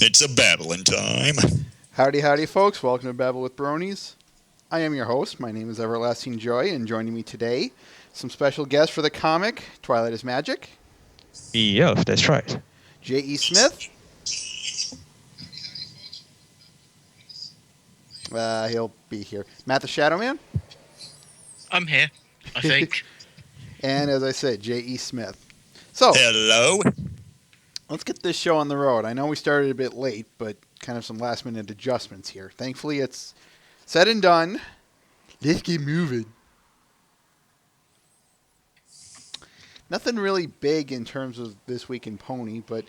It's a babbling time. Howdy, howdy, folks. Welcome to Babble with Bronies. I am your host. My name is Everlasting Joy, and joining me today, some special guests for the comic, TwilightisMagic, Yeah, that's right. J.E. Smith. He'll be here. Matttheshadowman. I'm here, I think. And as I said, J.E. Smith. So, Hello. let's get this show on the road. I know we started a bit late, but kind of some last minute adjustments here. Thankfully, it's said and done. Let's get moving. Nothing really big in terms of This Week in Pony, but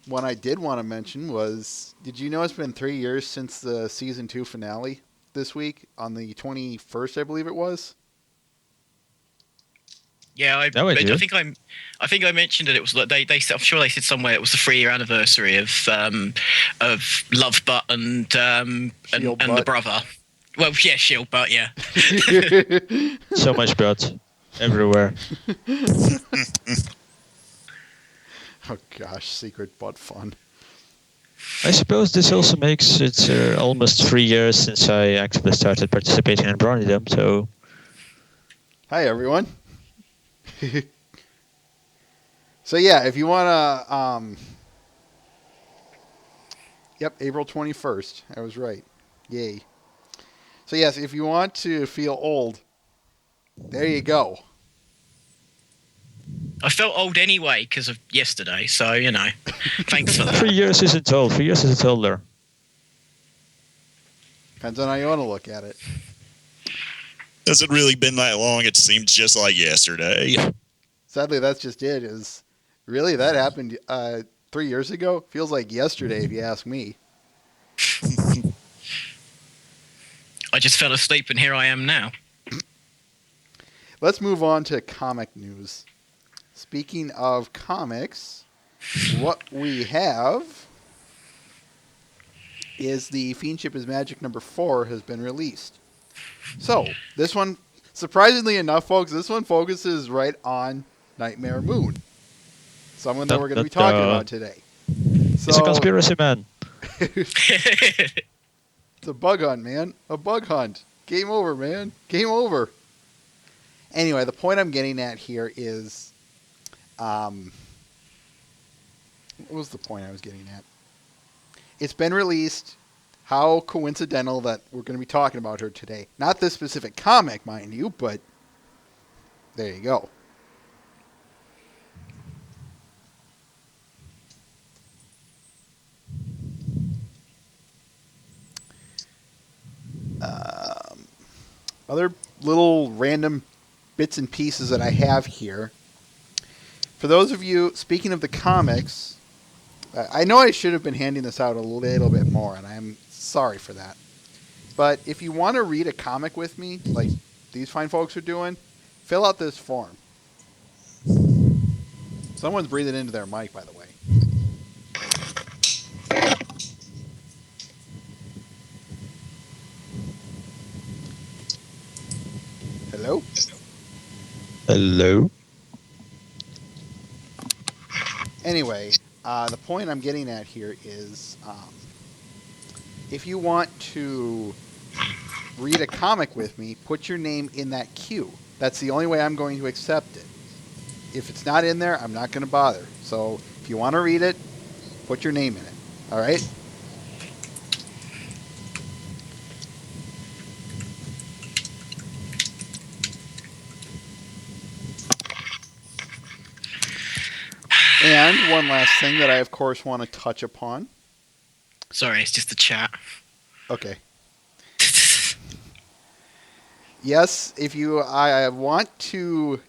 one I did want to mention was, did you know it's been 3 years since the season 2 finale this week on the 21st, I believe it was? Yeah, I think I mentioned it. It was like they I'm sure they said somewhere it was the 3-year anniversary of Love Butt and the brother. Well, yeah, Shield Butt, yeah. So much butt everywhere. Oh gosh, secret butt fun. I suppose this also makes it almost 3 years since I actually started participating in Browniedom, so... Hi everyone. So yeah, if you want to... Yep, April 21st. I was right. Yay. So yes, if you want to feel old, there you go. I felt old anyway because of yesterday, so, you know, thanks for that. 3 years isn't old. 3 years isn't older. Depends on how you want to look at it. Hasn't really been that long. It seems just like yesterday. Sadly, that's just it. Is really that happened 3 years ago? Feels like yesterday, if you ask me. I just fell asleep and here I am now. Let's move on to comic news. Speaking of comics, what we have is the Fiendship is Magic number 4 has been released. So, this one, surprisingly enough, folks, this one focuses right on Nightmare Moon. Someone that we're going to be talking about today. So, it's a conspiracy, man. It's a bug hunt, man. A bug hunt. Game over, man. Game over. Anyway, the point I'm getting at here is... what was the point I was getting at? It's been released. How coincidental that we're going to be talking about her today. Not this specific comic, mind you, but there you go. Other little random bits and pieces that I have here. For those of you, speaking of the comics, I know I should have been handing this out a little bit more, and I'm sorry for that. But if you want to read a comic with me, like these fine folks are doing, fill out this form. Someone's breathing into their mic, by the way. Hello? Hello? Anyway, the point I'm getting at here is if you want to read a comic with me, put your name in that queue. That's the only way I'm going to accept it. If it's not in there, I'm not going to bother. So if you want to read it, put your name in it. All right? And one last thing that I, of course, want to touch upon. Sorry, it's just the chat. Okay. Yes, if you... I want to...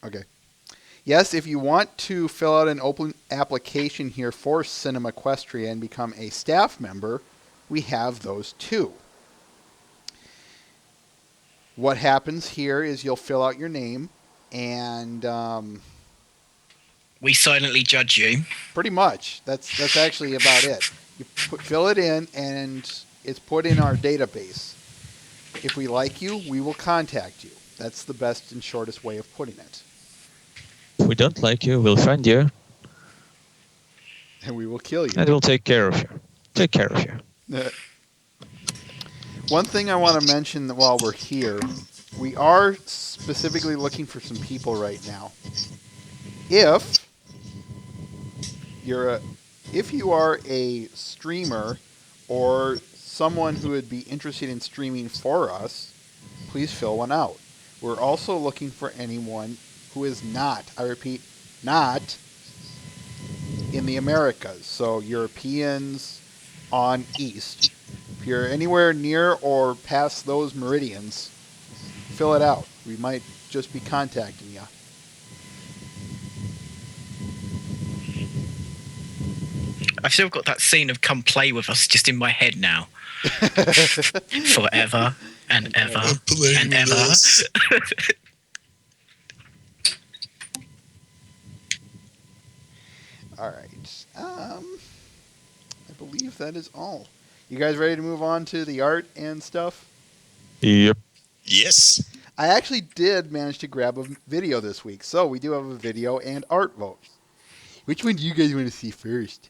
Okay. Yes, if you want to fill out an open application here for Cinema Equestria and become a staff member, we have those too. What happens here is you'll fill out your name, and we silently judge you. Pretty much. That's actually about it. You fill it in, and it's put in our database. If we like you, we will contact you. That's the best and shortest way of putting it. we don't like you, we'll find you. And we will kill you. And we'll take care of you. Take care of you. One thing I want to mention while we're here, we are specifically looking for some people right now. If you are a streamer or someone who would be interested in streaming for us, please fill one out. We're also looking for anyone who is not, I repeat, not in the Americas. So Europeans on east. If you're anywhere near or past those meridians, fill it out. We might just be contacting you. I've still got that scene of "Come Play With Us" just in my head now. Forever and ever and ever. All right. I believe that is all. You guys ready to move on to the art and stuff? Yep. Yes. I actually did manage to grab a video this week, so we do have a video and art vote. Which one do you guys want to see first?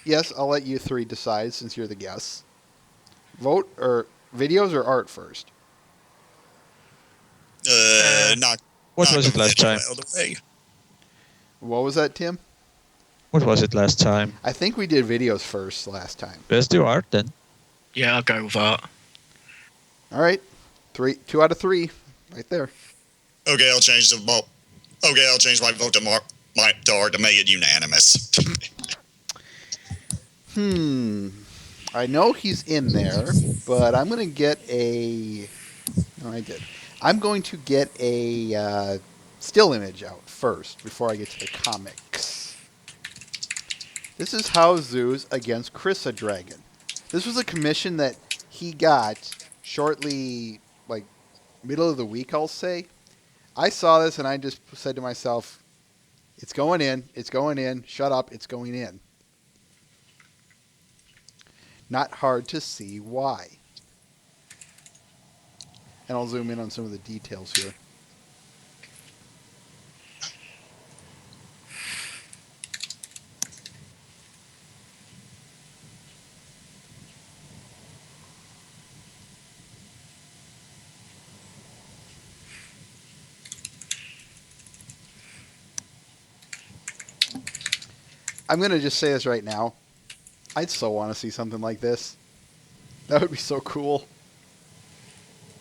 Yes, I'll let you three decide since you're the guests. Vote or videos or art first? Not. What was it last time? What was that, Tim? What was it last time? I think we did videos first last time. Let's do art then. Yeah, I'll go with art. All right. 2 out of 3. Right there. Okay, I'll change the vote. Okay, I'll change my vote to art to make it unanimous. I know he's in there, but I'm going to get a... No, I did. I'm going to get a still image out first before I get to the comics. This is Howzoo's against Chrysa Dragon. This was a commission that he got shortly, like, middle of the week, I'll say. I saw this and I just said to myself, it's going in, it's going in, shut up, it's going in. Not hard to see why. And I'll zoom in on some of the details here. I'm going to just say this right now. I'd so want to see something like this. That would be so cool.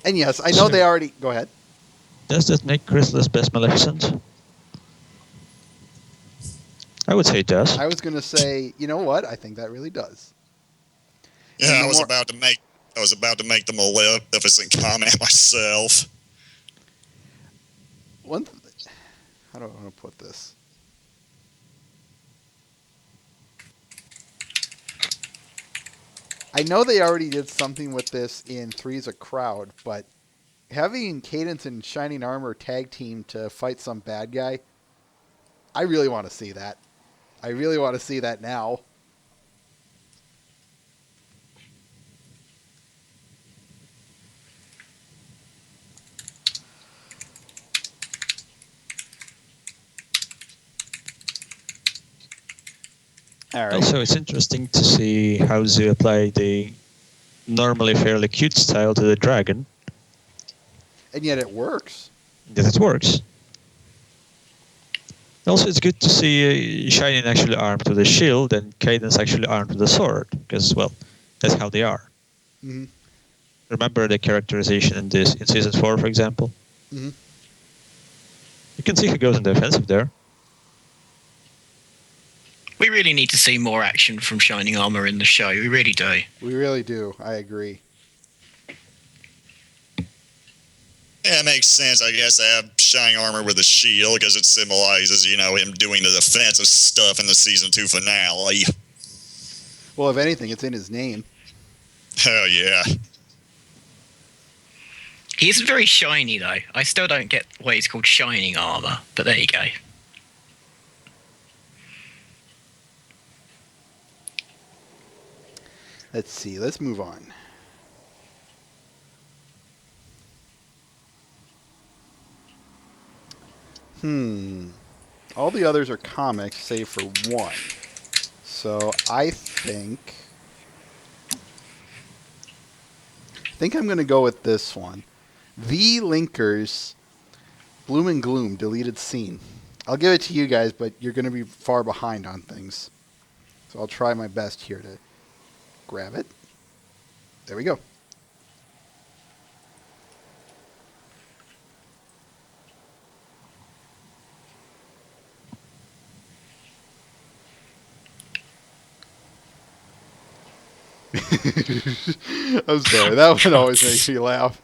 And yes, I know they already... Go ahead. Does that make Chrysalis best Maleficent? I would say it does. I was going to say, you know what? I think that really does. Yeah, I was about to make the Maleficent comment myself. How do I want to put this? I know they already did something with this in Three's a Crowd, but having Cadence and Shining Armor tag team to fight some bad guy, I really want to see that. I really want to see that now. All right. Also, it's interesting to see how Zoo apply the normally fairly cute style to the dragon. And yet it works. That it works. Also, it's good to see Shining actually armed with a shield and Cadence actually armed with a sword, because, well, that's how they are. Mm-hmm. Remember the characterization in Season 4, for example? Mm-hmm. You can see who goes on the offensive there. We really need to see more action from Shining Armor in the show. We really do. We really do. I agree. Yeah, it makes sense, I guess, to have Shining Armor with a shield, because it symbolizes, him doing the defensive stuff in the Season 2 finale. Well, if anything, it's in his name. Hell yeah. He isn't very shiny, though. I still don't get why he's called Shining Armor, but there you go. Let's see. Let's move on. All the others are comics, save for one. So I think I'm going to go with this one. The Linkers, Bloom and Gloom, deleted scene. I'll give it to you guys, but you're going to be far behind on things. So I'll try my best here to grab it. There we go. I'm sorry. That one always makes me laugh.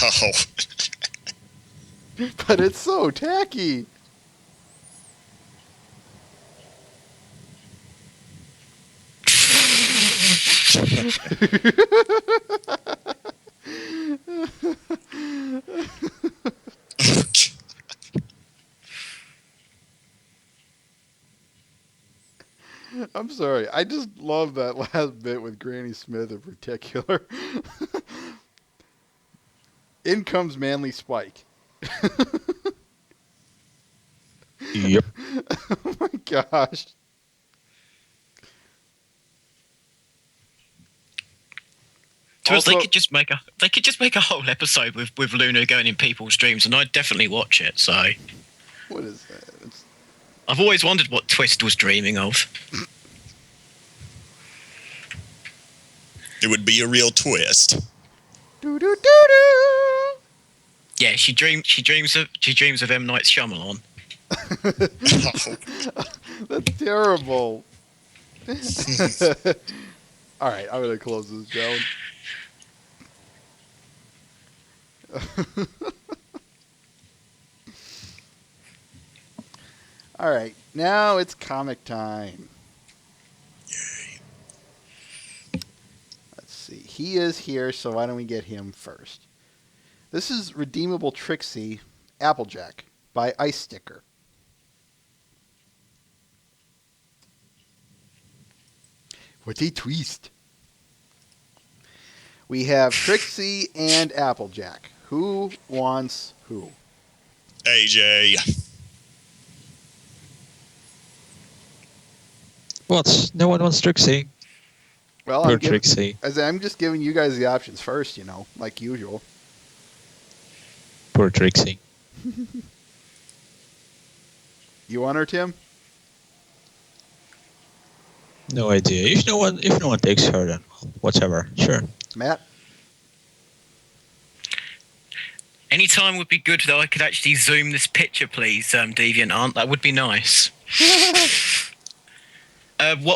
Oh. But it's so tacky. I'm sorry. I just love that last bit with Granny Smith in particular. In comes Manly Spike. Yep. Oh my gosh. Also, they could just make a whole episode with Luna going in people's dreams, and I'd definitely watch it. So, what is that? I've always wondered what Twist was dreaming of. It would be a real twist. Do do do do. Yeah, she dreams of M. Night Shyamalan. That's terrible. All right, I'm gonna close this down. All right, now it's comic time. Yay. Let's see. He is here, so why don't we get him first? This is Redeemable Trixie Applejack by Ice Sticker. What a twist. We have Trixie and Applejack. Who wants who? AJ. What? No one wants Trixie. Well, Poor Trixie. I'm just giving you guys the options first, like usual. Poor Trixie. You want her, Tim? No idea. If no one takes her, then whatever. Sure. Matt? Any time would be good, though. I could actually zoom this picture, please, Deviant Aunt. That would be nice.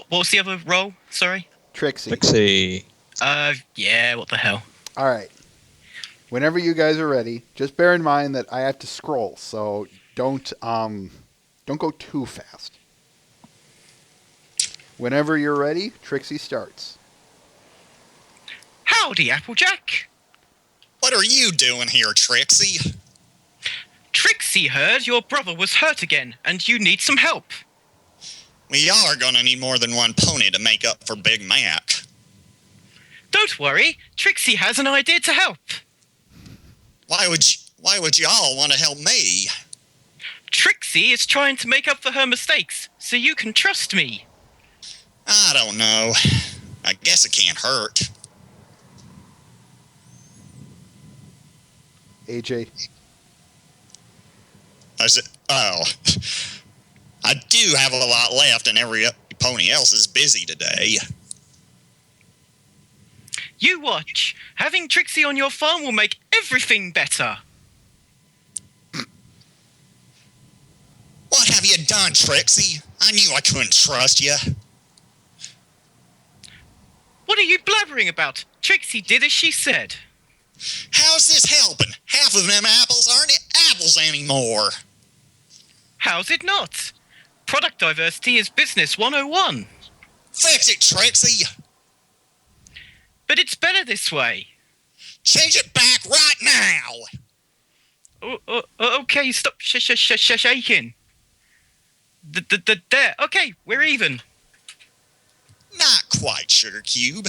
What's the other role? Sorry? Trixie. Yeah, what the hell. All right. Whenever you guys are ready, just bear in mind that I have to scroll, so don't go too fast. Whenever you're ready, Trixie starts. Howdy, Applejack. What are you doing here, Trixie? Trixie heard your brother was hurt again, and you need some help. We are gonna need more than one pony to make up for Big Mac. Don't worry, Trixie has an idea to help. Why would y'all want to help me? Trixie is trying to make up for her mistakes, so you can trust me. I don't know. I guess it can't hurt. AJ. I said, oh. I do have a lot left, and every pony else is busy today. You watch. Having Trixie on your farm will make everything better. What have you done, Trixie? I knew I couldn't trust you. What are you blabbering about? Trixie did as she said. How's this helping? Half of them apples aren't apples anymore. How's it not? Product diversity is business 101. Fix it, Trixie. But it's better this way. Change it back right now. Okay, stop shaking. There. Okay, we're even. Not quite, Sugar Cube.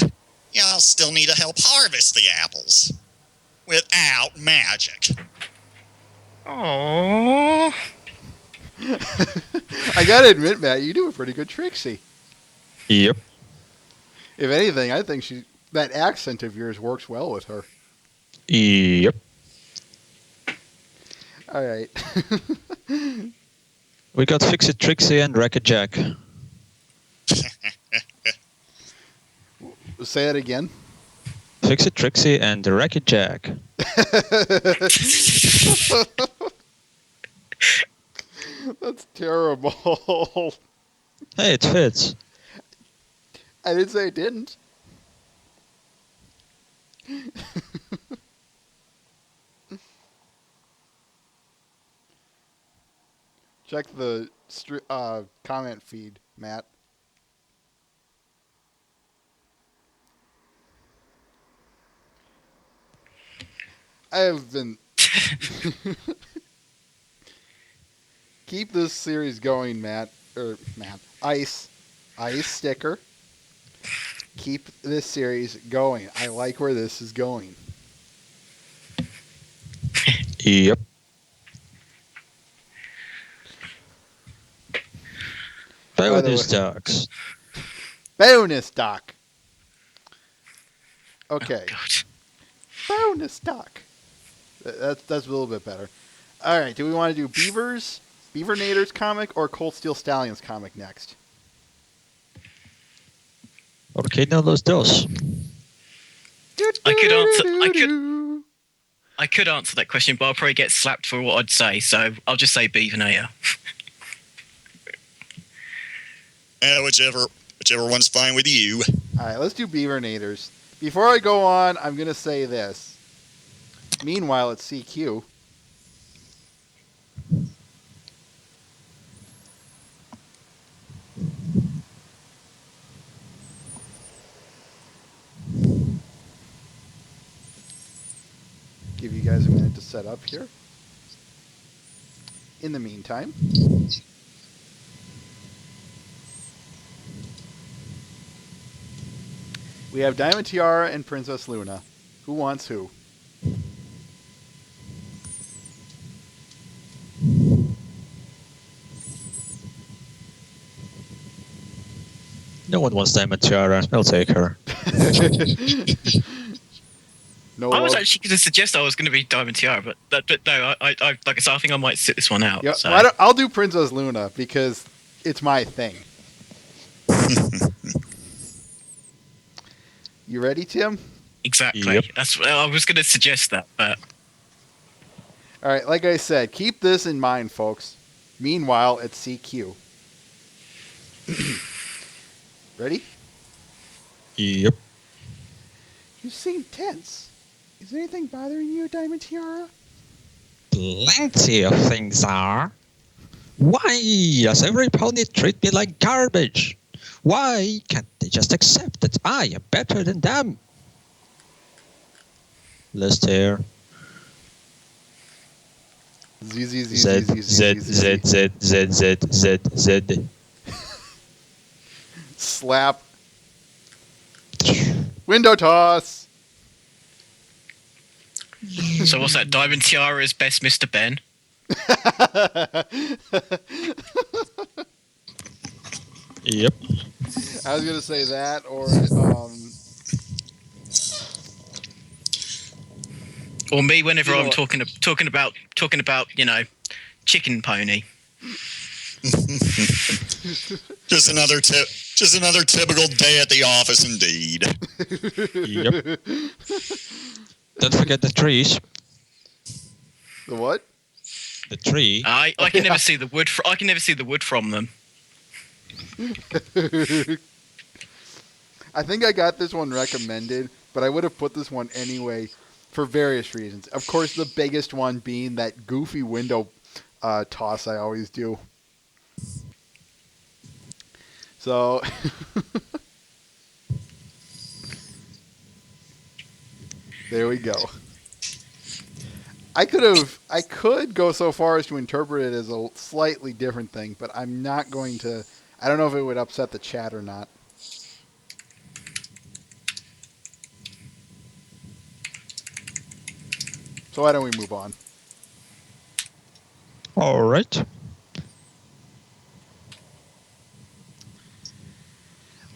Y'all still need to help harvest the apples. Without magic. Aww. I gotta admit, Matt, you do a pretty good Trixie. Yep. If anything, I think that accent of yours works well with her. Yep. All right. We got Fix-It Trixie and Wreck-It Jack. Say that again. Fix-It Trixie and Wreck-It Jack. That's terrible. Hey, it fits. I didn't say it didn't. Check the comment feed, Matt. I have been... Keep this series going, Matt. Ice Sticker. Keep this series going. I like where this is going. Yep. Bonus docs. Bonus doc. Okay. Oh, Bonus doc. That's a little bit better. All right. Do we want to do Beavernators comic or Cold Steel Stallions comic next? Okay, now los dos. I could answer that question, but I'll probably get slapped for what I'd say, so I'll just say Beavernator. Whichever one's fine with you. All right, let's do Beavernators. Before I go on, I'm going to say this. Meanwhile, at CQ. Give you guys a minute to set up here. In the meantime, we have Diamond Tiara and Princess Luna. Who wants who? No one wants Diamond Tiara. I'll take her. No, I was actually going to suggest I was going to be Diamond Tiara, but no, I like I said, I think I might sit this one out. Yeah, so. well, I'll do Princess Luna because it's my thing. You ready, Tim? Exactly. Yep. I was going to suggest that, but All right, like I said, keep this in mind, folks. Meanwhile, at CQ. Ready? Yep. You seem tense. Is anything bothering you, Diamond Tiara? Plenty of things are. Why does every pony treat me like garbage? Why can't they just accept that I am better than them? List here. Z Z Z Z Z Z Z Z Z Z Z Z. Slap. Window toss. so what's that? Diamond Tiara is best Mr. Ben. Yep. I was gonna say that, or me whenever I'm talking about chicken pony. Just another typical day at the office, indeed. Yep. Don't forget the trees. The what? The tree. I can never see the wood. I can never see the wood from them. I think I got this one recommended, but I would have put this one anyway for various reasons. Of course, the biggest one being that goofy window toss I always do. So, there we go. I could go so far as to interpret it as a slightly different thing, but I'm not going to. I don't know if it would upset the chat or not. So why don't we move on? All right.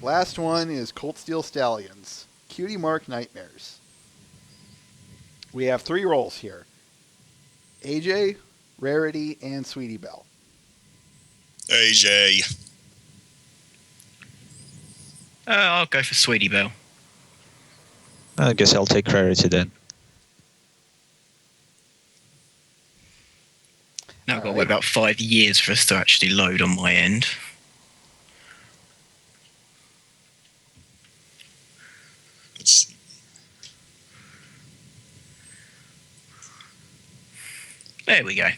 Last one is Colt Steel Stallions. Cutie Mark Nightmares. We have 3 rolls here. AJ, Rarity, and Sweetie Belle. AJ. I'll go for Sweetie Belle. I guess I'll take Rarity then. Now I've got to wait about 5 years for us to actually load on my end. Let's see. There we go.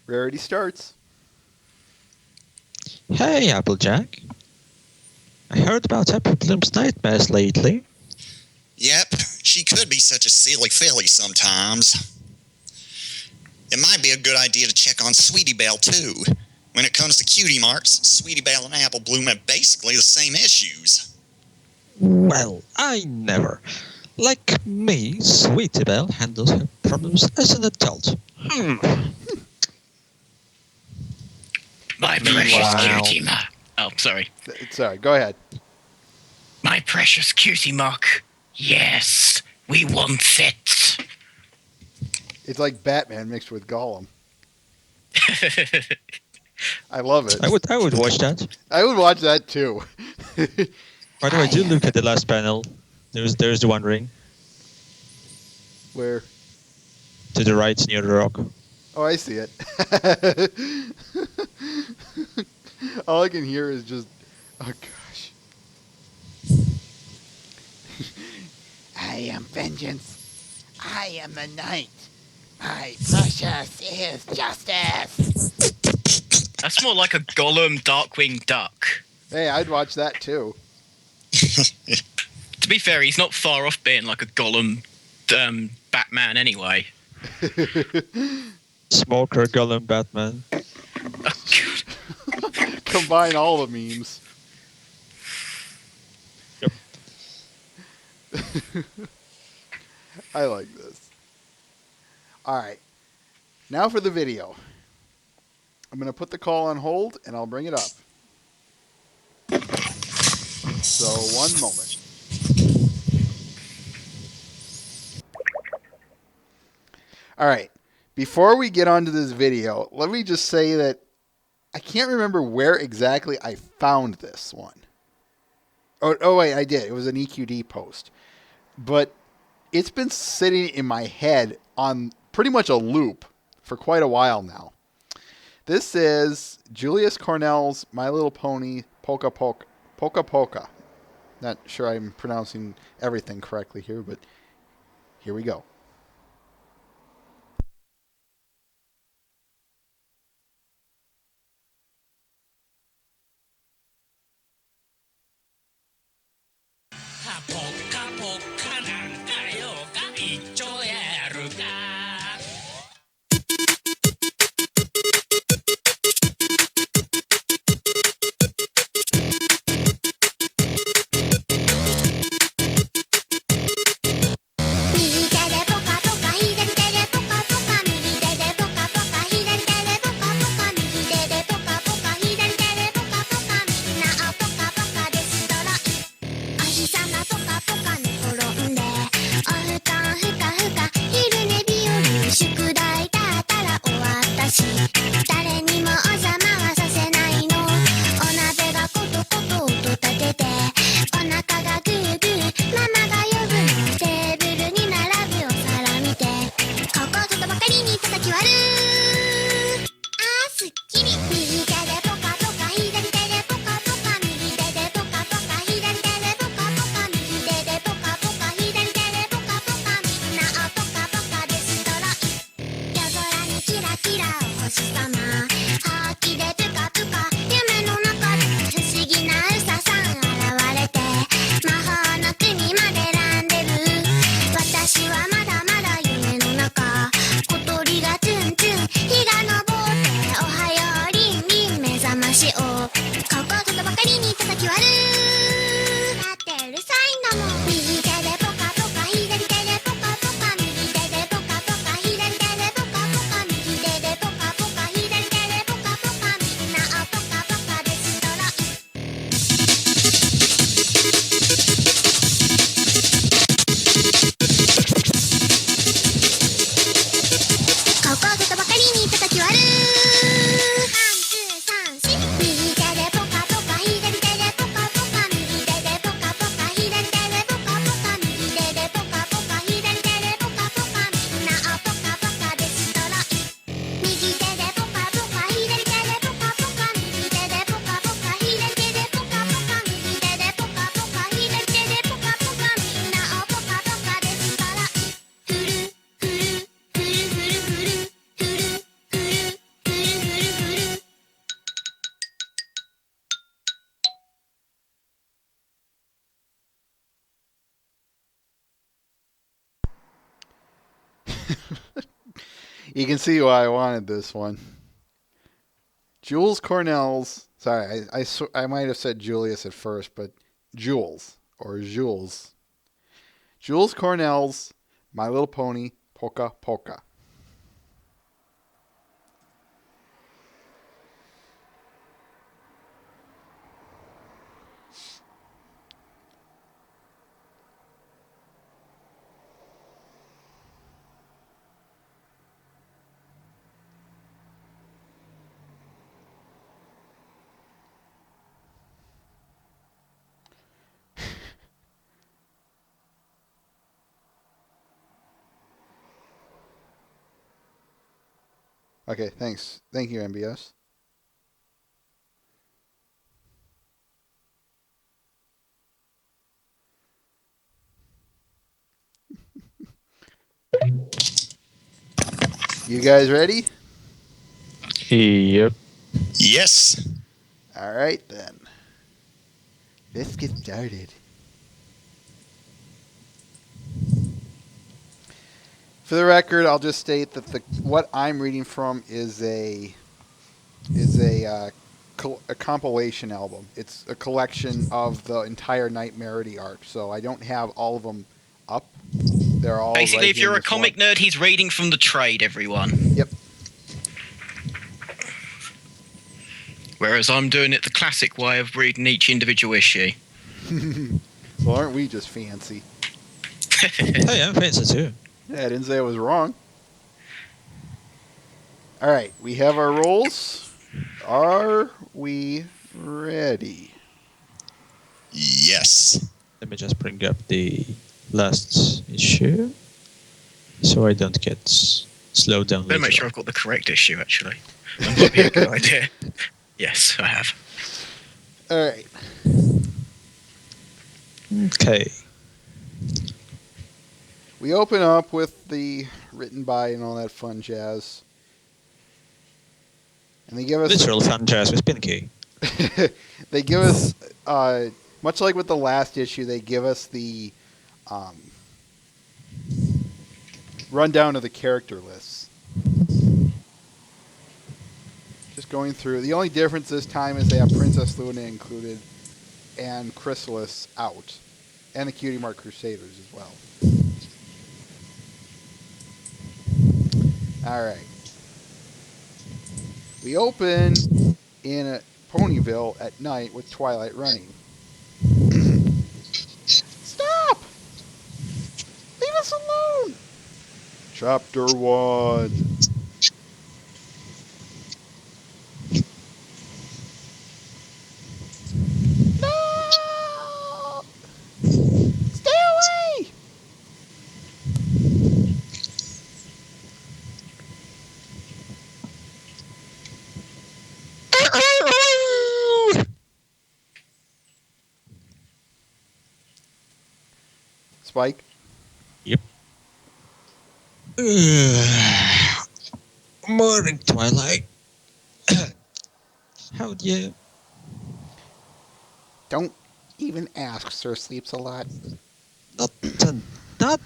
Rarity starts. Hey, Applejack. I heard about Apple Bloom's nightmares lately. Yep, she could be such a silly filly sometimes. It might be a good idea to check on Sweetie Belle, too. When it comes to cutie marks, Sweetie Belle and Apple Bloom have basically the same issues. Well, I never. Like me, Sweetie Belle handles her problems as an adult. My precious cutie mark. Oh, sorry. Sorry, go ahead. My precious cutie mark. Yes, we want it. It's like Batman mixed with Gollum. I love it. I would watch that. I would watch that too. By the way, do look at the last panel. There's the one ring. Where? To the right near the rock. Oh, I see it. All I can hear is just, oh gosh. I am vengeance. I am the night. My precious is justice. That's more like a Gollum Darkwing Duck. Hey, I'd watch that too. To be fair, he's not far off being like a Gollum Batman anyway. Smoker, Gollum, Batman. Combine all the memes. Yep. I like this. Alright. Now for the video. I'm going to put the call on hold and I'll bring it up. So, one moment. Alright. Before we get onto this video, let me just say that I can't remember where exactly I found this one. Oh wait, I did. It was an EQD post. But it's been sitting in my head on pretty much a loop for quite a while now. This is Julius Cornell's My Little Pony Polka Polka. Polka Polka. Not sure I'm pronouncing everything correctly here, but here we go. You can see why I wanted this one. Jules Cornell's. Sorry, I might have said Julius at first, but Jules or Jules. Jules Cornell's My Little Pony Polka Polka. Okay, thanks. Thank you, MBS. You guys ready? Yep. Yes. All right, then. Let's get started. For the record, I'll just state that what I'm reading from is a compilation album. It's a collection of the entire Nightmarity arc, so I don't have all of them up. They're all basically, right if you're in a this comic one. nerd, he's reading from the trade, everyone. Yep. Whereas I'm doing it the classic way of reading each individual issue. Well, aren't we just fancy? Hey, I'm fancy too. Yeah, I didn't say I was wrong. All right, we have our rolls. Are we ready? Yes. Let me just bring up the last issue so I don't get slowed down. Better make sure I've got the correct issue, actually. That might be a good idea. Yes, I have. All right. Okay. We open up with the written by and all that fun jazz. And they give us... Literal fun jazz with Pinky. They give us, much like with the last issue, they give us the rundown of the character lists. Just going through. The only difference this time is they have Princess Luna included and Chrysalis out. And the Cutie Mark Crusaders as well. Alright. We open in a Ponyville at night with Twilight running. Stop! Leave us alone! Chapter 1. No! Stay away! Spike? Yep. Morning, Twilight. How'd you... Don't even ask. Sir sleeps a lot. Not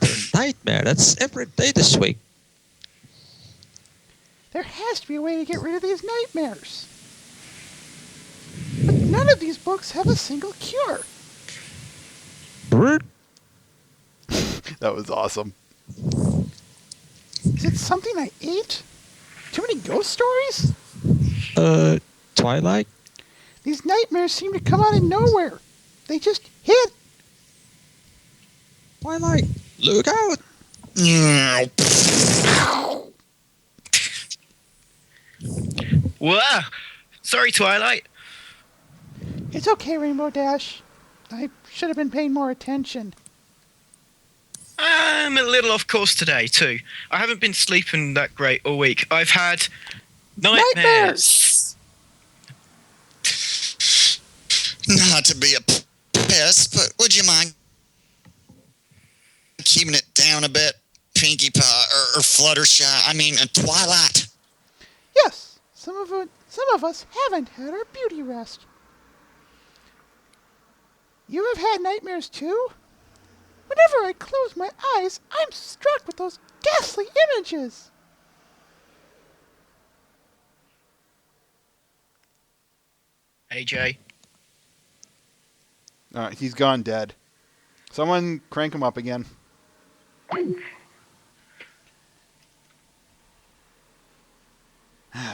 a nightmare. That's every day this week. There has to be a way to get rid of these nightmares. But none of these books have a single cure. Bird? That was awesome. Is it something I ate? Too many ghost stories? Twilight? These nightmares seem to come out of nowhere. They just hit. Twilight, look out! Whoa! Sorry, Twilight. It's okay, Rainbow Dash. I should have been paying more attention. I'm a little off course today, too. I haven't been sleeping that great all week. I've had nightmares. Not to be a pest, but would you mind keeping it down a bit, Pinkie Pie or Fluttershy? I mean, Twilight. Yes, some of us haven't had our beauty rest. You have had nightmares too? Whenever I close my eyes, I'm struck with those ghastly images. AJ. He's gone dead. Someone crank him up again.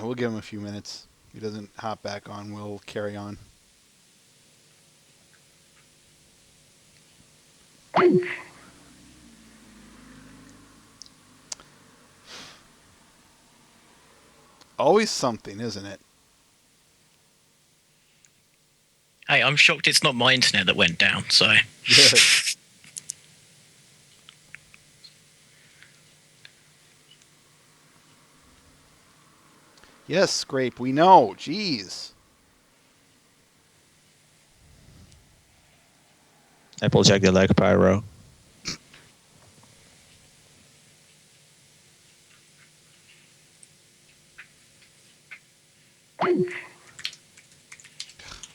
We'll give him a few minutes. If he doesn't hop back on, we'll carry on. Always something, isn't it? Hey, I'm shocked it's not my internet that went down, so... Yes, Scrape, we know. Jeez. Applejack the leg pyro.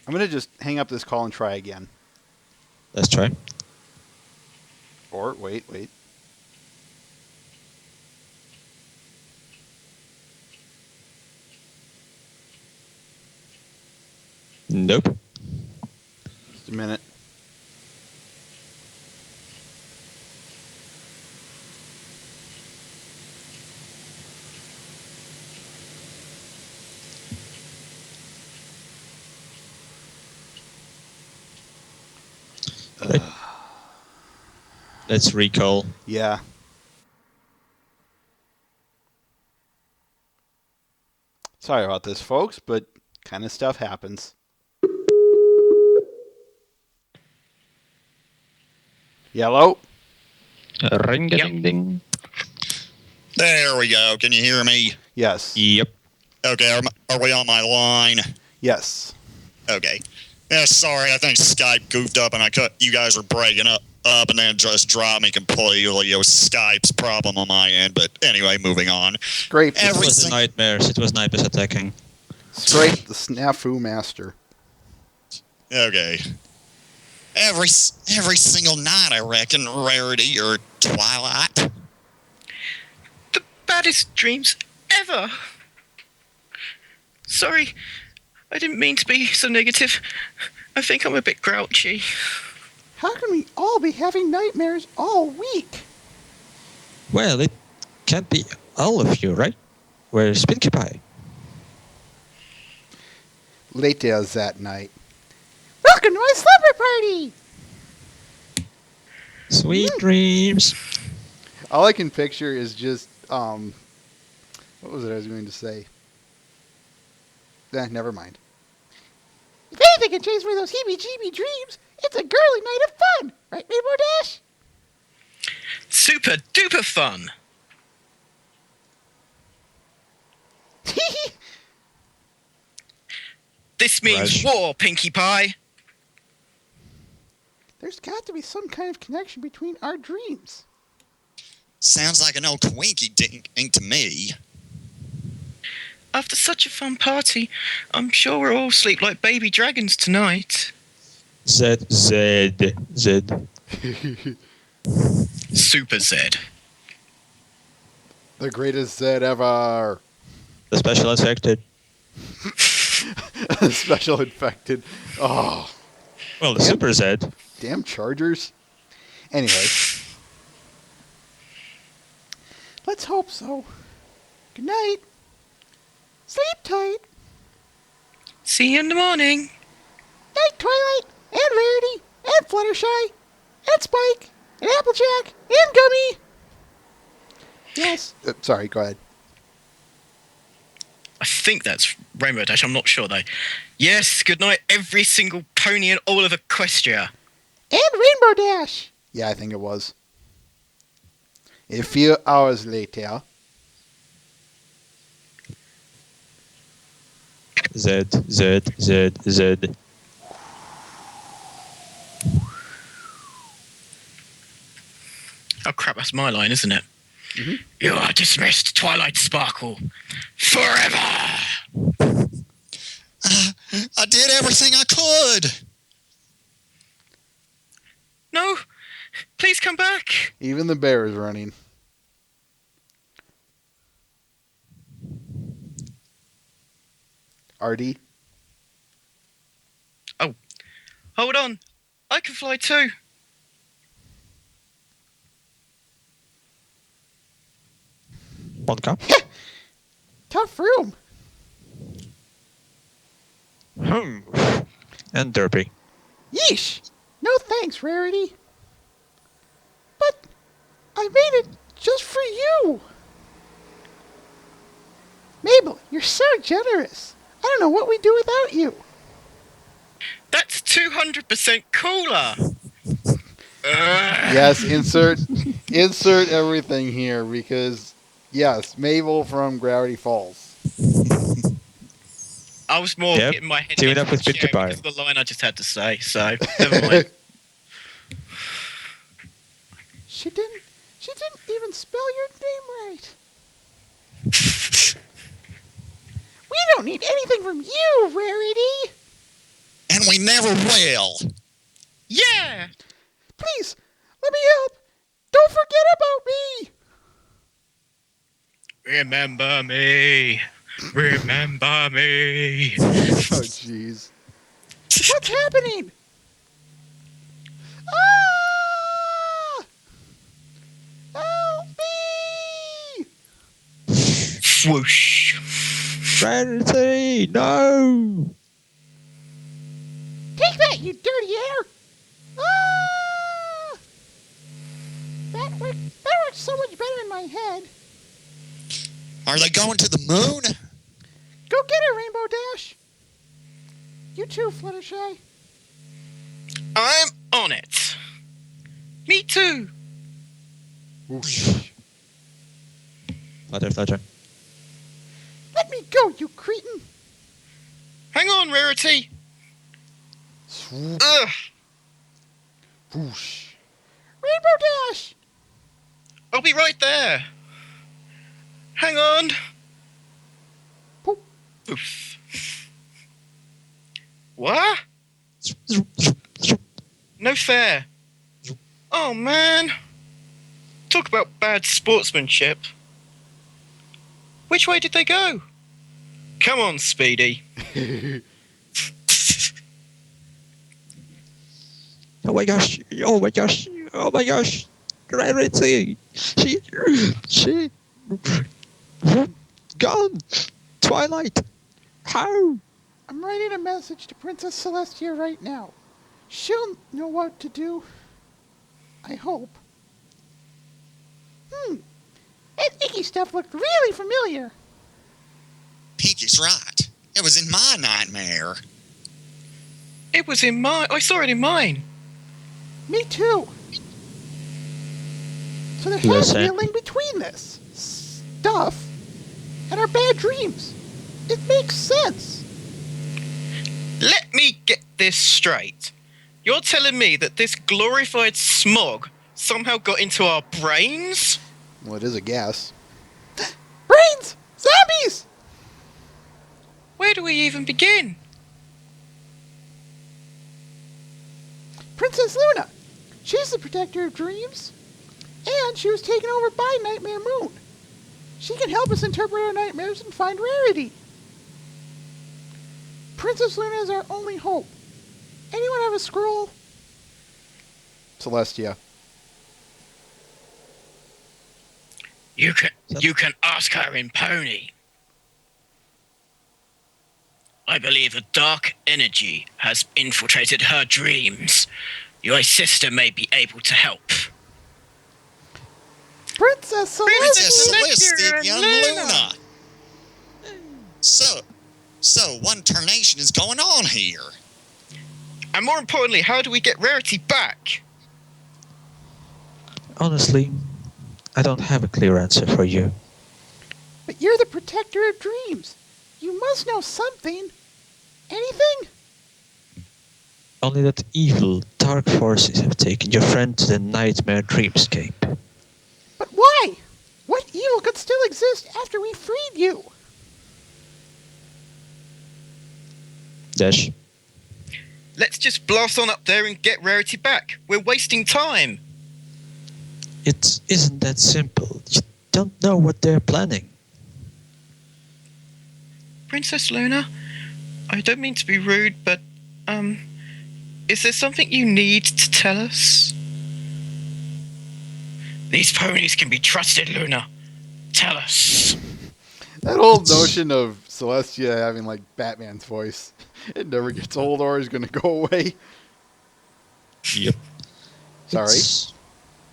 I'm going to just hang up this call and try again. Let's try. Or, wait. Nope. Just a minute. Let's recall. Yeah. Sorry about this, folks, but kind of stuff happens. Yellow? Ring-a-ding-ding. There we go. Can you hear me? Yes. Yep. Okay, are we on my line? Yes. Okay. Yeah, sorry, I think Skype goofed up and you guys were breaking up and then just dropped me completely. It was Skype's problem on my end, but anyway, moving on. Scrape. It was the nightmares. It was nightmares attacking. Scrape the snafu master. Okay. Every single night, I reckon, Rarity or Twilight. The baddest dreams ever. Sorry, I didn't mean to be so negative. I think I'm a bit grouchy. How can we all be having nightmares all week? Well, it can't be all of you, right? Where's Pinkie Pie? Late as that night. Welcome to my slumber party! Sweet dreams. All I can picture is just, what was it I was going to say? Never mind. If anything can chase away those heebie-jeebie dreams, it's a girly night of fun! Right, Rainbow Dash? Super duper fun. This means war, Pinkie Pie. There's got to be some kind of connection between our dreams. Sounds like an old twinkie dink to me. After such a fun party, I'm sure we'll all sleep like baby dragons tonight. Zed. Super Zed. The greatest Zed ever. The special infected. Special infected. Oh. Well, the Super Zed. Damn Chargers. Anyway. Let's hope so. Good night. Sleep tight. See you in the morning. Night, Twilight, and Rarity, and Fluttershy, and Spike, and Applejack, and Gummy. Yes. Sorry, go ahead. I think that's Rainbow Dash. I'm not sure, though. Yes, good night, every single pony in all of Equestria. And Rainbow Dash. Yeah, I think it was. A few hours later. Zed. Oh, crap, that's my line, isn't it? Mm-hmm. You are dismissed, Twilight Sparkle. Forever! I did everything I could. No, please come back. Even the bear is running. RD. Oh, hold on. I can fly too. One cup. Tough room. And Derpy. Yeesh. No thanks, Rarity. But I made it just for you. Mabel, you're so generous. I don't know what we'd do without you. That's 200% cooler. Yes, insert everything here because yes, Mabel from Gravity Falls. I was more getting my head Tune into up with the Picture chair Pie. because of the line I just had to say, so never mind. She didn't even spell your name right. We don't need anything from you, Rarity. And we never will. Yeah! Please, let me help. Don't forget about me. Remember me. Remember me. Oh, jeez. What's happening? Ah! Help me! Swoosh. Rarity, no! Take that, you dirty air! Ah! That works so much better in my head. Are they going to the moon? Go get it, Rainbow Dash. You too, Fluttershy. I'm on it. Me too. Flutter. Let me go, you cretin. Hang on, Rarity. Swoop. Ugh. Whoosh. Rainbow Dash. I'll be right there. Hang on. Poop. Oof. What? No fair. Oh, man. Talk about bad sportsmanship. Which way did they go? Come on, Speedy. Oh my gosh! Oh my gosh! Oh my gosh! Rarity! She gone! Twilight! How? I'm writing a message to Princess Celestia right now. She'll know what to do. I hope. That icky stuff looked really familiar. Pinky's right. It was in my nightmare. It was in mine. I saw it in mine. Me too. So there has to be a link between this stuff and our bad dreams. It makes sense. Let me get this straight. You're telling me that this glorified smog somehow got into our brains? Well, it is a guess. Brains! Zombies! Where do we even begin? Princess Luna. She's the protector of dreams. And she was taken over by Nightmare Moon. She can help us interpret our nightmares and find Rarity. Princess Luna is our only hope. Anyone have a scroll? Celestia. You can ask her in Pony. I believe a dark energy has infiltrated her dreams. Your sister may be able to help. Princess Celestia! Princess Celestia and Luna. So what tarnation is going on here? And more importantly, how do we get Rarity back? Honestly, I don't have a clear answer for you. But you're the protector of dreams. You must know something. Anything? Only that evil, dark forces have taken your friend to the nightmare dreamscape. But why? What evil could still exist after we freed you? Dash. Let's just blast on up there and get Rarity back. We're wasting time. It isn't that simple. You don't know what they're planning. Princess Luna, I don't mean to be rude, but, is there something you need to tell us? These ponies can be trusted, Luna. Tell us. That whole notion of Celestia having like Batman's voice, it never gets old or is going to go away. Yep. Sorry.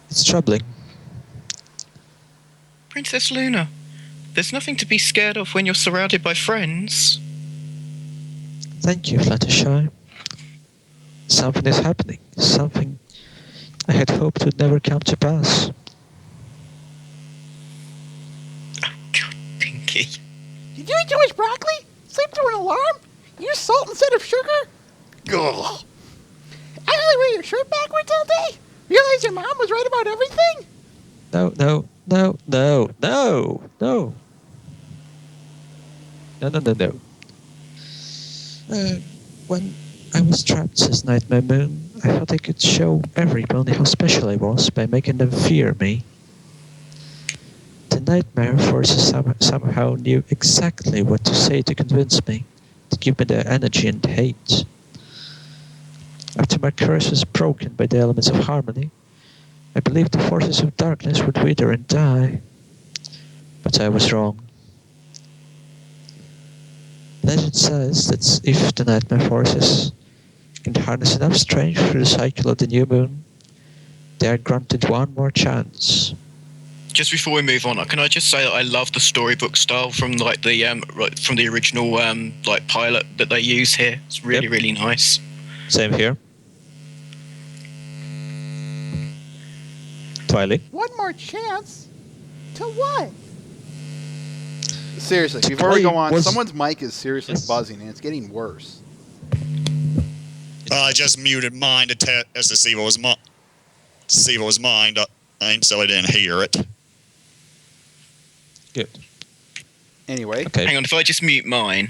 It's troubling. Princess Luna, there's nothing to be scared of when you're surrounded by friends. Thank you, Fluttershy. Something is happening. Something I had hoped would never come to pass. Oh, God, Pinky. Did you eat too much broccoli? Sleep through an alarm? Use salt instead of sugar? Ugh. Actually wear your shirt backwards all day? Realize your mom was right about everything? No. When I was trapped as Nightmare Moon, I thought I could show every pony how special I was by making them fear me. The Nightmare Forces somehow knew exactly what to say to convince me, to give me their energy and hate. After my curse was broken by the elements of harmony, I believed the forces of darkness would wither and die. But I was wrong. Legend says that if the Nightmare Forces can harness enough strength through the cycle of the new moon, they are granted one more chance. Just before we move on, can I just say that I love the storybook style from like the from the original like pilot that they use here. It's really really nice. Same here. Twilight. One more chance? To what? Seriously, before we go on, someone's mic is seriously buzzing and it's getting worse. I just muted mine to test to see what was mine, so I didn't hear it. Good. Anyway. Okay. Hang on, if I just mute mine.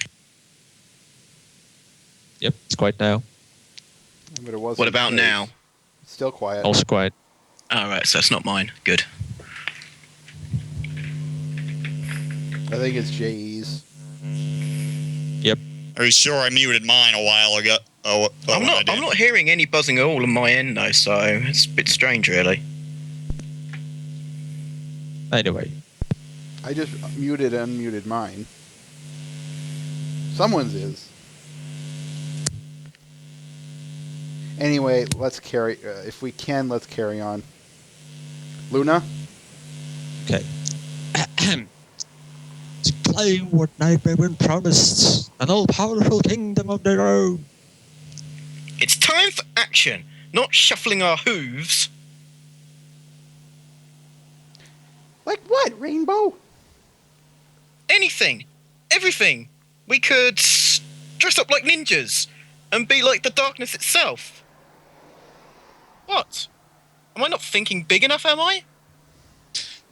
Yep, it's quiet now. But it wasn't What about now? It's still quiet. Also quiet. Alright, so that's not mine. Good. I think it's JE's. Yep. Are you sure I muted mine a while ago? I'm not hearing any buzzing at all on my end though, so it's a bit strange really. Anyway. I just muted and unmuted mine. Someone's is. Anyway, let's carry... if we can, let's carry on. Luna? Okay. To claim what Nightmare Moon promised, an all-powerful kingdom of their own. It's time for action, not shuffling our hooves. Like what, Rainbow? Anything. Everything. We could dress up like ninjas and be like the darkness itself. What? Am I not thinking big enough, am I?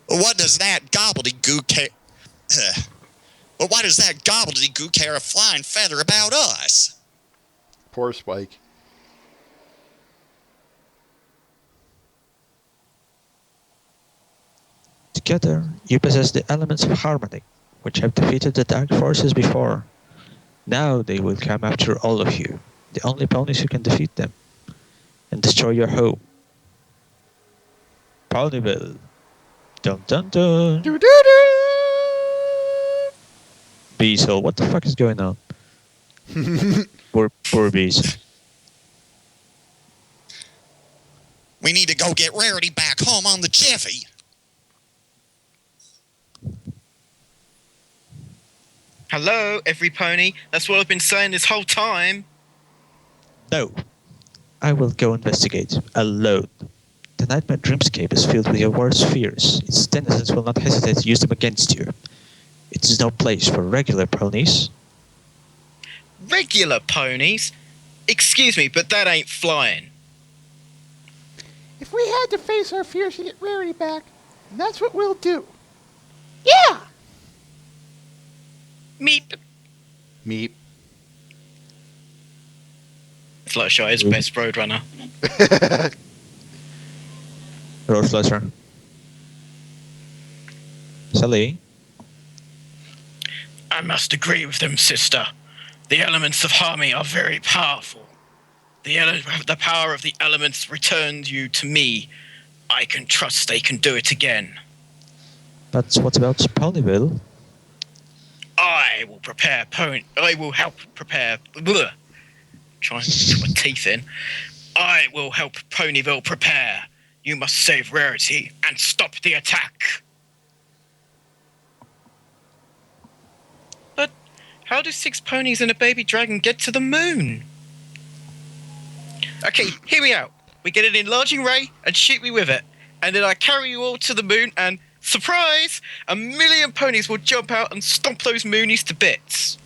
What does that gobbledygook care? But why does that gobbledygook care a flying feather about us? Poor Spike. Together, you possess the elements of harmony, which have defeated the dark forces before. Now they will come after all of you, the only ponies who can defeat them, and destroy your home. Ponyville. Dun dun dun. Doo doo doo! Beazle, what the fuck is going on? Poor Bees. We need to go get Rarity back home on the jiffy. Hello, every pony. That's what I've been saying this whole time. No. I will go investigate, alone. The Nightmare Dreamscape is filled with your worst fears. Its denizens will not hesitate to use them against you. It is no place for regular ponies. Regular ponies? Excuse me, but that ain't flying. If we had to face our fears to get Rarity back, that's what we'll do. Yeah! Meep. Meep. Fluttershy's best roadrunner. Road Flutter. Sally? I must agree with them, sister. The elements of harmony are very powerful. The power of the elements returned you to me. I can trust they can do it again. But what about Ponyville? I will help prepare. Trying to put my teeth in. I will help Ponyville prepare. You must save Rarity and stop the attack. But how do 6 ponies and a baby dragon get to the moon? Okay, hear me out. We get an enlarging ray and shoot me with it. And then I carry you all to the moon and, surprise, 1,000,000 ponies will jump out and stomp those moonies to bits.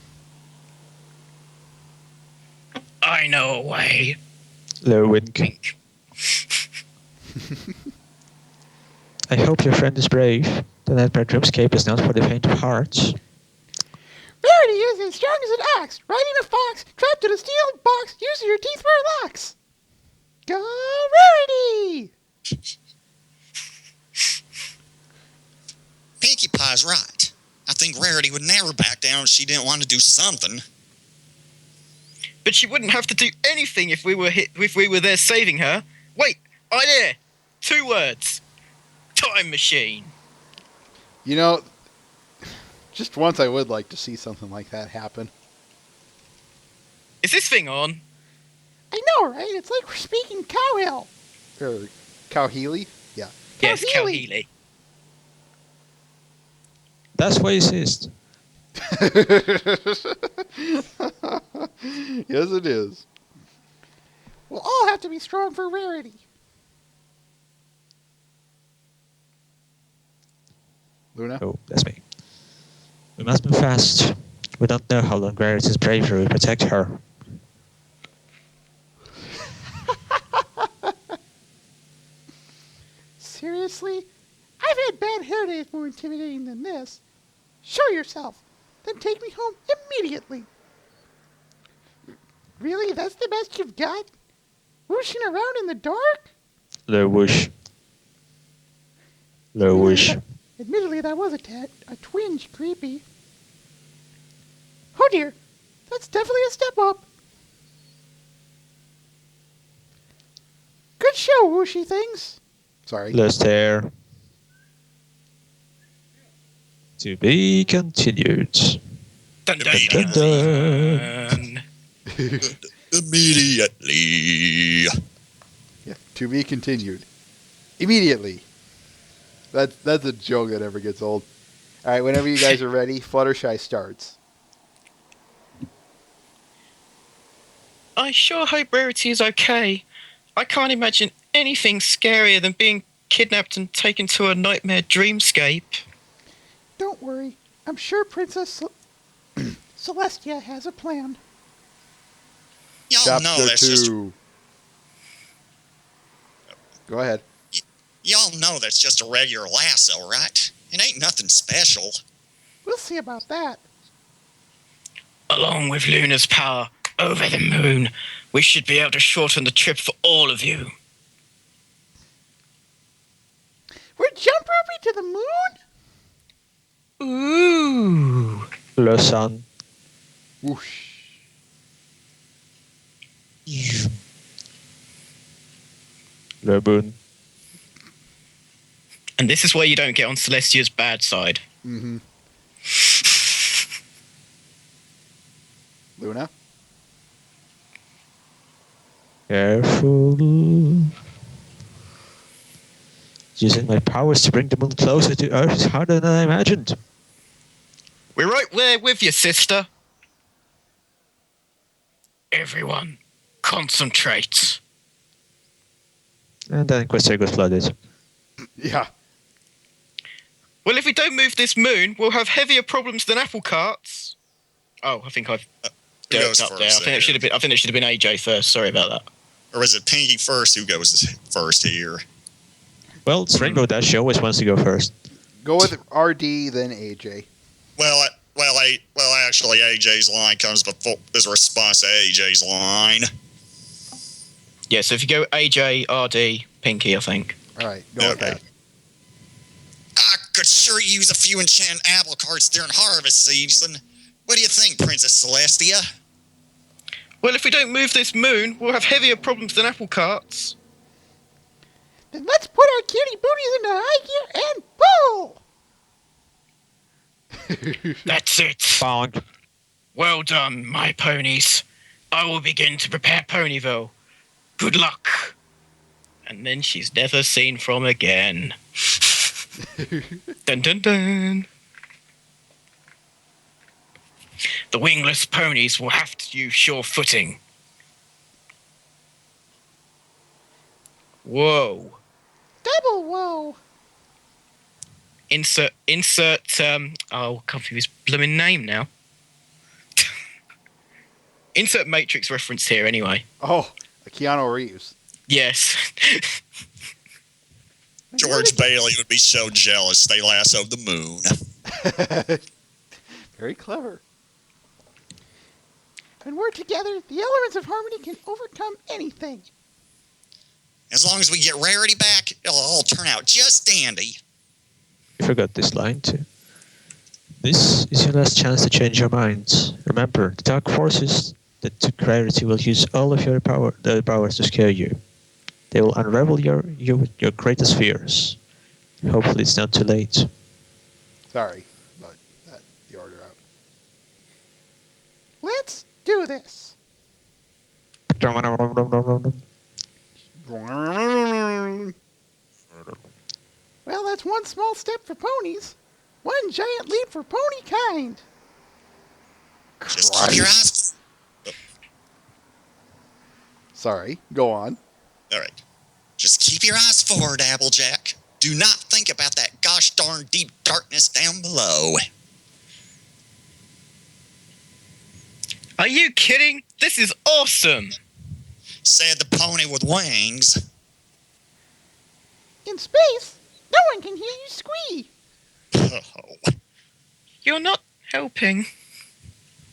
I know a way. Low wink. Wink. I hope your friend is brave. The Nightmare Dreamscape is not for the faint of heart. Rarity is as strong as an ox, riding a fox, trapped in a steel box, using your teeth for locks. Go Rarity! Pinkie Pie's right. I think Rarity would never back down if she didn't want to do something. But she wouldn't have to do anything if we were there saving her. Wait, idea. 2 words. Time machine. You know, just once I would like to see something like that happen. Is this thing on? I know, right? It's like we're speaking Cowhill. Or Cowheely? Yeah. Yes, Cowheely. That's racist. Yes, it is. We'll all have to be strong for Rarity. Luna? Oh, that's me. We must move fast. We don't know how long Rarity's bravery will protect her. Seriously? I've had bad hair days more intimidating than this. Show yourself. Then take me home immediately. Really? That's the best you've got? Whooshing around in the dark? Low whoosh. Low whoosh. Admittedly, that was a twinge creepy. Oh dear. That's definitely a step up. Good show, whooshy things. Sorry. Lost hair. To be continued. Dun, dun, Dun, dun. Immediately. Yeah, to be continued. Immediately. That's a joke that never gets old. All right, whenever you guys are ready, Fluttershy starts. I sure hope Rarity is okay. I can't imagine anything scarier than being kidnapped and taken to a nightmare dreamscape. Don't worry. I'm sure Princess Celestia has a plan. Y'all know Chapter that's just 2. Go ahead. y'all know that's just a regular lasso, right? It ain't nothing special. We'll see about that. Along with Luna's power over the moon, we should be able to shorten the trip for all of you. We're jump roping to the moon? Ooh. Le sun. Whoosh. Le moon. And this is where you don't get on Celestia's bad side. Mm-hmm. Luna? Careful. Using my powers to bring the moon closer to Earth is harder than I imagined. We're right there with you, sister. Everyone, concentrate. And then Questar got flooded. Yeah. Well, if we don't move this moon, we'll have heavier problems than apple carts. Oh, I think I've Who goes up first there. I think it should have been AJ first. Sorry about that. Or was it Pinky first? Who goes first here? Well, it's Rainbow Dash always wants to go first. Go with RD, then AJ. Actually, AJ's line comes before as a response to AJ's line. Yeah, so if you go AJ, RD, Pinky, I think. All right, go with that. I could sure use a few enchanted apple carts during harvest season. What do you think, Princess Celestia? Well, if we don't move this moon, we'll have heavier problems than apple carts. Then let's put our cutie booties into high gear and pull! That's it. Bonk. Well done, my ponies. I will begin to prepare Ponyville. Good luck. And then she's never seen from again. Dun dun dun. The wingless ponies will have to use sure footing. Whoa. Double whoa! Insert, oh, I can't think of his blooming name now. Insert Matrix reference here anyway. Oh, Keanu Reeves. Yes. George Bailey would be so jealous they lassoed the moon. Very clever. When we're together, the elements of harmony can overcome anything. As long as we get Rarity back, it'll all turn out just dandy. You forgot this line too. This is your last chance to change your minds. Remember, the dark forces that took Rarity will use all of their powers to scare you. They will unravel your greatest fears. Hopefully it's not too late. Sorry, but the order out. Let's do this. Well, that's one small step for ponies. One giant leap for pony kind. Just keep your eyes... Sorry, go on. All right. Just keep your eyes forward, Applejack. Do not think about that gosh darn deep darkness down below. Are you kidding? This is awesome. Said the pony with wings. In space, no one can hear you squeak. Oh. You're not helping.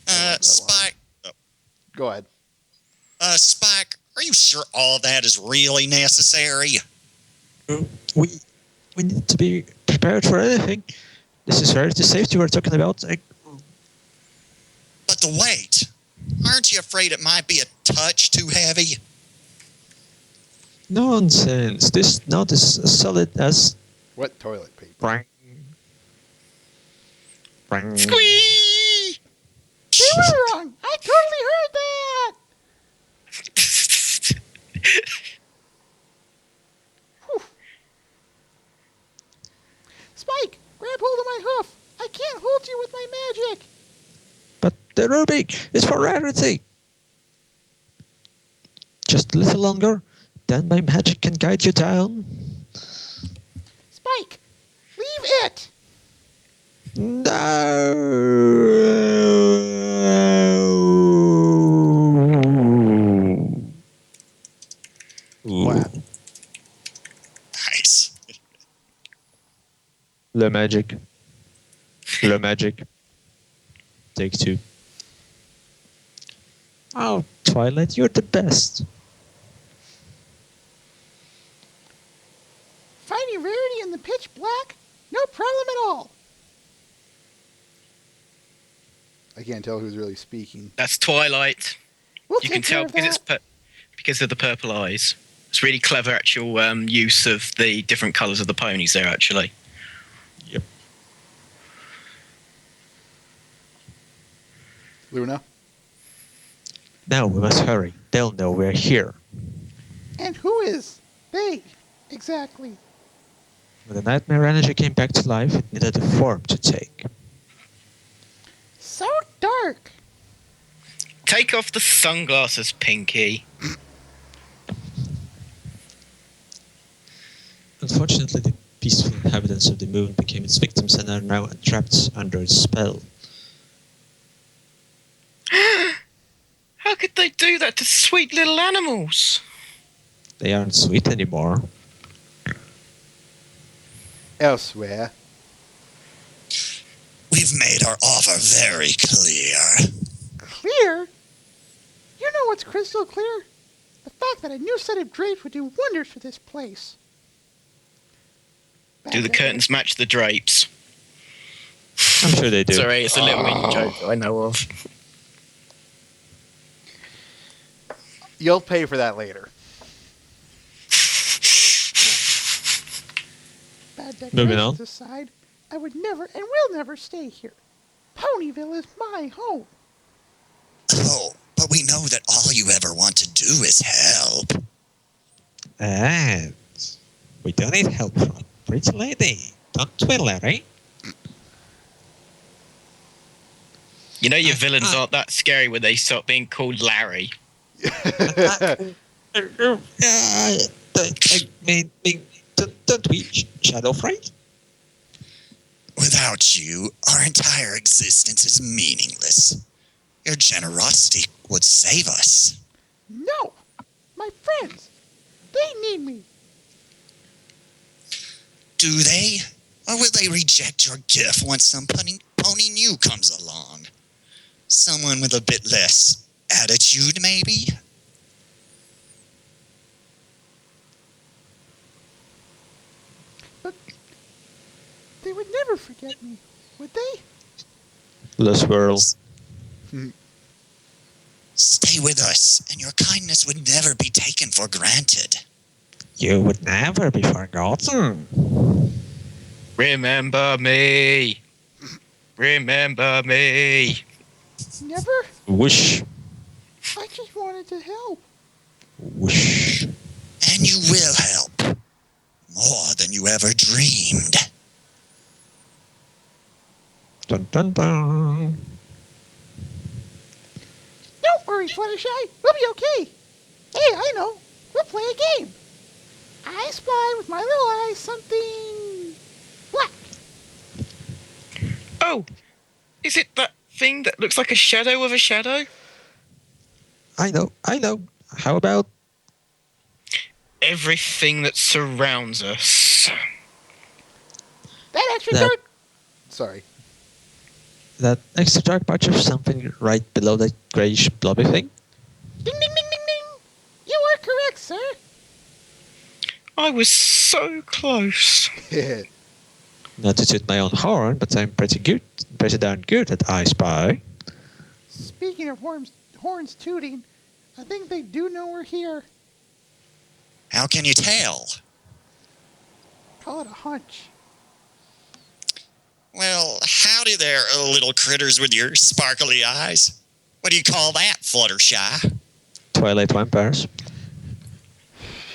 Spike. Go ahead. Spike, are you sure all of that is really necessary? We need to be prepared for anything. This is Rarity safety we're talking about. But the weight. Aren't you afraid it might be a touch too heavy? Nonsense. This knot is as solid as... What toilet paper? Bang. Bang. Squee! You were wrong. I totally heard that. Spike, grab hold of my hoof. I can't hold you with my magic. But the ruby is for Rarity. Just a little longer, then my magic can guide you down. Spike, leave it. No. Wow. Nice. Le magic. Le magic. Take two. Oh, Twilight, you're the best. Finding Rarity in the pitch black? No problem at all. I can't tell who's really speaking. That's Twilight. We'll You take can tell care of that. because of the purple eyes. It's really clever actual use of the different colours of the ponies there, actually. Yep. Luna. Now we must hurry. They'll know we're here. And who is they exactly? When the nightmare energy came back to life, it needed a form to take. So dark. Take off the sunglasses, Pinky. Unfortunately, the peaceful inhabitants of the moon became its victims and are now trapped under its spell. How could they do that to sweet little animals? They aren't sweet anymore. Elsewhere. We've made our offer very clear. Clear? You know what's crystal clear? The fact that a new set of drapes would do wonders for this place. Do the curtains match the drapes? I'm sure they do. Sorry, it's a little mini joke that I know of. You'll pay for that later. Bad decorations aside, I would never and will never stay here. Ponyville is my home. Oh, but we know that all you ever want to do is help. And we don't need help from a pretty lady. Don't we, Larry? You know your villains aren't that scary when they start being called Larry. Don't we, Shadow Fright? Without you, our entire existence is meaningless. Your generosity would save us. No! My friends! They need me! Do they? Or will they reject your gift once some pony new comes along? Someone with a bit less attitude, maybe? But they would never forget me, would they? The swirl. Stay with us, and your kindness would never be taken for granted. You would never be forgotten. Remember me. Remember me. Never? Whoosh. I just wanted to help. Whoosh. And you will help. More than you ever dreamed. Dun dun dun. Don't worry, Fluttershy. We'll be okay. Hey, I know. We'll play a game. I spy with my little eyes something black. Oh, is it that thing that looks like a shadow of a shadow? I know. How about Everything that surrounds us. That extra dark... Sorry. that extra dark patch of something right below that greyish blobby thing? Ding, ding, ding, ding, ding. You are correct, sir. I was so close. Not to toot my own horn, but I'm pretty darn good at I Spy. Speaking of horns tooting, I think they do know we're here. How can you tell? Call it a hunch. Well, howdy there, little critters with your sparkly eyes. What do you call that, Fluttershy? Twilight vampires.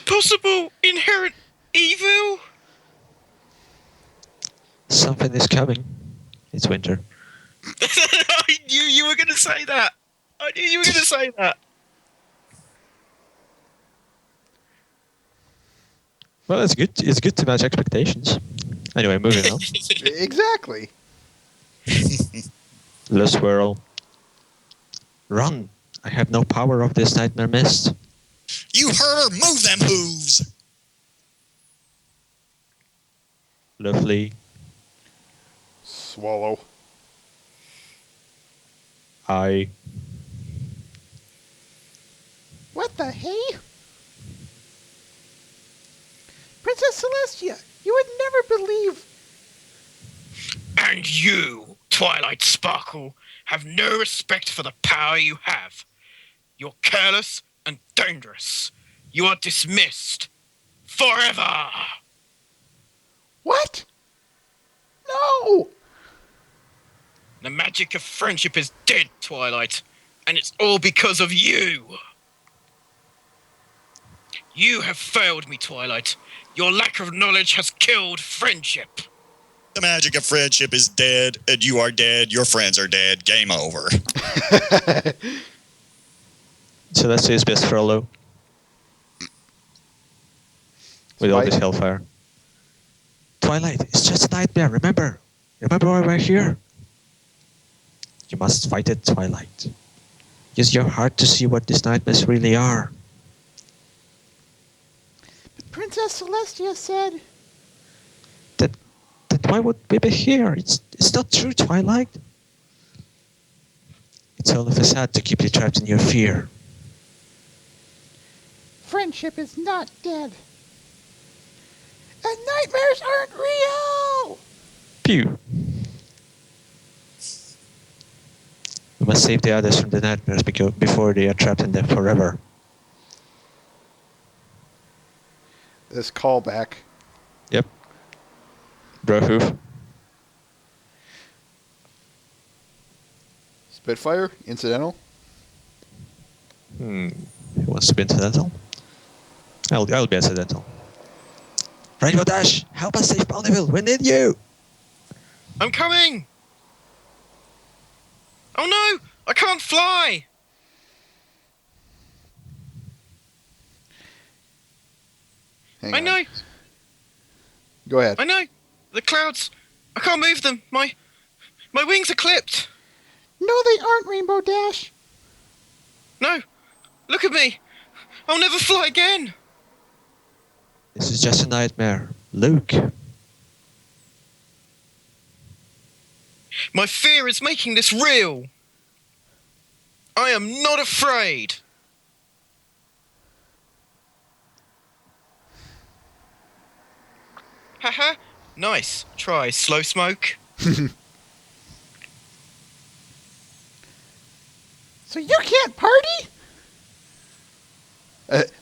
Possible inherent evil? Something is coming. It's winter. I knew you were going to say that. Well, it's good. It's good to match expectations. Anyway, moving on. Exactly. The swirl. Run! I have no power of this nightmare mist. You heard her. Move them hooves. Lovely. Swallow. I. What the hey? Princess Celestia, you would never believe... And you, Twilight Sparkle, have no respect for the power you have. You're careless and dangerous. You are dismissed. Forever! What? No! The magic of friendship is dead, Twilight, and it's all because of you. You have failed me, Twilight. Your lack of knowledge has killed friendship. The magic of friendship is dead, and you are dead. Your friends are dead. Game over. So let's say his best Frollo. With all this hellfire. Twilight, it's just a nightmare, remember? Remember why we're here? You must fight it, Twilight. Use your heart to see what these nightmares really are. But Princess Celestia said... Then why would we be here? It's not true, Twilight. It's all a facade to keep you trapped in your fear. Friendship is not dead. And nightmares aren't real! Pew. We must save the others from the nightmares before they are trapped in them forever. this callback. Yep. Bro. Spitfire? Incidental? Who wants to be incidental? I'll be incidental. Rainbow Dash, help us save Ponyville. We need you. I'm coming. Oh no! I can't fly. Hang I on. know. Go ahead. I know. The clouds. I can't move them. My wings are clipped. No, they aren't, Rainbow Dash. No. Look at me. I'll never fly again. This is just a nightmare. Luke. My fear is making this real. I am not afraid. Haha. Nice. Try slow smoke. So you can't party?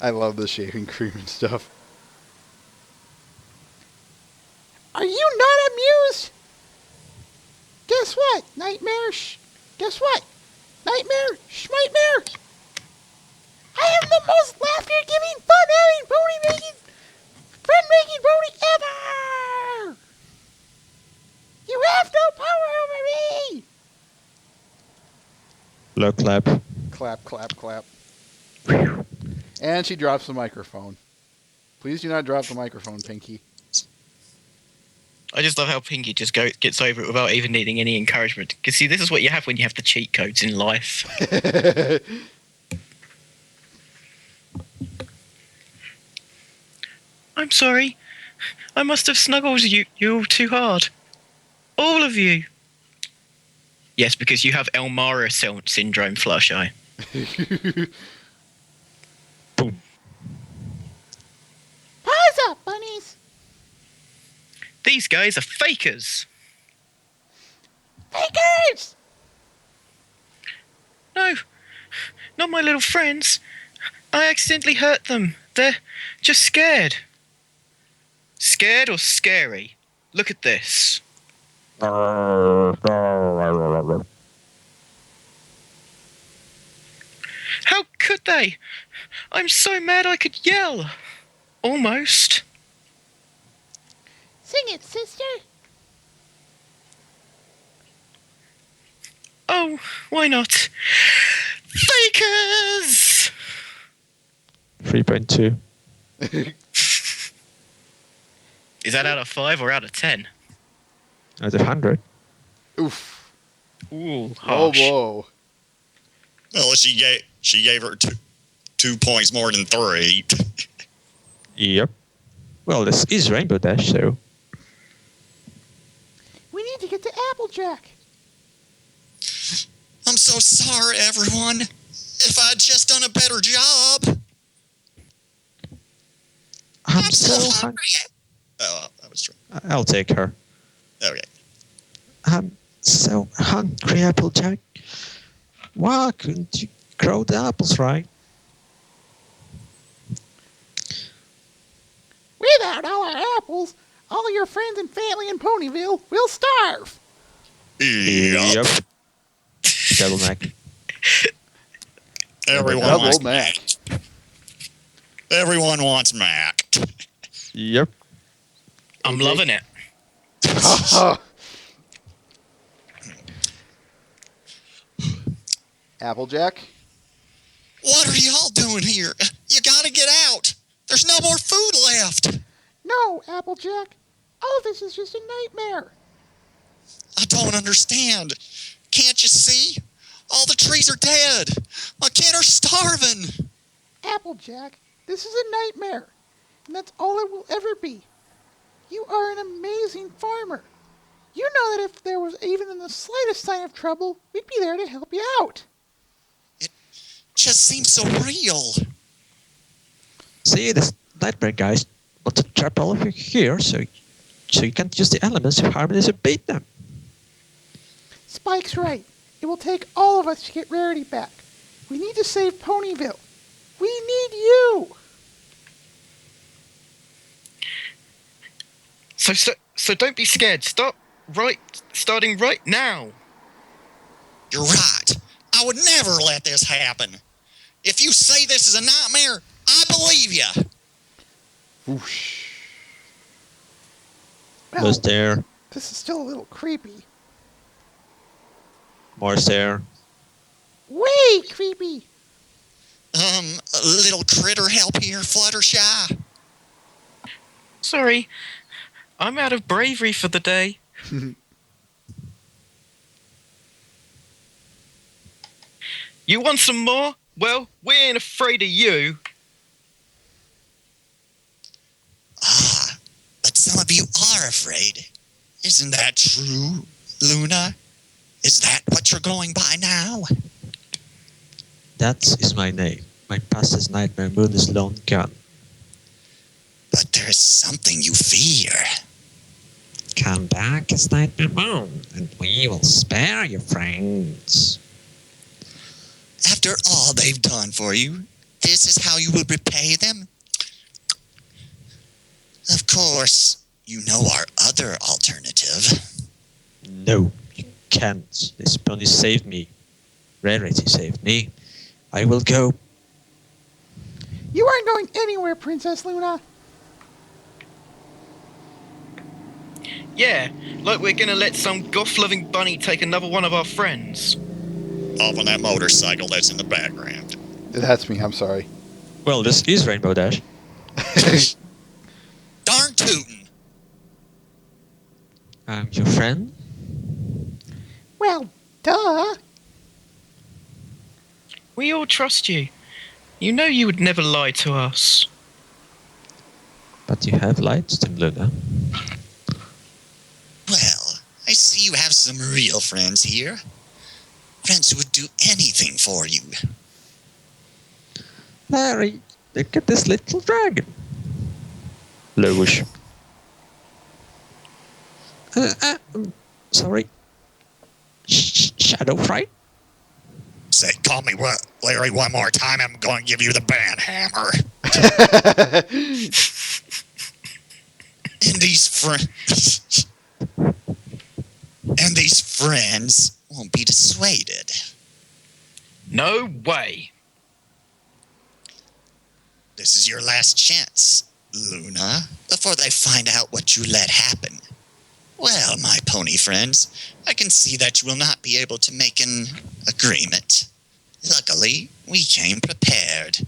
I love the shaving cream and stuff. Are you not amused? Guess what, Nightmare? Guess what? Nightmare Schmightmare? I am the most laughter-giving, fun-having, pony-making, friend-making pony ever! You have no power over me! Look, clap. Clap, clap, clap. And she drops the microphone. Please do not drop the microphone, Pinky. I just love how Pinky just gets over it without even needing any encouragement. Because see, this is what you have when you have the cheat codes in life. I'm sorry. I must have snuggled you all too hard. All of you. Yes, because you have Elmara syndrome, Fluttershy. Boom. Pause up, bunnies! These guys are fakers. Fakers! No, not my little friends. I accidentally hurt them. They're just scared. Scared or scary? Look at this. How could they? I'm so mad I could yell. Almost. Sing it, sister. Oh, why not? Fakers! 3.2. Is that out of 5 or out of 10? Out of 100. Oof. Ooh, Oh, harsh. whoa. Well, she gave her 2 points more than 3. Yep. Well, this is Rainbow Dash, so... We need to get to Applejack. I'm so sorry, everyone. If I'd just done a better job. I'm so hungry. Oh, I was trying. I'll take her. Okay. I'm so hungry, Applejack. Why couldn't you grow the apples right? Without our apples, all your friends and family in Ponyville will starve. Yep. Double Mac. Everyone wants Mac. Yep. I'm loving it. Applejack? What are y'all doing here? You gotta get out. There's no more food left. No, Applejack. All of this is just a nightmare. I don't understand. Can't you see? All the trees are dead. My kids are starving. Applejack, this is a nightmare. And that's all it will ever be. You are an amazing farmer. You know that if there was even the slightest sign of trouble, we'd be there to help you out. It just seems so real. See, this nightmare guys want to trap all of you here, so you can't use the elements of harmony to beat them. Spike's right. It will take all of us to get Rarity back. We need to save Ponyville. We need you. So don't be scared. Starting right now. You're right. I would never let this happen. If you say this is a nightmare, I believe you. Whoosh. Was Well, there this is still a little creepy. more there? Way creepy. A little critter help here, Fluttershy? Sorry, I'm out of bravery for the day. You want some more? Well, we ain't afraid of you. Ah, but some of you are afraid. Isn't that true, Luna? Is that what you're going by now? That is my name. My past is Nightmare Moon is long gone. But there is something you fear. Come back as Nightmare Moon, and we will spare your friends. After all they've done for you, this is how you will repay them? Of course, you know our other alternative. No, you can't. This pony saved me. Rarity saved me. I will go. You aren't going anywhere, Princess Luna. Yeah, like we're gonna let some goth-loving bunny take another one of our friends. Off on that motorcycle that's in the background. That's me. I'm sorry. Well, this is Rainbow Dash. Darn tootin'! I'm your friend. Well, duh. We all trust you. You know you would never lie to us. But you have lied to them, Luna. Well, I see you have some real friends here. Friends who would do anything for you. Larry, look at this little dragon. Lowish. Sorry. Shadow Fright? Say, call me Larry one more time, I'm going to give you the band hammer. And these friends won't be dissuaded. No way. This is your last chance, Luna, before they find out what you let happen. Well, my pony friends, I can see that you will not be able to make an agreement. Luckily, we came prepared.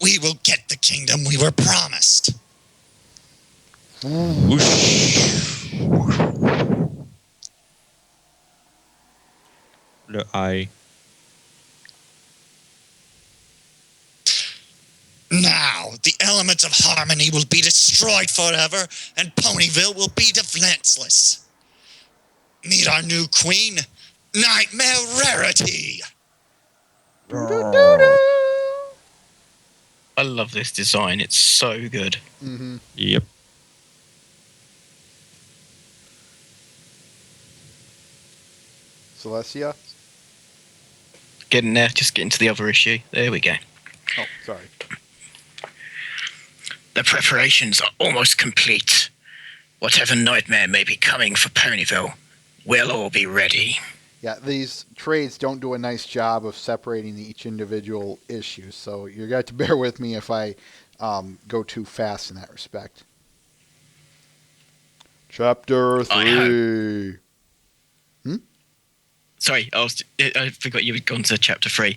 We will get the kingdom we were promised. Now, the elements of harmony will be destroyed forever, and Ponyville will be defenseless. Meet our new queen, Nightmare Rarity. I love this design. It's so good. Mm-hmm. Yep. Celestia? Getting there. Just getting to the other issue. There we go. Oh, sorry. The preparations are almost complete. Whatever nightmare may be coming for Ponyville, we'll all be ready. Yeah, these trades don't do a nice job of separating each individual issue, so you're going to bear with me if I go too fast in that respect. Chapter 3. Sorry, I forgot you had gone to chapter 3.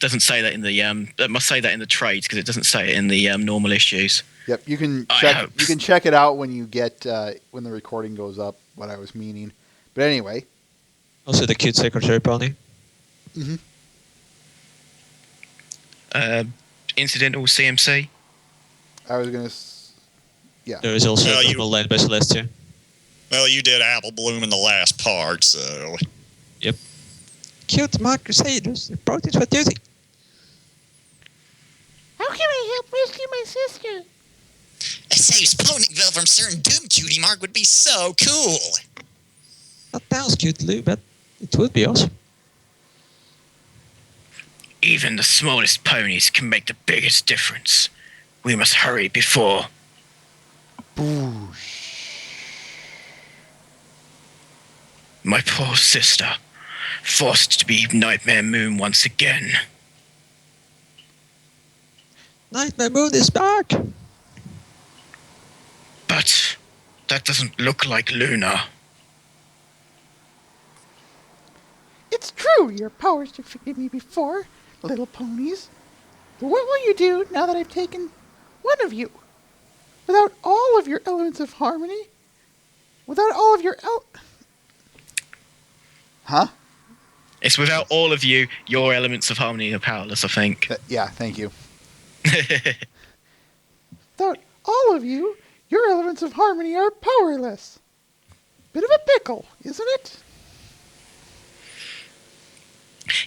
Doesn't say that in the it must say that in the trades because it doesn't say it in the normal issues. Yep, you can check. You can check it out when you get when the recording goes up. What I was meaning, but anyway. Also, the cute secretary pony. Mm-hmm. Incidental CMC. I was gonna. Yeah. There is also a normal line by Celestia. Well, you did Apple Bloom in the last part, so. Yep. Cute Mark Crusaders reported for duty. How can I help rescue my sister? It saves Ponyville from certain doom, Cutie Mark would be so cool. Not now, cute Lou, but it would be awesome. Even the smallest ponies can make the biggest difference. We must hurry before. Boosh. My poor sister, forced to be Nightmare Moon once again. Nightmare Moon is back! But that doesn't look like Luna. It's true, your powers defeated me before, little ponies. But what will you do now that I've taken one of you? Without all of your elements of harmony? Without all of your Huh? It's without all of you, your elements of harmony are powerless, I think. Yeah, thank you. Without all of you, your elements of harmony are powerless. Bit of a pickle, isn't it?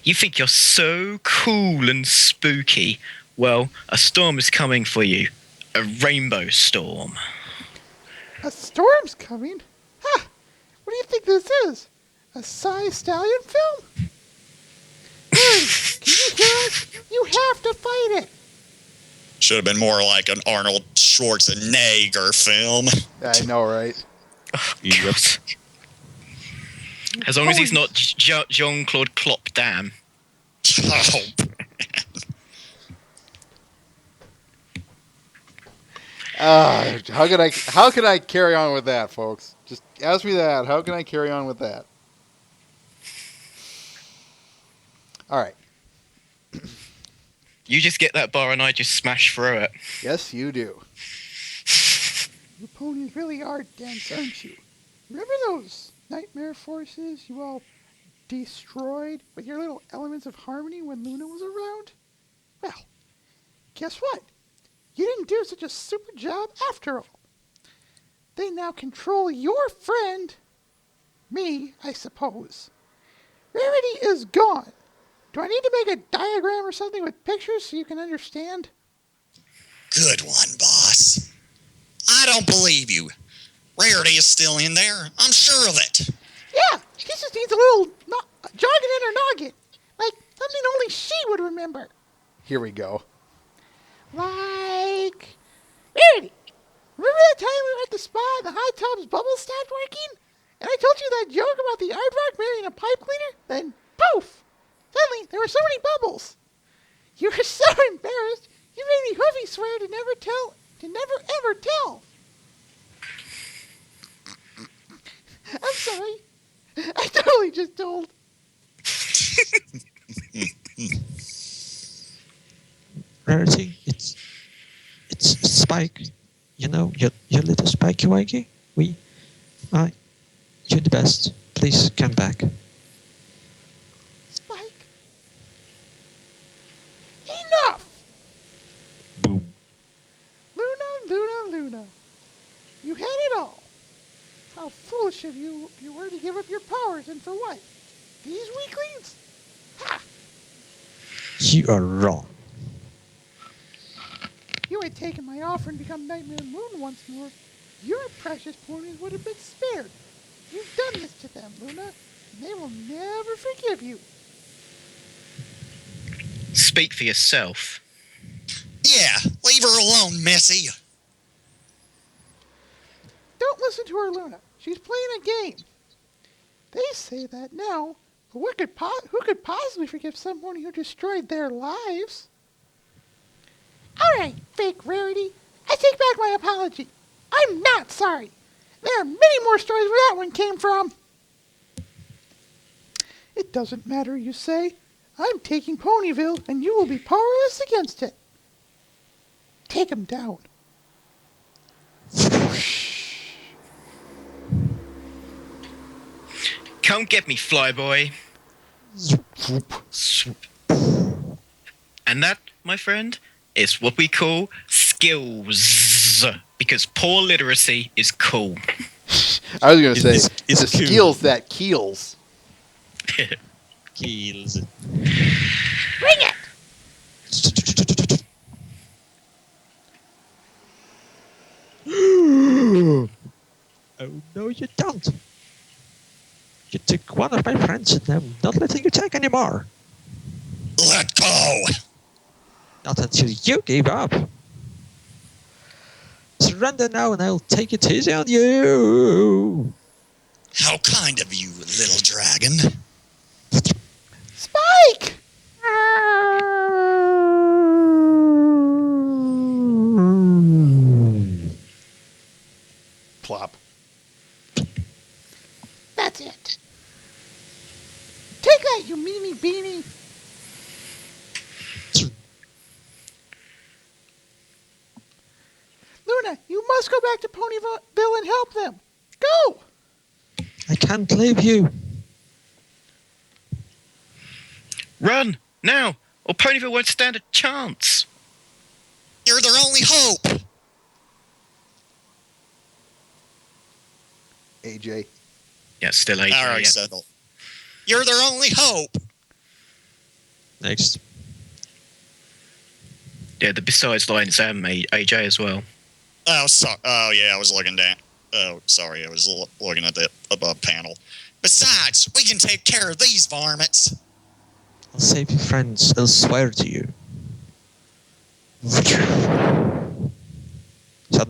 You think you're so cool and spooky. Well, a storm is coming for you. A rainbow storm. A storm's coming? Ha! What do you think this is? A Stallion film? Hey, can you hear us? You have to fight it! Should have been more like an Arnold Schwarzenegger film. I know, right? Yep. As long as he's not Jean-Claude Klopp, damn. Oh, How could I carry on with that, folks? Just ask me that. How can I carry on with that? All right. You just get that bar and I just smash through it. Yes, you do. You ponies really are dense, aren't you? Remember those nightmare forces you all destroyed with your little elements of harmony when Luna was around? Well, guess what? You didn't do such a super job after all. They now control your friend, me, I suppose. Rarity is gone. Do I need to make a diagram or something with pictures so you can understand? good one, boss. I don't believe you. Rarity is still in there. I'm sure of it. Yeah, she just needs a little jogging in her noggin. Like something only she would remember. Here we go. Like, Rarity, remember that time we were at the spa and the hot tub's bubbles stopped working? And I told you that joke about the aardvark marrying a pipe cleaner? Then, poof! Suddenly, there were so many bubbles. You were so embarrassed, you made me hoofy swear to never ever tell. I'm sorry. I totally just told. Rarity, it's Spike. You know, your little Spikey Wakey. You're the best. Please come back. Spike. Enough! Boom. Luna. You had it all. How foolish of you were to give up your powers, and for what? These weaklings? Ha! You are wrong. You had taken my offer and become Nightmare Moon once more. Your precious ponies would have been spared. You've done this to them, Luna, and they will never forgive you. Speak for yourself. Yeah, leave her alone, Missy. Don't listen to her, Luna. She's playing a game. They say that now, but who could possibly forgive someone who destroyed their lives? All right, fake Rarity. I take back my apology. I'm not sorry. There are many more stories where that one came from. It doesn't matter, you say. I'm taking Ponyville, and you will be powerless against it. Take him down. Come get me, Flyboy. And that, my friend, is what we call skills. Because poor literacy is cool. I was going to say, It's the cool. skills that keels. Keels. Bring it! Oh, no, you don't. You took one of my friends and I'm not letting you take anymore. Let go. Not until you give up. Surrender now and I'll take it easy on you. How kind of you, little dragon. Spike! Plop. That's it. Take that, you meanie beanie. Luna, you must go back to Ponyville and help them. Go! I can't leave you. Run, now, or Ponyville won't stand a chance. You're their only hope. AJ. Yeah, it's still AJ. All right, yeah. settle. You're their only hope. Next. Yeah, the besides line is AJ as well. Oh, oh yeah, I was looking down. Oh, sorry, I was looking at the above panel. Besides, we can take care of these varmints. I'll save you, friends. I'll swear to you. Suddenly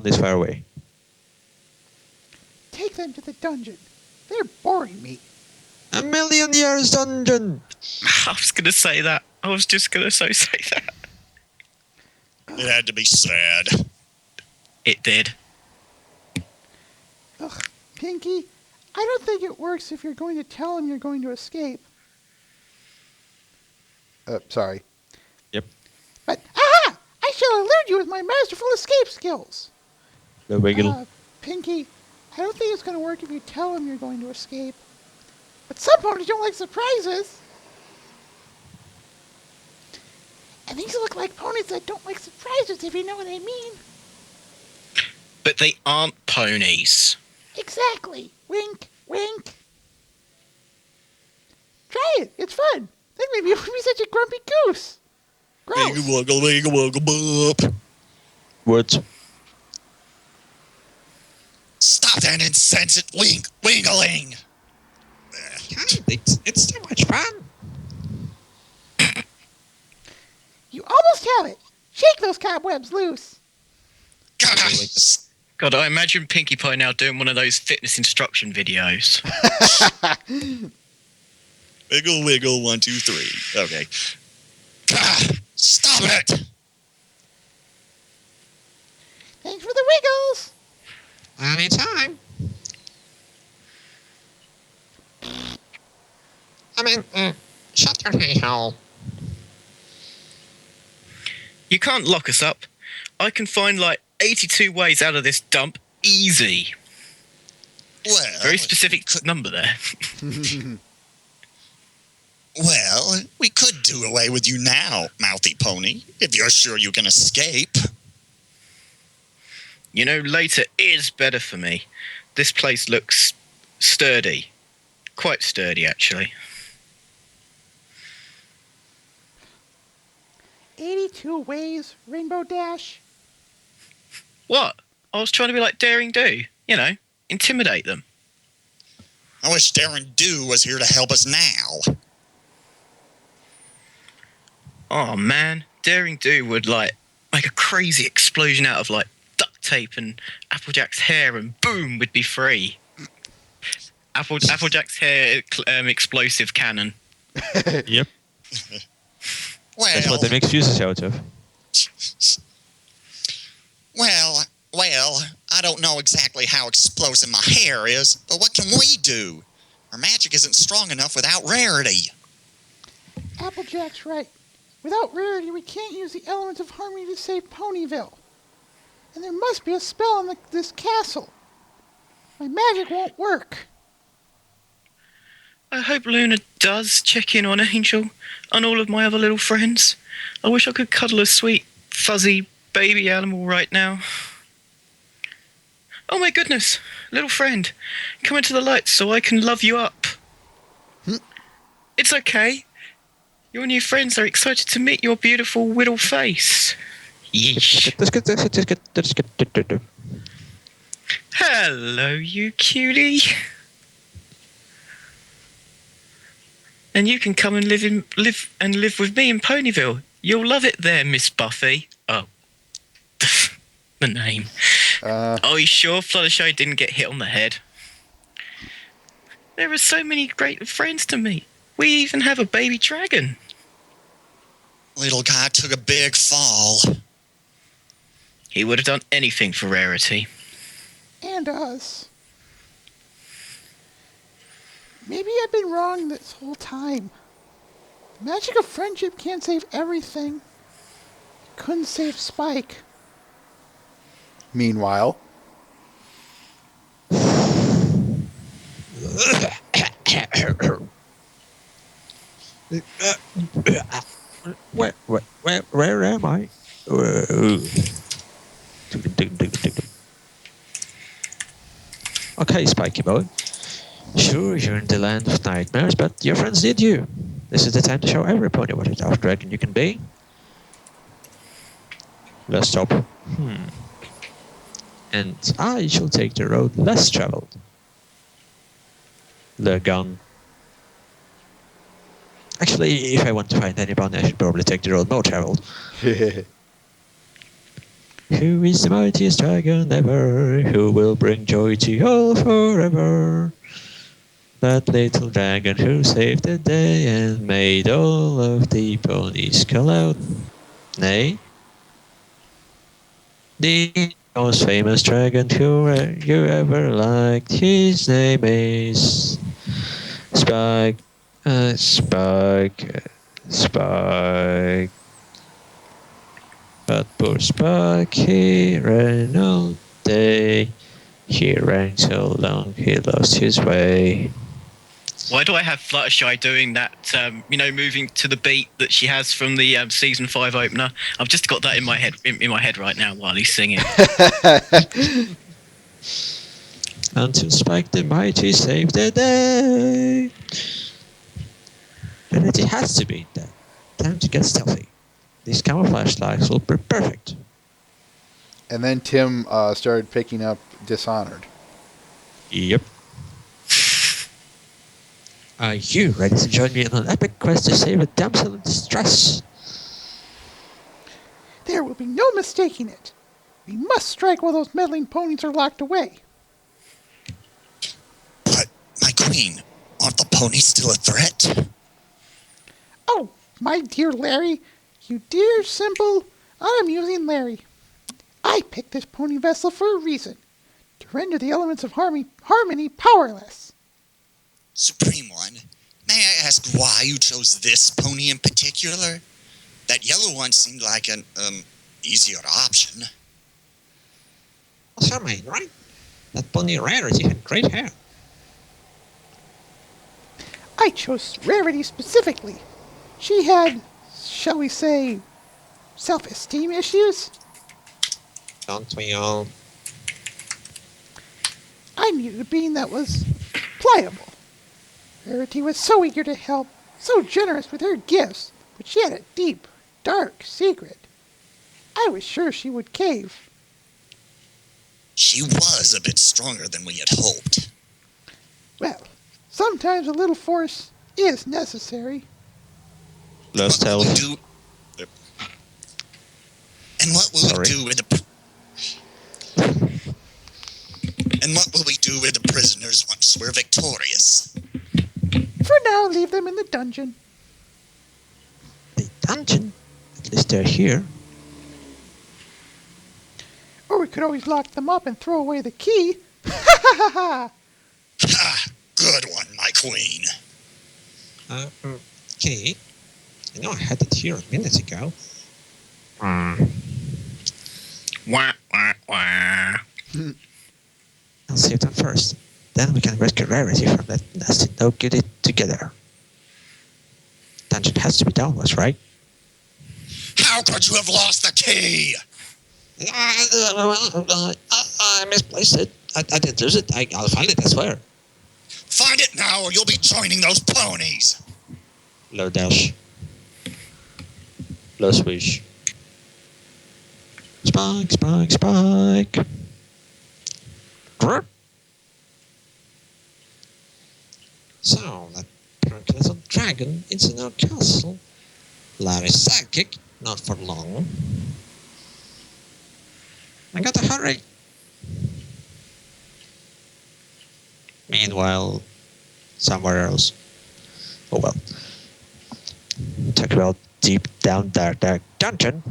it's far away. Take them to the dungeon. They're boring me. 1,000,000 years dungeon! I was going to say that. I was just going to say that. It had to be said. It did. Ugh, Pinky, I don't think it works if you're going to tell them you're going to escape. Sorry. Yep. But, aha! I shall elude you with my masterful escape skills. The wiggle. Pinky, I don't think it's going to work if you tell them you're going to escape. But some ponies don't like surprises. And these look like ponies that don't like surprises, if you know what I mean. But they aren't ponies. Exactly. Wink, wink. Try it. It's fun. Then maybe you won't be such a grumpy goose. Gross. Wiggle, bop. What? Stop that insensate wiggling. It's too much fun. You almost have it. Shake those cobwebs loose. God, I imagine Pinkie Pie now doing one of those fitness instruction videos. Wiggle, 1, 2, 3. Okay. Stop it! Thanks for the wiggles. Anytime. Shut your hole. You can't lock us up. I can find like 82 ways out of this dump easy. Well, Very specific number there. Well, we could do away with you now, Mouthy Pony, if you're sure you can escape. You know, later is better for me. This place looks sturdy. Quite sturdy, actually. 82 ways, Rainbow Dash. What? I was trying to be like Daring Do. You know, intimidate them. I wish Darren Do was here to help us now. Oh, man. Daring Do would, like, make a crazy explosion out of, like, duct tape and Applejack's hair, and boom, we'd be free. Applejack's hair explosive cannon. Yep. Well, That's what they make fuses out of. well, I don't know exactly how explosive my hair is, but what can we do? Our magic isn't strong enough without Rarity. Applejack's right. Without Rarity, we can't use the elements of harmony to save Ponyville. And there must be a spell on this castle. My magic won't work. I hope Luna does check in on Angel and all of my other little friends. I wish I could cuddle a sweet, fuzzy baby animal right now. Oh my goodness, little friend, come into the light so I can love you up. It's okay. Your new friends are excited to meet your beautiful little face. Yeesh. Hello, you cutie. And you can come and live with me in Ponyville. You'll love it there, Miss Buffy. Oh, the name. Are you sure Fluttershy didn't get hit on the head? There are so many great friends to meet. We even have a baby dragon. Little guy took a big fall. He would have done anything for Rarity. And us. Maybe I've been wrong this whole time. The magic of friendship can't save everything. It couldn't save Spike. Meanwhile, where am I? Okay, Spiky Boy. Sure, you're in the land of nightmares, but your friends need you. This is the time to show every pony what a tough dragon you can be. Let's stop. And I shall take the road less traveled. The gun. Actually, if I want to find any pony, I should probably take the road more traveled. Who is the mightiest dragon ever? Who will bring joy to all forever? That little dragon who saved the day and made all of the ponies call out. Nay? The most famous dragon who you ever liked. His name is Spike. Spike. But poor Spike, he ran all day. He ran so long he lost his way. Why do I have Fluttershy doing that, moving to the beat that she has from the season 5 opener? I've just got that in my head right now while he's singing. Until Spike the Mighty saved the day. And it has to be that. Time to get stealthy. These camouflage lights will be perfect. And then Tim started picking up Dishonored. Yep. Are you ready to join me on an epic quest to save a damsel in distress? There will be no mistaking it. We must strike while those meddling ponies are locked away. But, my queen, aren't the ponies still a threat? Oh, my dear Larry, you dear, simple, unamusing Larry. I picked this pony vessel for a reason. To render the elements of harmony powerless. Supreme One, may I ask why you chose this pony in particular? That yellow one seemed like an, easier option. What's her name, right? That pony Rarity had great hair. I chose Rarity specifically. She had, shall we say, self-esteem issues? Don't we all? I needed a being that was pliable. Rarity was so eager to help, so generous with her gifts, but she had a deep, dark secret. I was sure she would cave. She was a bit stronger than we had hoped. Well, sometimes a little force is necessary. Let's tell. And what will we do with the... And what will we do with the prisoners once we're victorious? For now, leave them in the dungeon. The dungeon? At least they're here. Or we could always lock them up and throw away the key. Ha ha ha ha! Ha! Good one, my queen. Okay. I know I had it here a minute ago. Wah, wah, wah. I'll save them first. Then we can rescue Rarity from that nasty no-goodie together. Dungeon has to be downwards, right? How could you have lost the key? I misplaced it. I didn't lose it. I'll find it, I swear. Find it now or you'll be joining those ponies. Low dash. Low swish. Spike, spike, spike. So, that punk little dragon is in our castle. Larry's sidekick, not for long. I gotta hurry. Meanwhile, somewhere else. Oh well. Talk about deep down dark dungeon.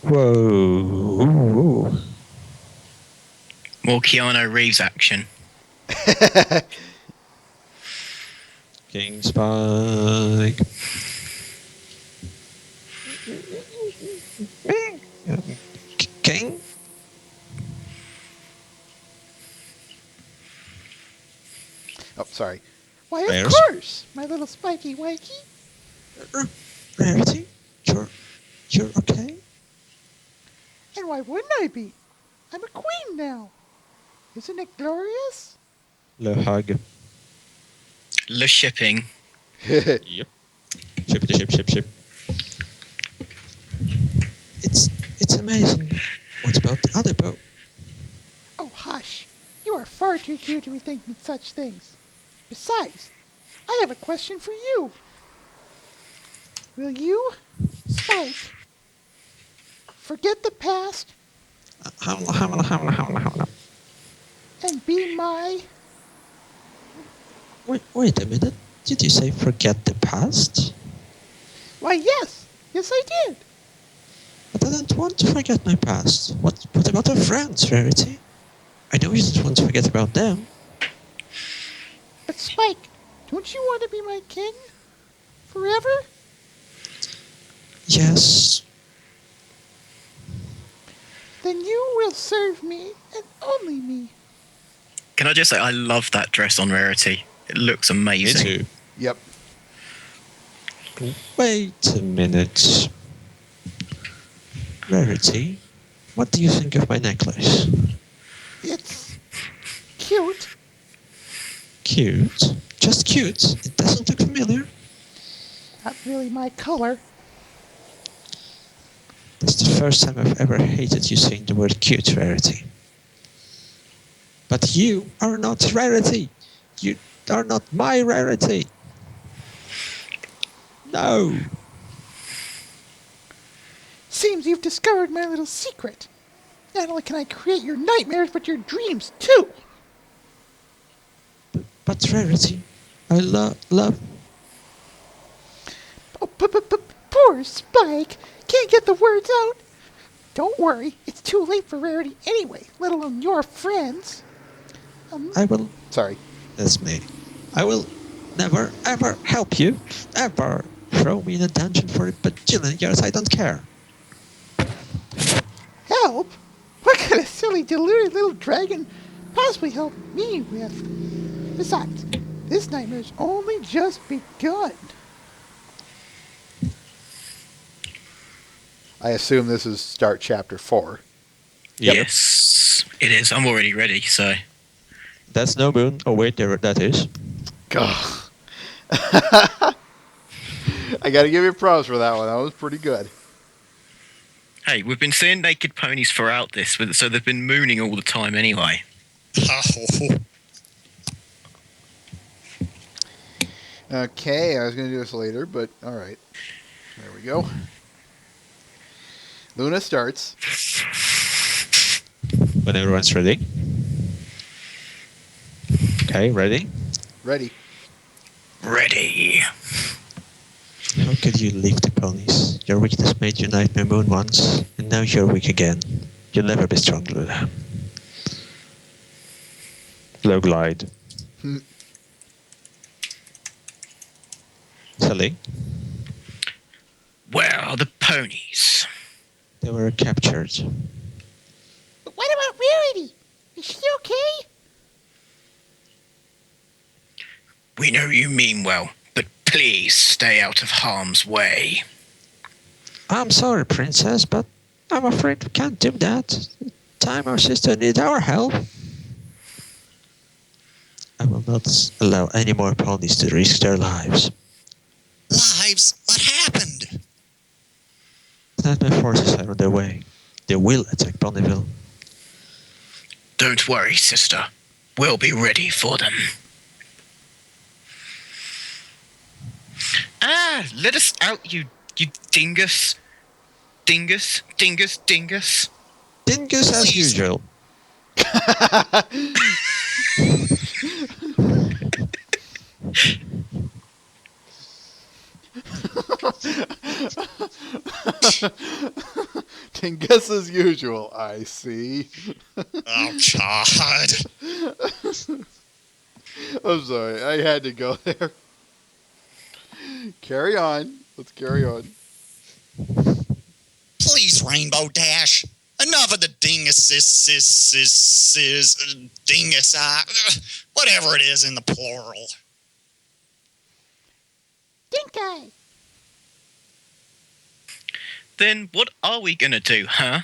Whoa. More Keanu Reeves action. King Spike. King? Oh, sorry. Why, of Bears? course, my little spiky wakey. Rarity? You're okay? And why wouldn't I be? I'm a queen now. Isn't it glorious? Le hug. Le shipping. Yep. Ship. It's amazing. What about the other boat? Oh, hush. You are far too cute to be thinking such things. Besides, I have a question for you. Will you, Spike, forget the past and be my... Wait a minute. Did you say forget the past? Why, yes. Yes, I did. But I don't want to forget my past. What about our friends, Rarity? I know you don't want to forget about them. But Spike, don't you want to be my king? Forever? Yes. Then you will serve me and only me. Can I just say, I love that dress on Rarity. It looks amazing. Me too. Yep. Wait a minute. Rarity, what do you think of my necklace? It's cute. Cute? Just cute? It doesn't look familiar? Not really my color. That's the first time I've ever hated you saying the word cute, Rarity. But you are not Rarity. You are not my Rarity. No. Seems you've discovered my little secret. Not only can I create your nightmares, but your dreams too. But Rarity, I love... Oh, poor Spike. Can't get the words out. Don't worry, it's too late for Rarity anyway, let alone your friends. I will... Sorry. That's me. I will never, ever help you. Ever. Throw me in a dungeon for a bajillion years, I don't care. Help? What could a silly, deluded little dragon possibly help me with? Besides, this nightmare's only just begun. I assume this is start chapter 4. Yep. Yes, it is. I'm already ready, so... That's no moon. Oh wait, there that is. Ugh. I gotta give you props for that one. That was pretty good. Hey, we've been seeing naked ponies throughout this, so they've been mooning all the time anyway. Okay, I was gonna do this later, but alright. There we go. Luna starts. When everyone's ready. Okay, ready? Ready. Ready. How could you leave the ponies? Your weakness made you Nightmare Moon once, and now you're weak again. You'll never be strong, Luna. Low glide. Sally? Where are the ponies? They were captured. But what about Rarity? Is she okay? We know you mean well, but please stay out of harm's way. I'm sorry, Princess, but I'm afraid we can't do that. Time our sister needs our help. I will not allow any more ponies to risk their lives. Lives? What happened? The Nightmare forces are on their way. They will attack Ponyville. Don't worry, sister. We'll be ready for them. Ah, let us out, you dingus. Dingus. Dingus as Please. usual. Then guess as usual, I see. Oh, God. I'm sorry, I had to go there. Carry on. Let's carry on. Please, Rainbow Dash. Enough of the dingus, whatever it is in the plural. Dink eye. Then what are we gonna do, huh?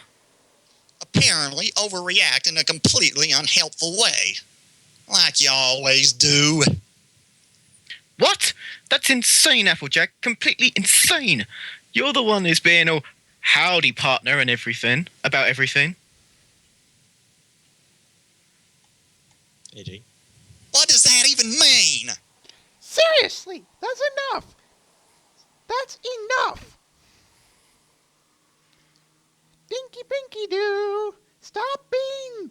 Apparently overreact in a completely unhelpful way. Like you always do. What? That's insane, Applejack. Completely insane. You're the one who's being all howdy partner and everything about everything. AJ. What does that even mean? Seriously, that's enough. That's enough. Dinky Pinky Doo, stop being.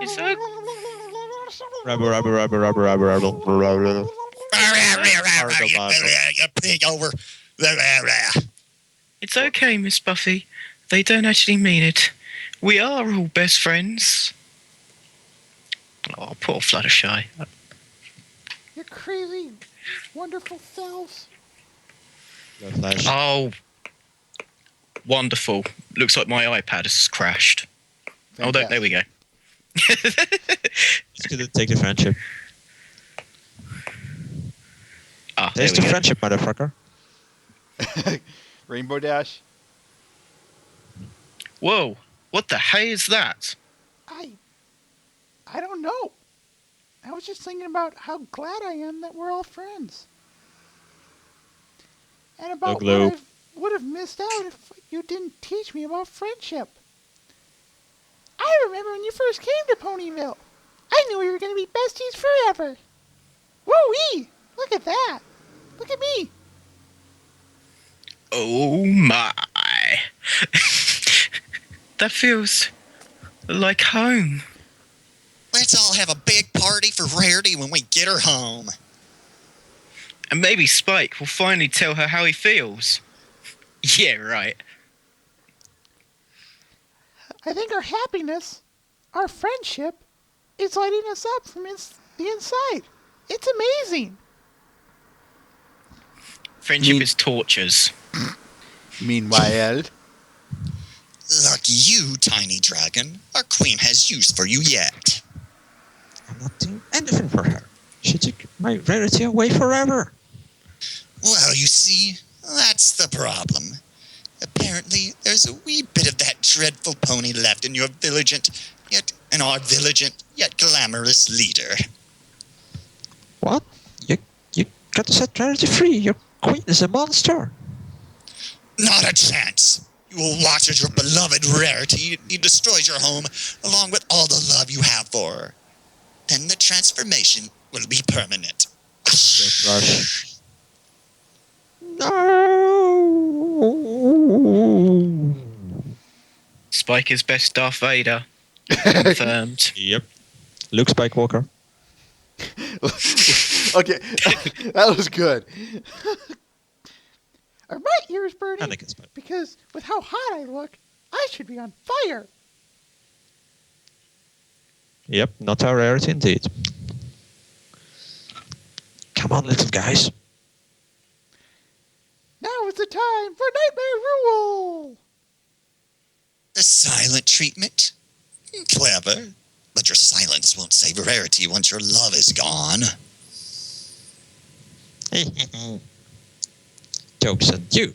Is that- Rubber. You pig over. It's okay, Miss Buffy. They don't actually mean it. We are all best friends. Oh, poor Fluttershy. Your crazy, wonderful selves. No flash. Oh, wonderful. Looks like my iPad has crashed. Oh, there we go. It's gonna take the friendship. Ah, There's there the we go. friendship, motherfucker. Rainbow Dash. Whoa, what the hey is that? I don't know. I was just thinking about how glad I am that we're all friends. And about what I would have missed out if you didn't teach me about friendship. I remember when you first came to Ponyville. I knew we were going to be besties forever. Woo-wee! Look at that. Look at me. Oh my. That feels like home. Let's all have a big party for Rarity when we get her home. And maybe Spike will finally tell her how he feels. Yeah, right. I think our happiness, our friendship, is lighting us up from the inside. It's amazing. Friendship is tortures. Meanwhile. Lucky you, tiny dragon. Our queen has use for you yet. I'm not doing anything for her. She took my Rarity away forever. Well, you see, that's the problem. Apparently, there's a wee bit of that dreadful pony left in our vigilant yet glamorous leader. What? You got to set Rarity free. Your queen is a monster. Not a chance. You will watch as your beloved Rarity destroys your home, along with all the love you have for her. Then the transformation will be permanent. Rush. No. Spike is best Darth Vader. Confirmed. Yep. Luke Spike Walker. Okay, that was good. Are my ears burning? Anakin Spike. Because with how hot I look, I should be on fire. Yep, not our Rarity indeed. Come on, little guys. Now is the time for Nightmare Rule. The silent treatment? Clever. But your silence won't save Rarity once your love is gone. Joke's on you.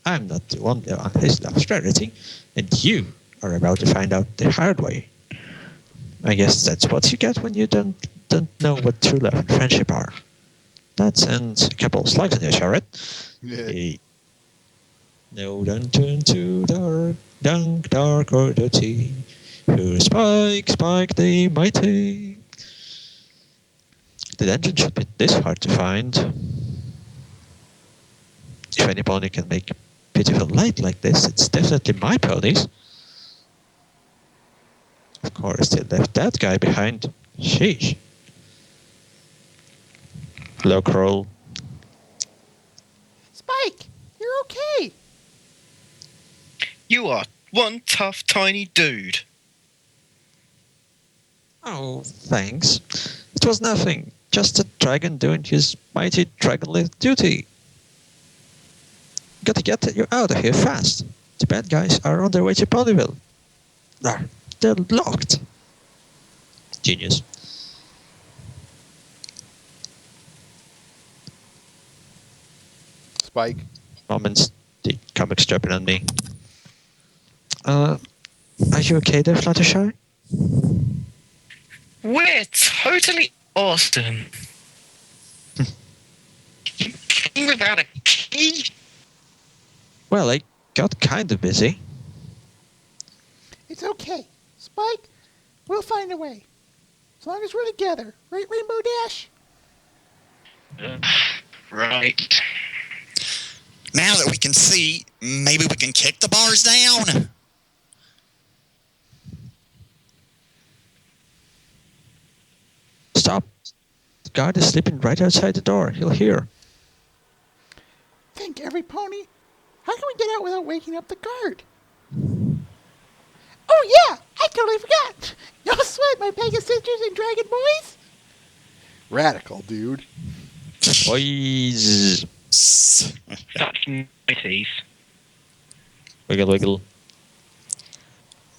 I'm not the one on his love's Rarity, and you are about to find out the hard way. I guess that's what you get when you don't know what true love and friendship are. That and a couple of slugs in your turret. Yeah. Hey. No, don't turn too dark or dirty. Who Spike the mighty. The dungeon should be this hard to find. If any pony can make beautiful light like this, it's definitely my ponies. Of course, they left that guy behind. Sheesh. Low roll. Spike, you're okay. You are one tough, tiny dude. Oh, thanks. It was nothing. Just a dragon doing his mighty dragonly duty. Gotta get you out of here fast. The bad guys are on their way to Ponyville. There, they're locked. Genius. Spike. Moments, the comics jumping on me. Are you okay there, Fluttershy? We're totally awesome. Without a key? Well, I got kind of busy. It's okay. Spike, we'll find a way. As long as we're together. Right, Rainbow Dash? Right. Now that we can see, maybe we can kick the bars down. Stop. The guard is sleeping right outside the door. He'll hear. Think, every pony. How can we get out without waking up the guard? Oh yeah, I totally forgot. No sweat, my Pegasus sisters and Dragon Boys. Radical, dude. Boys. Such niceties. Wiggle, wiggle.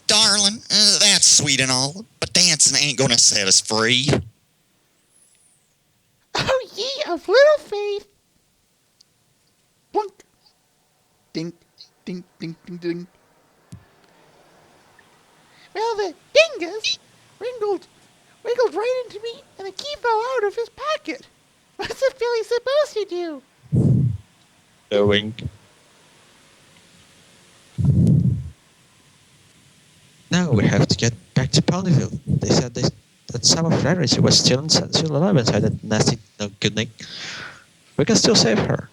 Darling, that's sweet and all, but dancing ain't gonna set us free. Oh ye of little faith. Blunk. Dink, dink, dink, dink, dink. Well, the dingus wiggled right into me, and the key fell out of his pocket. What's a filly supposed to do? A wink. Now we have to get back to Ponyville. They said that some of Rarity was still alive inside that nasty no good Nick. We can still save her.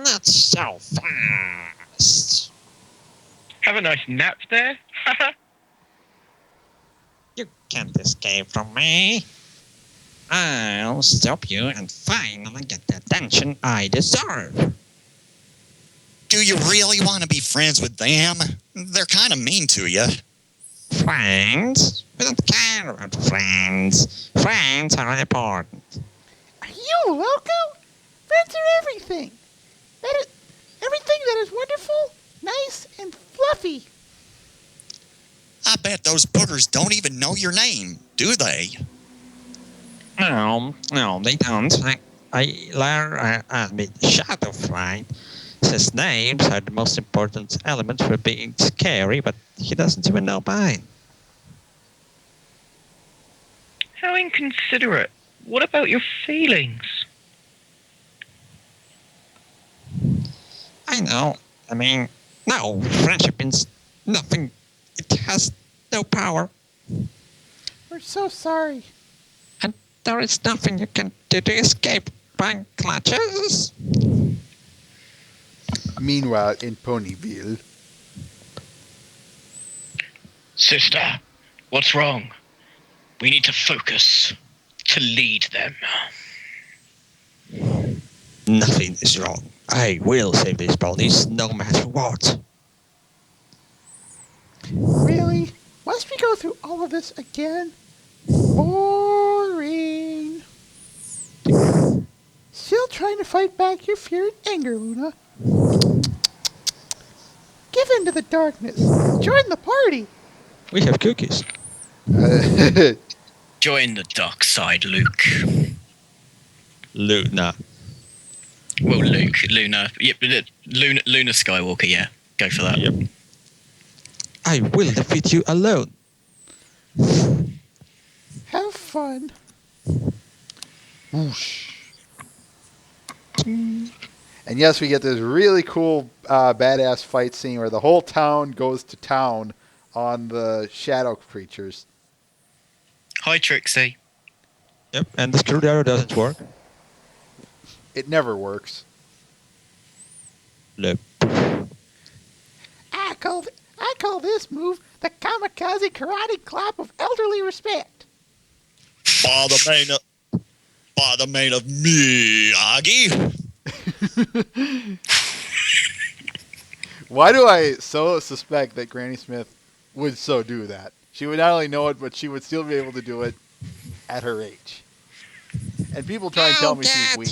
Not so fast. Have a nice nap there. You can't escape from me. I'll stop you and finally get the attention I deserve. Do you really want to be friends with them? They're kind of mean to you. Friends? We don't care about friends. Friends are unimportant. Are you loco? Friends are everything. That is everything that is wonderful, nice, and fluffy. I bet those boogers don't even know your name, do they? No, they don't. I learned Shadowfly says names are the most important element for being scary, but he doesn't even know mine. How inconsiderate. What about your feelings? I know. I mean, no, friendship means nothing. It has no power. We're so sorry. And there is nothing you can do to escape my clutches. Meanwhile, in Ponyville. Sister, what's wrong? We need to focus to lead them. Nothing is wrong. I will save these ponies no matter what. Really? Must we go through all of this again? Boring. Still trying to fight back your fear and anger, Luna. Give in to the darkness. Join the party. We have cookies. Join the dark side, Luke. Luna. Well, Luna. Yep, Luna Skywalker, yeah. Go for that. Yep. I will defeat you alone. Have fun. Whoosh. And yes, we get this really cool badass fight scene where the whole town goes to town on the shadow creatures. Hi, Trixie. Yep, and the screwdriver doesn't work. It never works. Nope. Ah, I call this move the kamikaze karate clap of elderly respect. By the main of me, Aggie. Why do I so suspect that Granny Smith would so do that? She would not only know it, but she would still be able to do it at her age. And people try and tell me she's weak.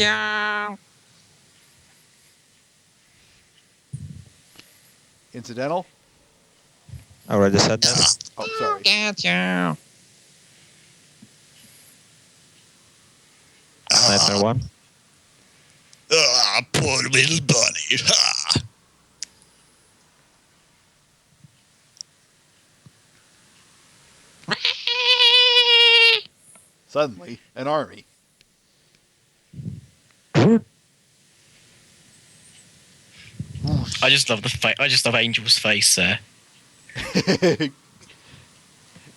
Incidental? I already said that. Oh, sorry. Get you. Nightmare 1. Poor little bunny. Ha. Suddenly, an army. I just love I just love Angel's face there.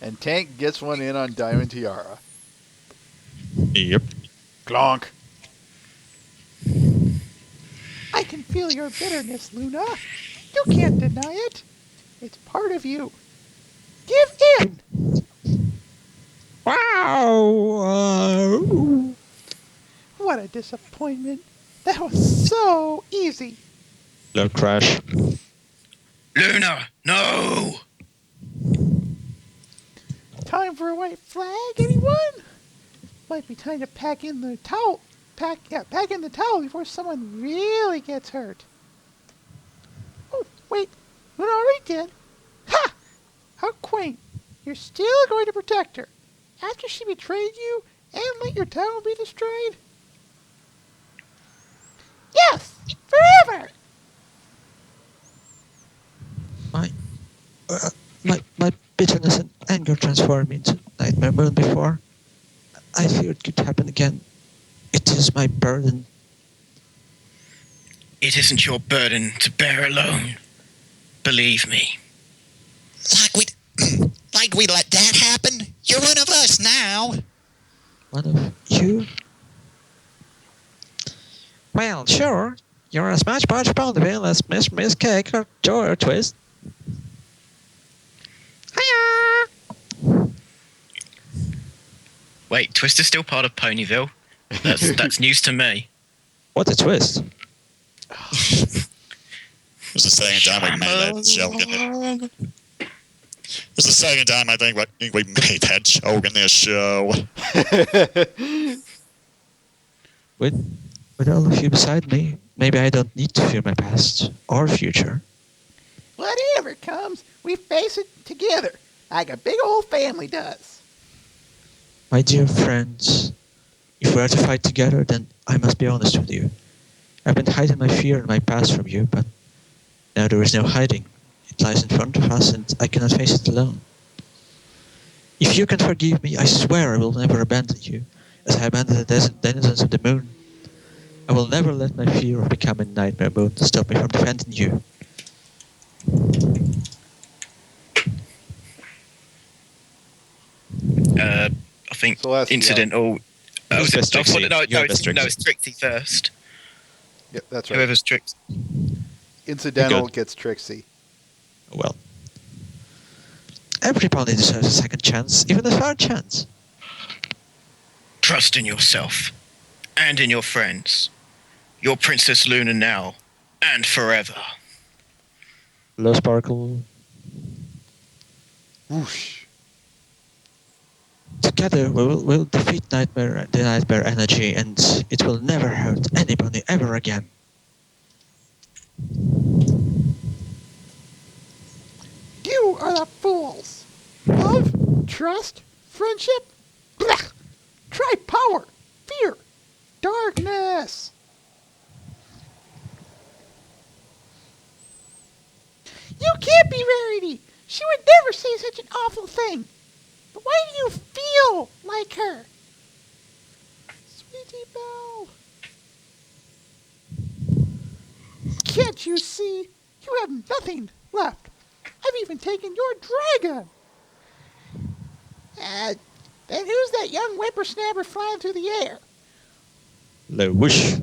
And Tank gets one in on Diamond Tiara. Yep. Clonk. I can feel your bitterness, Luna. You can't deny it. It's part of you. Give in! Wow! What a disappointment. That was so easy. Love crash. Luna, no! Time for a white flag, anyone? Might be time to pack in the towel. Pack in the towel before someone really gets hurt. Oh, wait. Luna already did. Ha! How quaint. You're still going to protect her after she betrayed you and let your town be destroyed? Yes! Forever! My bitterness and anger transformed me into Nightmare Moon before. I fear it could happen again. It is my burden. It isn't your burden to bear alone. Believe me. Like we let that happen? You're one of us now. One of you? Well, sure. You're as much part of Bonneville as Miss Cake or Joy or Twist. Hiya! Wait, Twist is still part of Ponyville? That's news to me. What a twist. It was the second time we made that joke in it. It was the second time I think we made that joke in this show. With all of you beside me, maybe I don't need to fear my past or future. Whatever comes, we face it together, like a big old family does. My dear friends, if we are to fight together, then I must be honest with you. I've been hiding my fear and my past from you, but now there is no hiding. It lies in front of us, and I cannot face it alone. If you can forgive me, I swear I will never abandon you, as I abandoned the denizens of the moon. I will never let my fear of becoming Nightmare Moon stop me from defending you. I think Celestial. incidental. Who's Trixie? No, You're it's Trixie. Trixie first. Yep, that's right. Whoever's Trixie. Incidental Good. gets Trixie. Well, everybody deserves a second chance, even a third chance. Trust in yourself and in your friends. Your Princess Luna now and forever. Hello, Sparkle. Whoosh. Together we'll defeat the Nightmare energy, and it will never hurt anybody ever again. You are the fools. Love, trust, friendship. Blech. Try power, fear, darkness. You can't be Rarity. She would never say such an awful thing. But why do you feel like her? Sweetie Belle. Can't you see? You have nothing left. I've even taken your dragon. Then who's that young whippersnapper flying through the air? Hello, whoosh.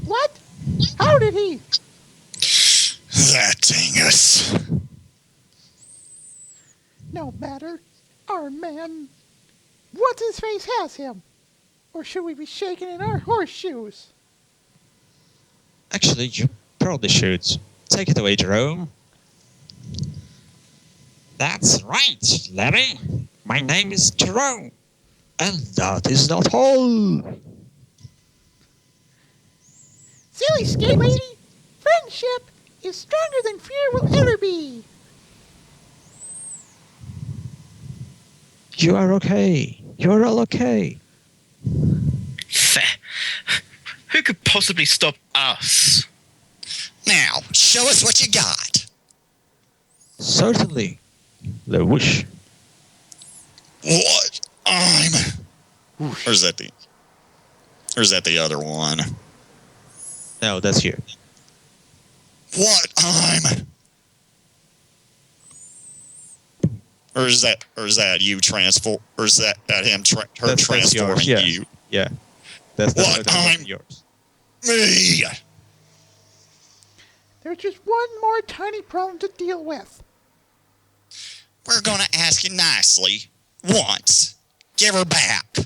What? How did he? That dingus. No matter. Our man, what's his face, has him. Or should we be shaking in our horseshoes? Actually, you probably should. Take it away, Jerome. That's right, Larry. My name is Jerome. And that is not all. Silly skate lady, friendship is stronger than fear will ever be. You are okay. You're all okay. Fair. Who could possibly stop us? Now, show us what you got. Certainly. The whoosh. What? Or is that the other one? No, that's here. What? Or is that you transform? Or is that him? Her transforming yours, yeah. you? Yeah. That's What? yours. Me. There's just one more tiny problem to deal with. We're gonna ask you nicely once. Give her back.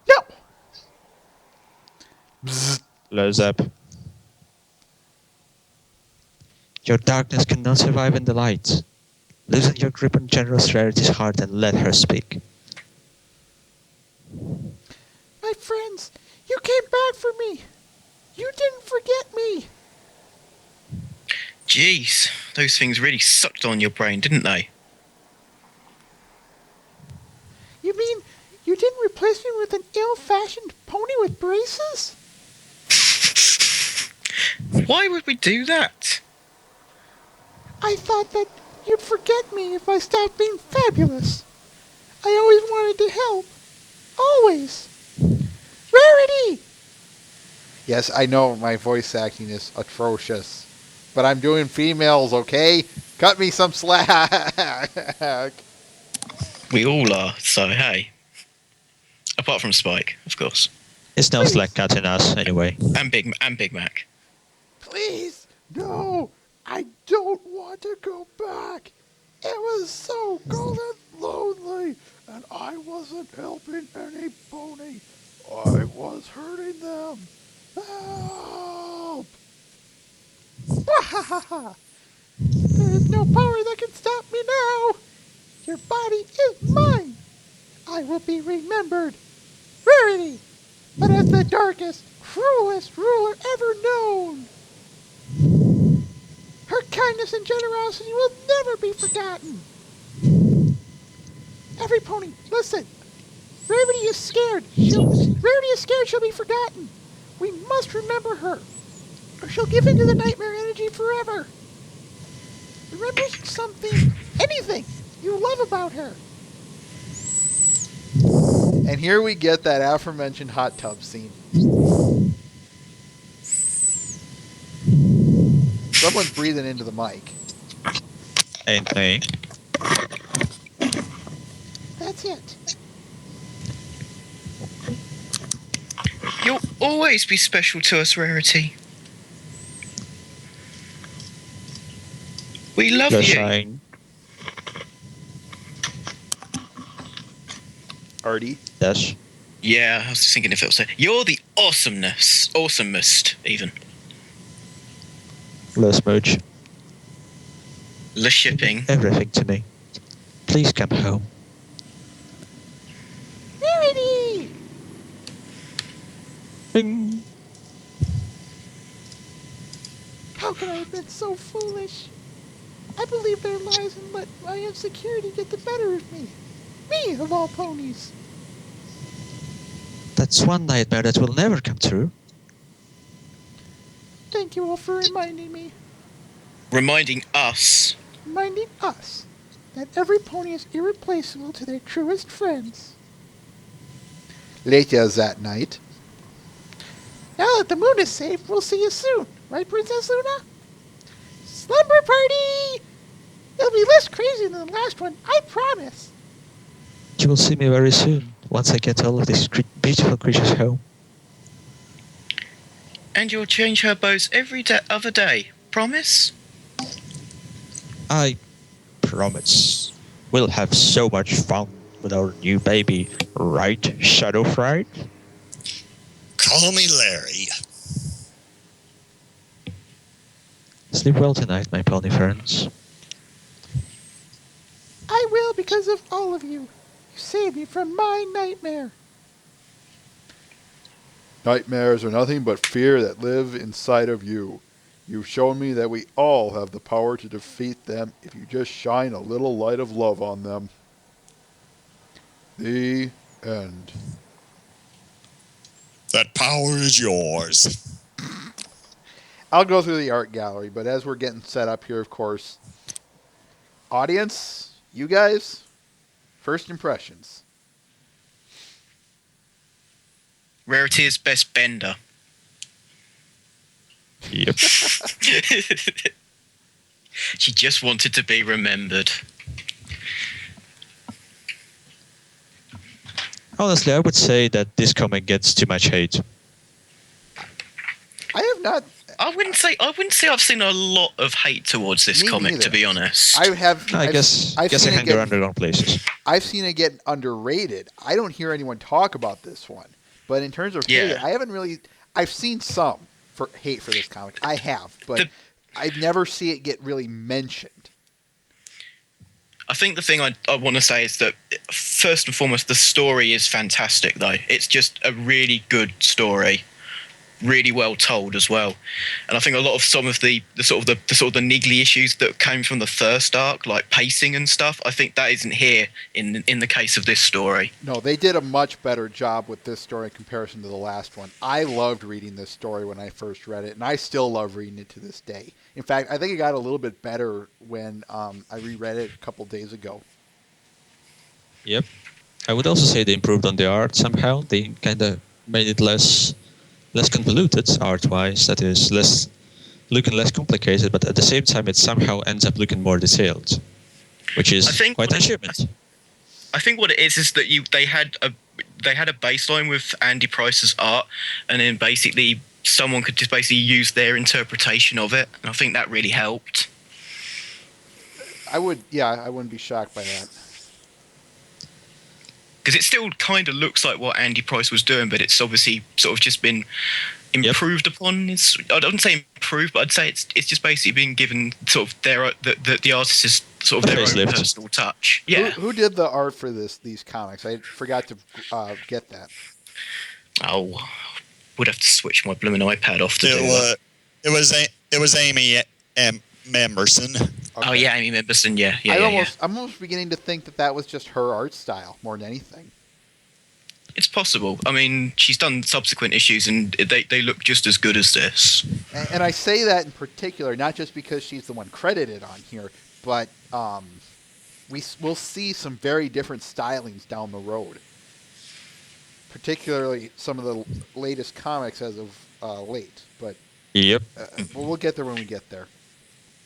No! Close up. Your darkness cannot survive in the light. Loosen your grip on Generous Rarity's heart and let her speak. My friends, you came back for me. You didn't forget me. Jeez, those things really sucked on your brain, didn't they? You mean you didn't replace me with an ill-fashioned pony with braces? Why would we do that? I thought that you'd forget me if I stopped being fabulous. I always wanted to help. Always. Rarity! Yes, I know my voice acting is atrocious, but I'm doing females, okay? Cut me some slack. We all are, so hey. Apart from Spike, of course. It's no slack cutting us, anyway. And Big Mac. Please, no. I don't want to go back. It was so cold and lonely, and I wasn't helping any pony. I was hurting them. Help! There is no power that can stop me now. Your body is mine. I will be remembered. Rarity, but as the darkest, cruelest ruler ever known. Her kindness and generosity will never be forgotten. Every pony, listen. Rarity is scared. Rarity is scared she'll be forgotten. We must remember her, or she'll give into the nightmare energy forever. Remember something, anything you love about her. And here we get that aforementioned hot tub scene. Someone's breathing into the mic. Ain't me. That's it. You'll always be special to us, Rarity. We love The you. shine. Artie? Yes. Yeah, I was just thinking if it was you're the awesomest, even. The smooch. The shipping. Everything to me. Please come home. Rarity! Bing. How could I have been so foolish? I believed their lies and let my insecurity get the better of me. Me, of all ponies. That's one nightmare that will never come true. Thank you all for reminding me. Reminding us. Reminding us that every pony is irreplaceable to their truest friends. Later that night. Now that the moon is safe, we'll see you soon. Right, Princess Luna? Slumber party! It'll be less crazy than the last one, I promise. You will see me very soon, once I get all of these beautiful creatures home. And you'll change her bows every other day. Promise? I promise. We'll have so much fun with our new baby, right, Shadow Fright? Call me Larry. Sleep well tonight, my pony friends. I will because of all of you. You saved me from my nightmare. Nightmares are nothing but fear that live inside of you. You've shown me that we all have the power to defeat them if you just shine a little light of love on them. The end. That power is yours. I'll go through the art gallery, but as we're getting set up here, of course, audience, you guys, first impressions. Rarity is best bender. Yep. She just wanted to be remembered. Honestly, I would say that this comic gets too much hate. I have not. I wouldn't say I've seen a lot of hate towards this Me comic, neither. to be honest. I have. I guess I hang around the wrong places. I've seen it get underrated. I don't hear anyone talk about this one. But in terms of hate, I haven't really. I've seen some hate for this comic. I have, but I never see it get really mentioned. I think the thing I want to say is that, first and foremost, the story is fantastic, though. It's just a really good story. Really well told as well, and I think a lot of some of the niggly issues that came from the first arc, like pacing and stuff, I think that isn't here in the case of this story. No, they did a much better job with this story in comparison to the last one. I loved reading this story when I first read it, and I still love reading it to this day. In fact, I think it got a little bit better when I reread it a couple days ago. Yep. I would also say they improved on the art somehow. They kind of made it less convoluted art-wise, that is, looking less complicated, but at the same time it somehow ends up looking more detailed, which is quite an achievement. I think what it is that they had a baseline with Andy Price's art, and then basically someone could just basically use their interpretation of it, and I think that really helped. I wouldn't be shocked by that. Because it still kind of looks like what Andy Price was doing, but it's obviously sort of just been improved upon. I don't say improved, but I'd say it's just basically been given sort of the artist's sort of their own personal touch. Yeah. Who did the art for these comics? I forgot to get that. Oh, would have to switch my blooming iPad off to do that. It was Amy Memberson. Okay. Oh yeah, Amy Memberson. Yeah. I'm almost beginning to think that was just her art style more than anything. It's possible. I mean, she's done subsequent issues, and they look just as good as this. And I say that in particular, not just because she's the one credited on here, but we'll see some very different stylings down the road. Particularly some of the latest comics as of late. But we'll get there when we get there.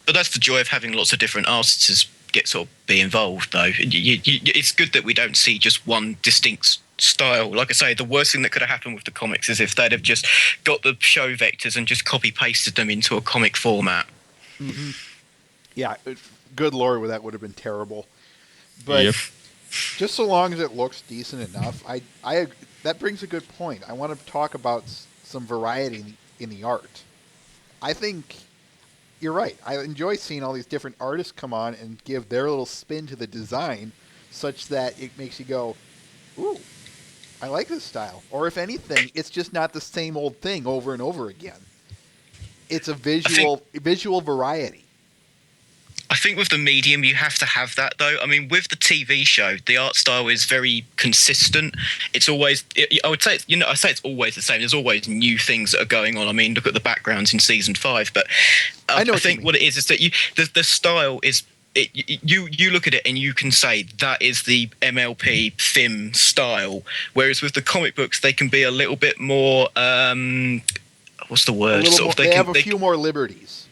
But that's the joy of having lots of different artists be involved, though. It's good that we don't see just one distinct style. Like I say, the worst thing that could have happened with the comics is if they'd have just got the show vectors and just copy-pasted them into a comic format. Mm-hmm. Yeah, good lord, that would have been terrible. But just so long as it looks decent enough, I that brings a good point. I want to talk about some variety in the art. I think you're right. I enjoy seeing all these different artists come on and give their little spin to the design such that it makes you go, ooh, I like this style. Or if anything, it's just not the same old thing over and over again. It's a visual variety. I think with the medium, you have to have that, though. I mean, with the TV show, the art style is very consistent. It's always, I would say, I say it's always the same. There's always new things that are going on. I mean, look at the backgrounds in season 5. But I think what it is that the style is. You look at it and you can say that is the MLP Thim style. Whereas with the comic books, they can be a little bit more. What's the word? They have a few more liberties.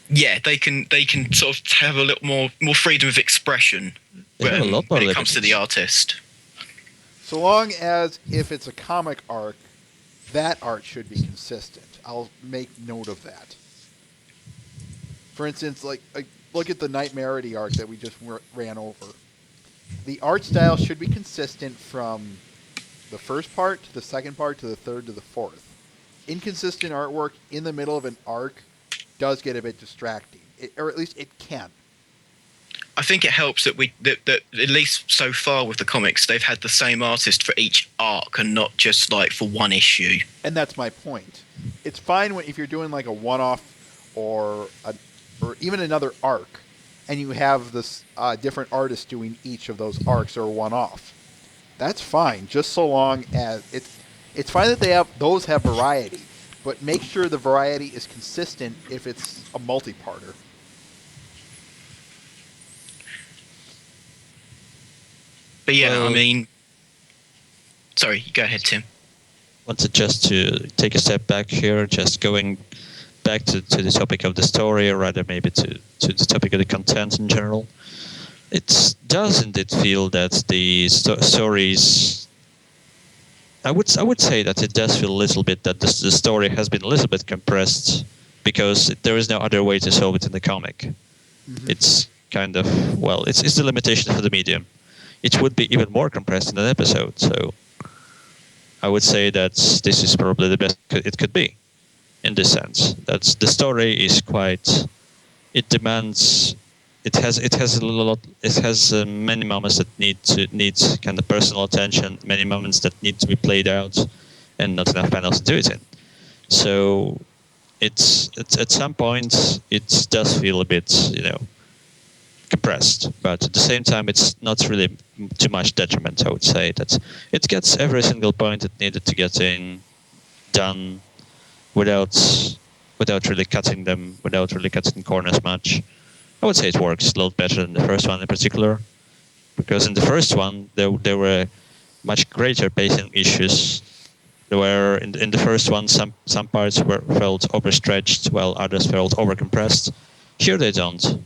Yeah, they can sort of have a little more freedom of expression when it comes to the artist. So long as if it's a comic arc, that art should be consistent. I'll make note of that. For instance, like look at the Nightmarity arc that we just ran over. The art style should be consistent from the first part to the second part to the third to the fourth. Inconsistent artwork in the middle of an arc does get a bit distracting, or at least it can. I think it helps that that at least so far with the comics, they've had the same artist for each arc and not just like for one issue. And that's my point. It's fine if you're doing like a one-off or even another arc, and you have this different artist doing each of those arcs or one-off. That's fine, just so long as it's fine that those have variety, but make sure the variety is consistent if it's a multi-parter. But yeah, I mean, sorry, go ahead, Tim. Wanted just to take a step back here, just going back to the topic of the story, or rather maybe to the topic of the content in general. It does indeed feel that the stories. I would say that it does feel a little bit that the story has been a little bit compressed because there is no other way to solve it in the comic. Mm-hmm. It's kind of it's the limitation of the medium. It would be even more compressed in an episode, so I would say that this is probably the best it could be, in this sense. That the story is quite. It demands. It has a lot. It has many moments that need kind of personal attention. Many moments that need to be played out, and not enough panels to do it in. So, it's at some point it does feel a bit, compressed, but at the same time it's not really too much detriment. I would say that it gets every single point it needed to get done without really cutting corners much. I would say it works a lot better than the first one in particular, because in the first one there were much greater pacing issues. There were in the first one some parts felt overstretched while others felt overcompressed. Here they don't.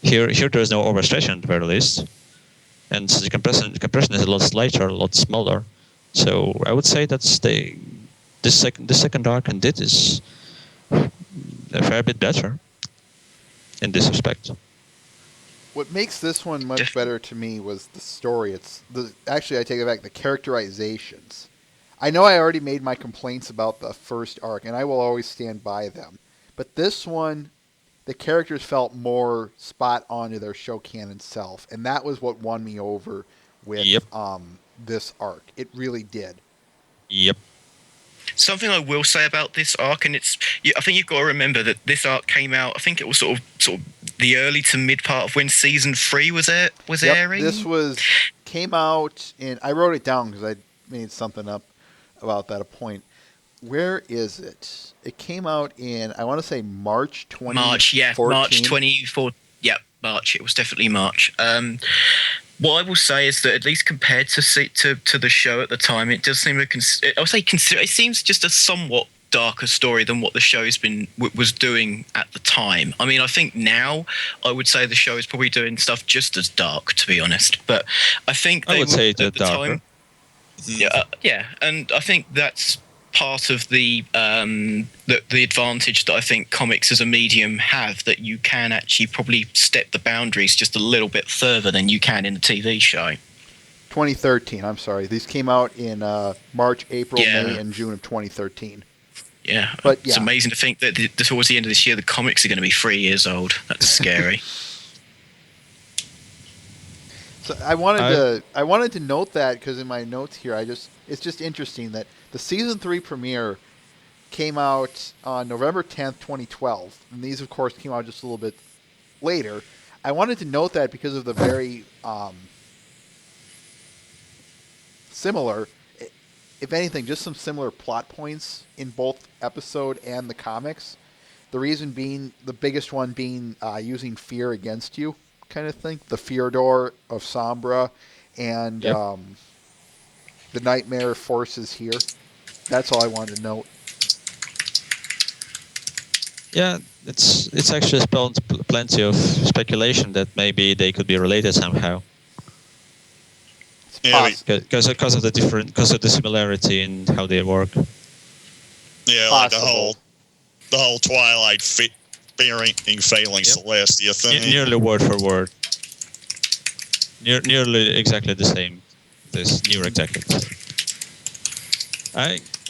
Here there's no overstretching at the very least, and the compression is a lot lighter, a lot smaller. So I would say that the second arc indeed is a fair bit better in this respect. What makes this one much better to me was the story. Actually, I take it back, the characterizations. I know I already made my complaints about the first arc, and I will always stand by them. But this one, the characters felt more spot on to their show canon self, and that was what won me over with this arc. It really did. Yep. Something I will say about this arc, and I think you've got to remember that this arc came out. I think it was sort of the early to mid part of when season 3 was airing. This came out in. I wrote it down because I made something up about that. A point. Where is it? It came out in, I want to say March 2014. March 24. Yeah, March. It was definitely March. What I will say is that at least compared to the show at the time, it does seem it seems just a somewhat darker story than what the show's was doing at the time. I mean, I think now I would say the show is probably doing stuff just as dark, to be honest. But I think I would say at the darker. time, yeah, and I think that's part of the advantage that I think comics as a medium have, that you can actually probably step the boundaries just a little bit further than you can in a TV show. 2013, I'm sorry. These came out in March, April, May, and June of 2013. Yeah, but it's amazing to think that towards the end of this year, the comics are going to be 3 years old. That's scary. So I wanted to note that because in my notes here, it's just interesting that the season 3 premiere came out on November 10th, 2012, and these, of course, came out just a little bit later. I wanted to note that because of the very similar, if anything, just some similar plot points in both episode and the comics. The reason being, the biggest one being using fear against you, kind of thing. The fear door of Sombra and the nightmare forces here. That's all I wanted to note. Yeah, it's actually spawned plenty of speculation that maybe they could be related somehow. Because of the similarity in how they work. Yeah, like The whole Twilight failing Celestia thing. Nearly word for word. Nearly exactly the same. Near exactly the same.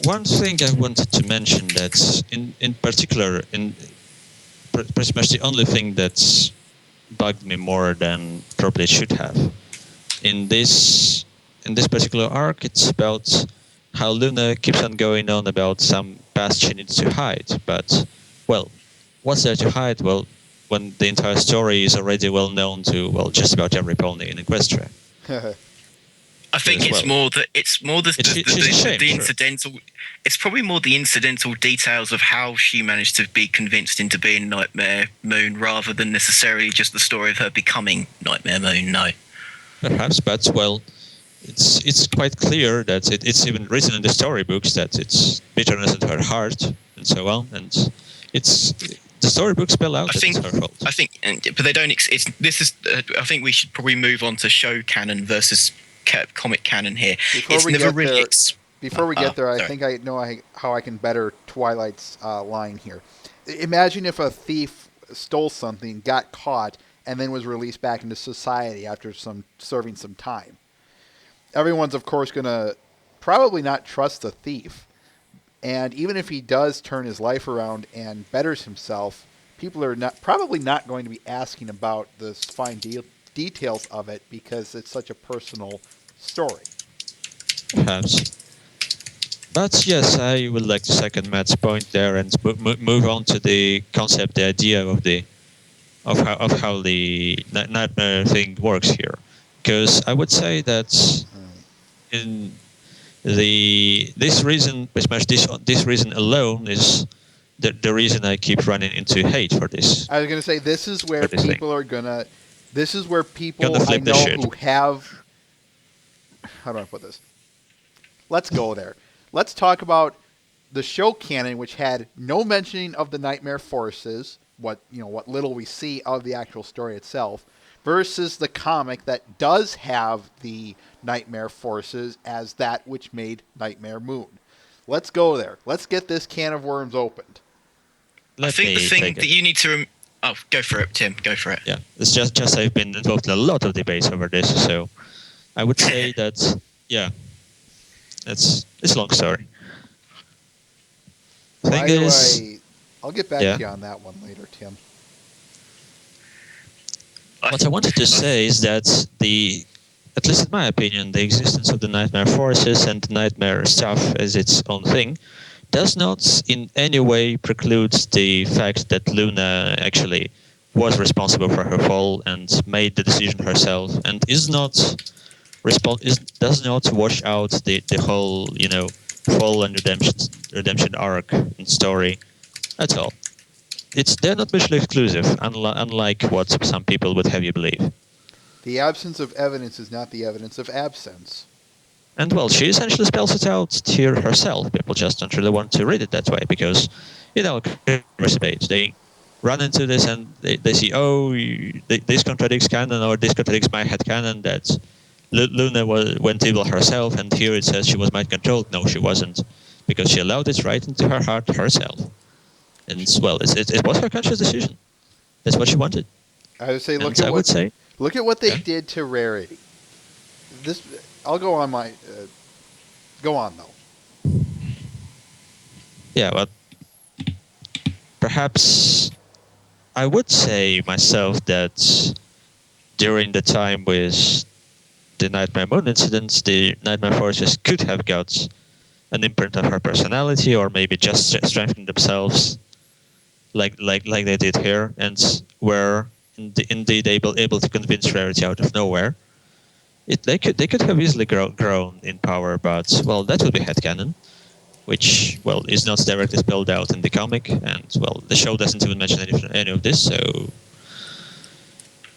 One thing I wanted to mention that's in particular, pretty much the only thing that's bugged me more than probably it should have. In this particular arc, it's about how Luna keeps on going on about some past she needs to hide. But, well, what's there to hide? Well, when the entire story is already well known to, well, just about every pony in Equestria. I think it's more the incidental. It's probably more the incidental details of how she managed to be convinced into being Nightmare Moon, rather than necessarily just the story of her becoming Nightmare Moon. No, perhaps, but well, it's quite clear that it's even written in the storybooks that it's bitterness in her heart and so on, and it's. The storybooks spell out that it's her fault. I think, but they don't. I think we should probably move on to show canon versus comic canon here. Before we get there, I think I know how I can better Twilight's line here. Imagine if a thief stole something, got caught, and then was released back into society after serving some time. Everyone's, of course, going to probably not trust the thief. And even if he does turn his life around and betters himself, people are probably not going to be asking about the fine details of it because it's such a personal story. Perhaps. But yes, I would like to second Matt's point there and move on to the concept, the idea of how the nightmare thing works here. Because I would say that in this reason alone is the reason I keep running into hate for this. I was going to say this is where people I know who have. How do I put this? Let's go there. Let's talk about the show canon, which had no mentioning of the Nightmare Forces, what little we see of the actual story itself, versus the comic that does have the Nightmare Forces as that which made Nightmare Moon. Let's go there. Let's get this can of worms opened. I think the thing that you need to... go for it, Tim. Go for it. Yeah, it's just I've been involved in a lot of debates over this, so I would say that, yeah, it's a long story. I'll get back to you on that one later, Tim. What I wanted to say is that at least in my opinion, the existence of the Nightmare Forces and the Nightmare stuff as its own thing does not in any way preclude the fact that Luna actually was responsible for her fall and made the decision herself, and does not wash out the whole fall and redemption arc and story at all. They're not mutually exclusive, unlike what some people would have you believe. The absence of evidence is not the evidence of absence. And well, she essentially spells it out here herself. People just don't really want to read it that way because, they run into this and they see, this contradicts canon, or this contradicts my headcanon that Luna went evil herself, and here it says she was mind-controlled. No, she wasn't, because she allowed it right into her heart herself. And it was her conscious decision. That's what she wanted. I would say, look at what they did to Rarity. I'll go on my. Go on though. Yeah, but perhaps I would say myself that during the time with the Nightmare Moon incidents, the Nightmare Forces could have got an imprint of her personality, or maybe just strengthened themselves, like they did here, and were indeed able to convince Rarity out of nowhere. They could have easily grown in power, but well, that would be headcanon, which is not directly spelled out in the comic, and well, the show doesn't even mention any of this. So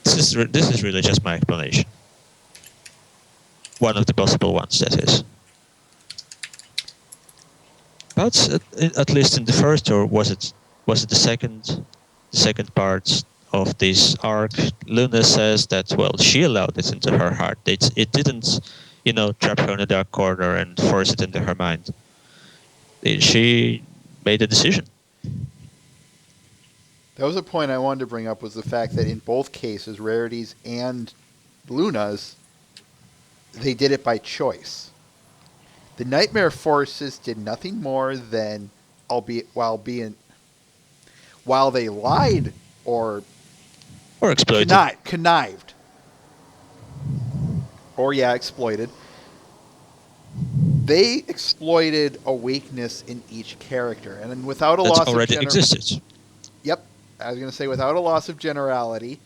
this is really just my explanation. One of the possible ones, that is. But at least in the first, or was it the second part of this arc, Luna says that she allowed it into her heart. It didn't, trap her in a dark corner and force it into her mind. She made a decision. That was a point I wanted to bring up, was the fact that in both cases, Rarities and Luna's, they did it by choice. The Nightmare Forces did nothing more than, albeit while they lied or exploited. Connived. Or, exploited. They exploited a weakness in each character. And then without a loss of... That already existed. Yep. I was going to say, without a loss of generality,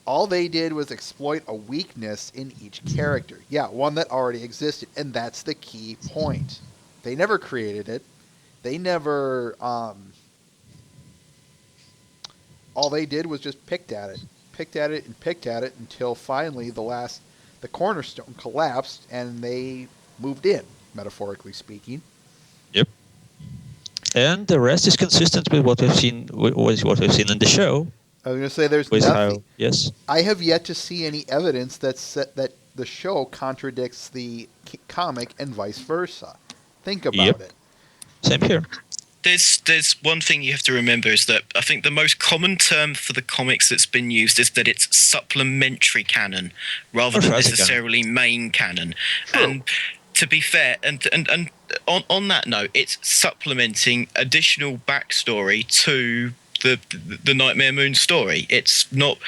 all they did was exploit a weakness in each character. Yeah, one that already existed. And that's the key point. They never created it. They never... all they did was just picked at it until finally the cornerstone collapsed and they moved in, metaphorically speaking. Yep. And the rest is consistent with what we've seen in the show. I was going to say there's nothing. Yes. I have yet to see any evidence that the show contradicts the comic and vice versa. Think about it. Same here. There's one thing you have to remember is that I think the most common term for the comics that's been used is that it's supplementary canon rather than necessarily main canon. True. And to be fair, and on that note, it's supplementing additional backstory to the Nightmare Moon story. It's not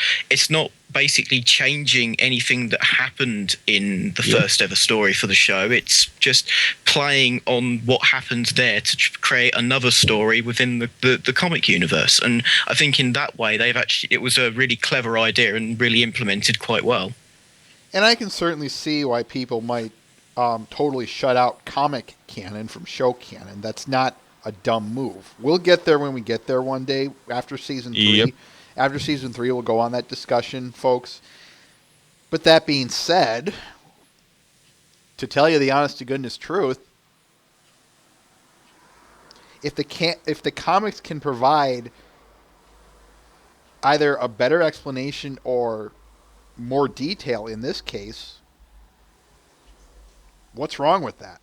basically changing anything that happened in the first ever story for the show. It's just playing on what happened there to create another story within the comic universe. And I think in that way it was a really clever idea and really implemented quite well. And I can certainly see why people might totally shut out comic canon from show canon. That's not a dumb move. We'll get there when we get there one day after season 3. Yep. After season 3, we'll go on that discussion, folks. But that being said, to tell you the honest to goodness truth, if the comics can provide either a better explanation or more detail in this case, what's wrong with that?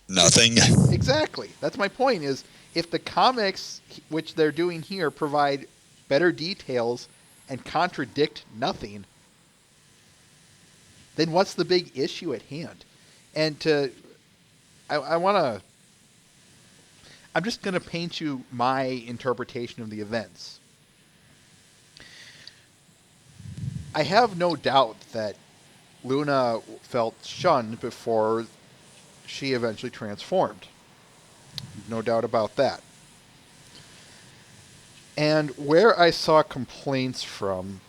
Nothing. Exactly. That's my point, is if the comics, which they're doing here, provide better details and contradict nothing, then what's the big issue at hand? And I'm just going to paint you my interpretation of the events. I have no doubt that Luna felt shunned before she eventually transformed. No doubt about that. And where I saw complaints from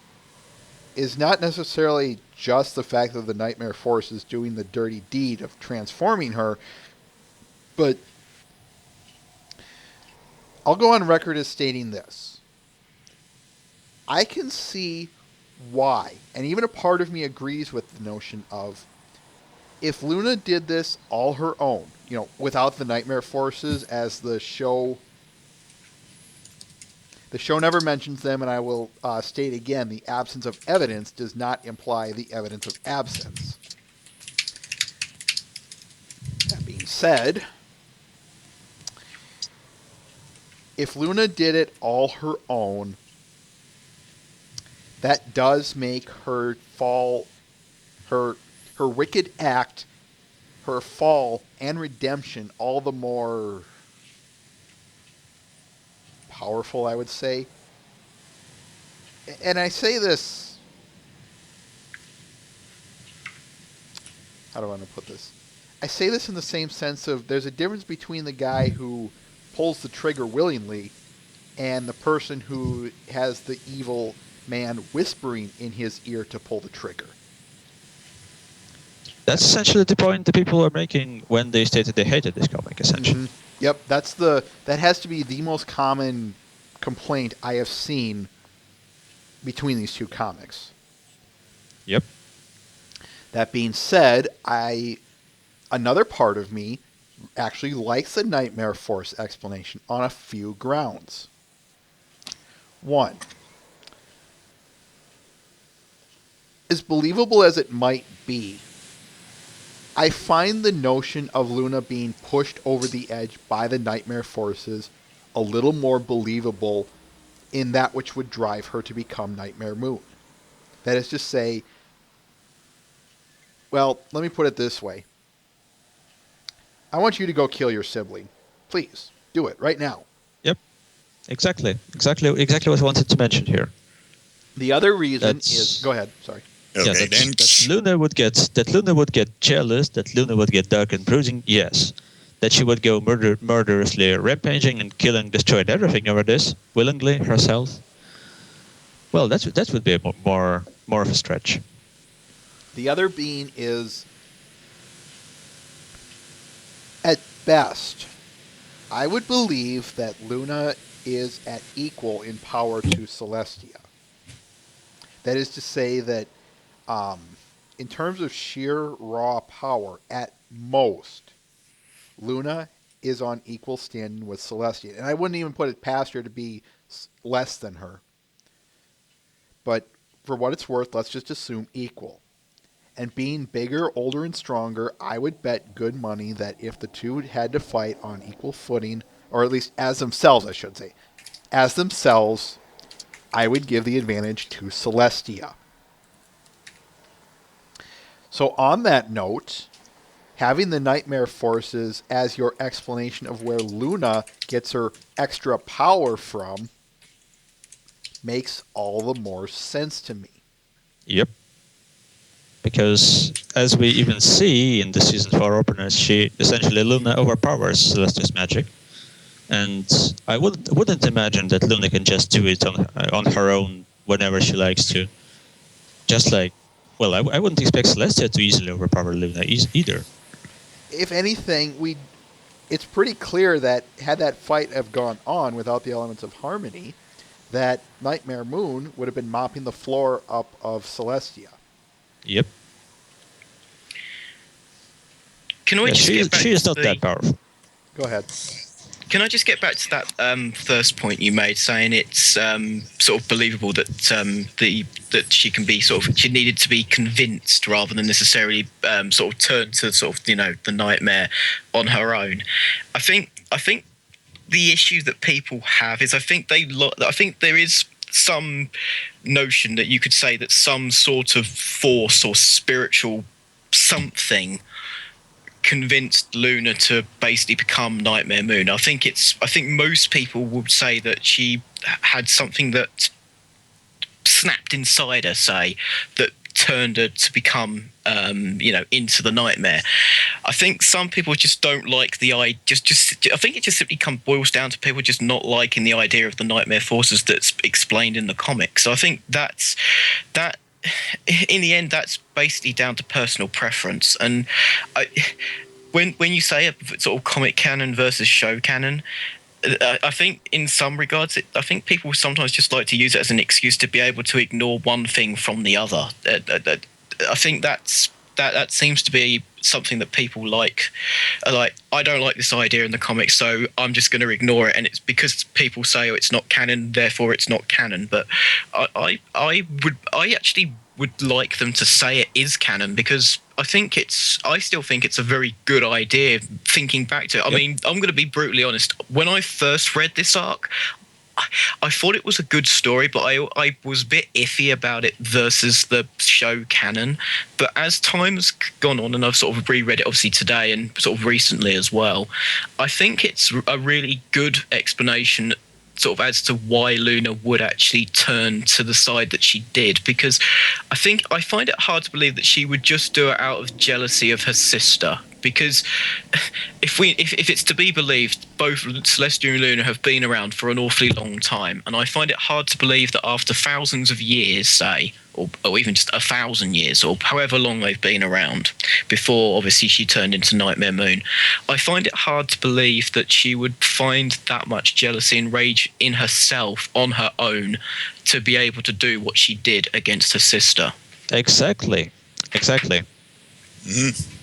is not necessarily just the fact that the Nightmare Force is doing the dirty deed of transforming her, but I'll go on record as stating this. I can see why, and even a part of me agrees with the notion of, if Luna did this all her own, without the Nightmare Forces, as the show never mentions them, and I will state again, the absence of evidence does not imply the evidence of absence. That being said, if Luna did it all her own, that does make her fall, her wicked act, her fall and redemption all the more powerful, I would say. And I say this, how do I want to put this? I say this in the same sense of, there's a difference between the guy who pulls the trigger willingly and the person who has the evil man whispering in his ear to pull the trigger. That's essentially the point the people are making when they stated they hated this comic, essentially. Mm-hmm. Yep, that has to be the most common complaint I have seen between these two comics. Yep. That being said, another part of me actually likes the Nightmare Force explanation on a few grounds. One, as believable as it might be, I find the notion of Luna being pushed over the edge by the Nightmare Forces a little more believable in that which would drive her to become Nightmare Moon. That is to say, well, let me put it this way. I want you to go kill your sibling. Please, do it right now. Yep. Exactly what I wanted to mention here. The other reason is... Go ahead, sorry. Okay, yeah, that Luna would get jealous, that Luna would get dark and brooding, yes. That she would go murderously rampaging and killing, destroying everything over this, willingly, herself. Well, that would be a more of a stretch. The other being is, at best, I would believe that Luna is at equal in power to Celestia. That is to say that in terms of sheer raw power, at most, Luna is on equal standing with Celestia. And I wouldn't even put it past her to be less than her. But for what it's worth, let's just assume equal. And being bigger, older, and stronger, I would bet good money that if the two had to fight on equal footing, or at least as themselves, I should say, as themselves, I would give the advantage to Celestia. So on that note, having the Nightmare Forces as your explanation of where Luna gets her extra power from makes all the more sense to me. Yep. Because as we even see in the Season 4 openers, Luna overpowers Celestia's magic. And I wouldn't imagine that Luna can just do it on her own whenever she likes to. Just like, well, I wouldn't expect Celestia to easily overpower Luna either. If anything, it's pretty clear that had that fight have gone on without the elements of harmony, that Nightmare Moon would have been mopping the floor up of Celestia. Yep. Can we just get back she is not that powerful. Go ahead. Can I just get back to that first point you made, saying it's sort of believable that that she can be she needed to be convinced rather than necessarily sort of turn to the nightmare on her own. I think the issue that people have is I think there is some notion that you could say that some sort of force or spiritual something convinced Luna to basically become Nightmare Moon. I think most people would say that she had something that snapped inside her, that turned her to become into the nightmare. I think some people just don't like the idea. I think it just simply boils down to people just not liking the idea of the Nightmare Forces that's explained in the comics. So I think that in the end, that's basically down to personal preference. And when you say a sort of comic canon versus show canon, I think in some regards, I think people sometimes just like to use it as an excuse to be able to ignore one thing from the other. I think that seems to be something that people like. Like, I don't like this idea in the comics, so I'm just going to ignore it. And it's because people say, oh, it's not canon, therefore it's not canon. But I actually would like them to say it is canon, because I still think it's a very good idea thinking back to it. I mean, I'm going to be brutally honest. When I first read this arc, I thought it was a good story, but I was a bit iffy about it versus the show canon. But as time has gone on, and I've sort of reread it obviously today and sort of recently as well, I think it's a really good explanation sort of as to why Luna would actually turn to the side that she did, because I find it hard to believe that she would just do it out of jealousy of her sister. Because if it's to be believed, both Celestia and Luna have been around for an awfully long time, and I find it hard to believe that after thousands of years, say, or even just 1,000 years, or however long they've been around, before obviously she turned into Nightmare Moon, I find it hard to believe that she would find that much jealousy and rage in herself on her own to be able to do what she did against her sister. Exactly. Mm-hmm.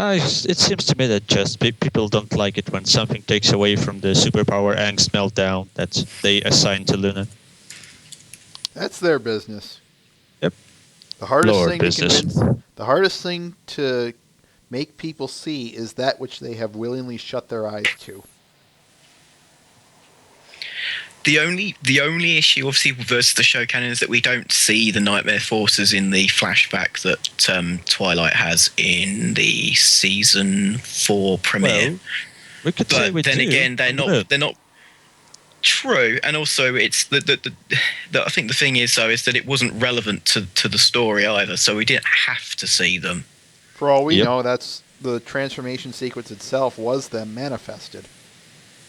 It seems to me that just people don't like it when something takes away from the superpower angst meltdown that they assign to Luna. That's their business. Yep. The hardest thing to make people see is that which they have willingly shut their eyes to. The only issue, obviously, versus the show canon is that we don't see the Nightmare Forces in the flashback that Twilight has in the season 4 premiere. Well, we could say we then do. again, they're not true. And also, it's the I think the thing is though is that it wasn't relevant to the story either, so we didn't have to see them. For all we know, that's the transformation sequence itself was them manifested.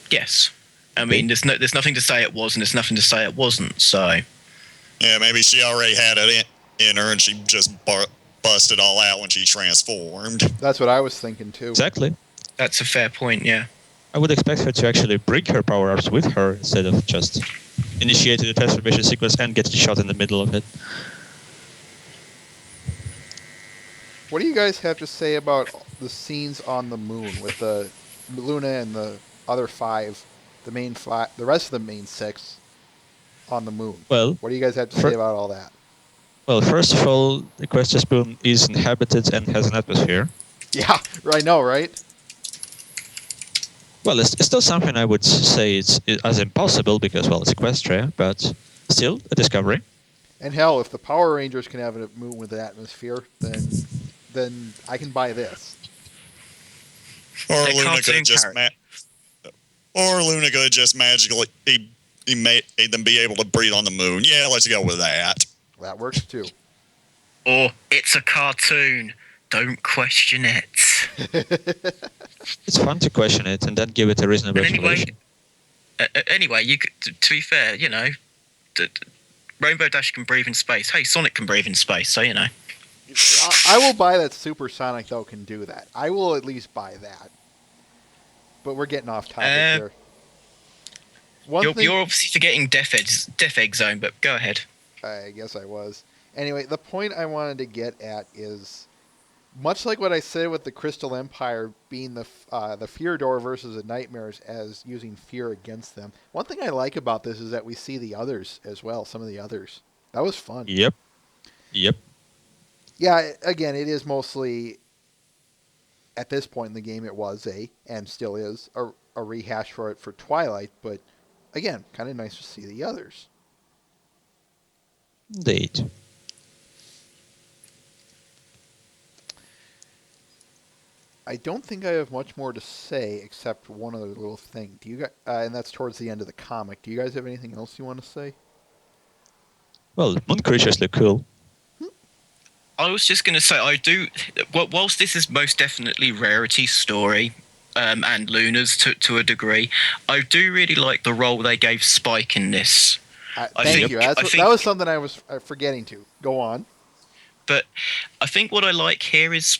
Yes. I mean, there's nothing to say it was, and there's nothing to say it wasn't. So, yeah, maybe she already had it in her, and she just busted all out when she transformed. That's what I was thinking too. Exactly. That's a fair point. Yeah. I would expect her to actually bring her power-ups with her instead of just initiating the transformation sequence and getting shot in the middle of it. What do you guys have to say about the scenes on the moon with the Luna and the other 5? The rest of the main 6 on the moon. Well, what do you guys have to say about all that? Well, first of all, the Questus moon is inhabited and has an atmosphere. Yeah, I know, right? Well, it's still something I would say it's as impossible because, well, it's Equestria, but still a discovery. And hell, if the Power Rangers can have a moon with an atmosphere, then I can buy this. Or Luna could just magically he made them be able to breathe on the moon. Yeah, let's go with that. That works too. Or it's a cartoon. Don't question it. It's fun to question it and then give it a reasonable explanation. Anyway, you could, to be fair, you know, Rainbow Dash can breathe in space. Hey, Sonic can breathe in space, so you know. I will buy that Supersonic, though, can do that. I will at least buy that. But we're getting off topic here. You're obviously forgetting Death Egg Zone, but go ahead. I guess I was. Anyway, the point I wanted to get at is, much like what I said with the Crystal Empire being the fear door versus the nightmares as using fear against them, one thing I like about this is that we see the others as well, some of the others. That was fun. Yep. Yeah, again, it is mostly, at this point in the game, it was and still is, a rehash for Twilight, but again, kind of nice to see the others. Indeed. I don't think I have much more to say except one other little thing. Do you guys, and that's towards the end of the comic. Do you guys have anything else you want to say? Well, moon creatures look cool. I was just going to say, I do. Whilst this is most definitely Rarity's story, and Luna's to a degree, I do really like the role they gave Spike in this. Thank you. That was something I was forgetting to. Go on. But I think what I like here is,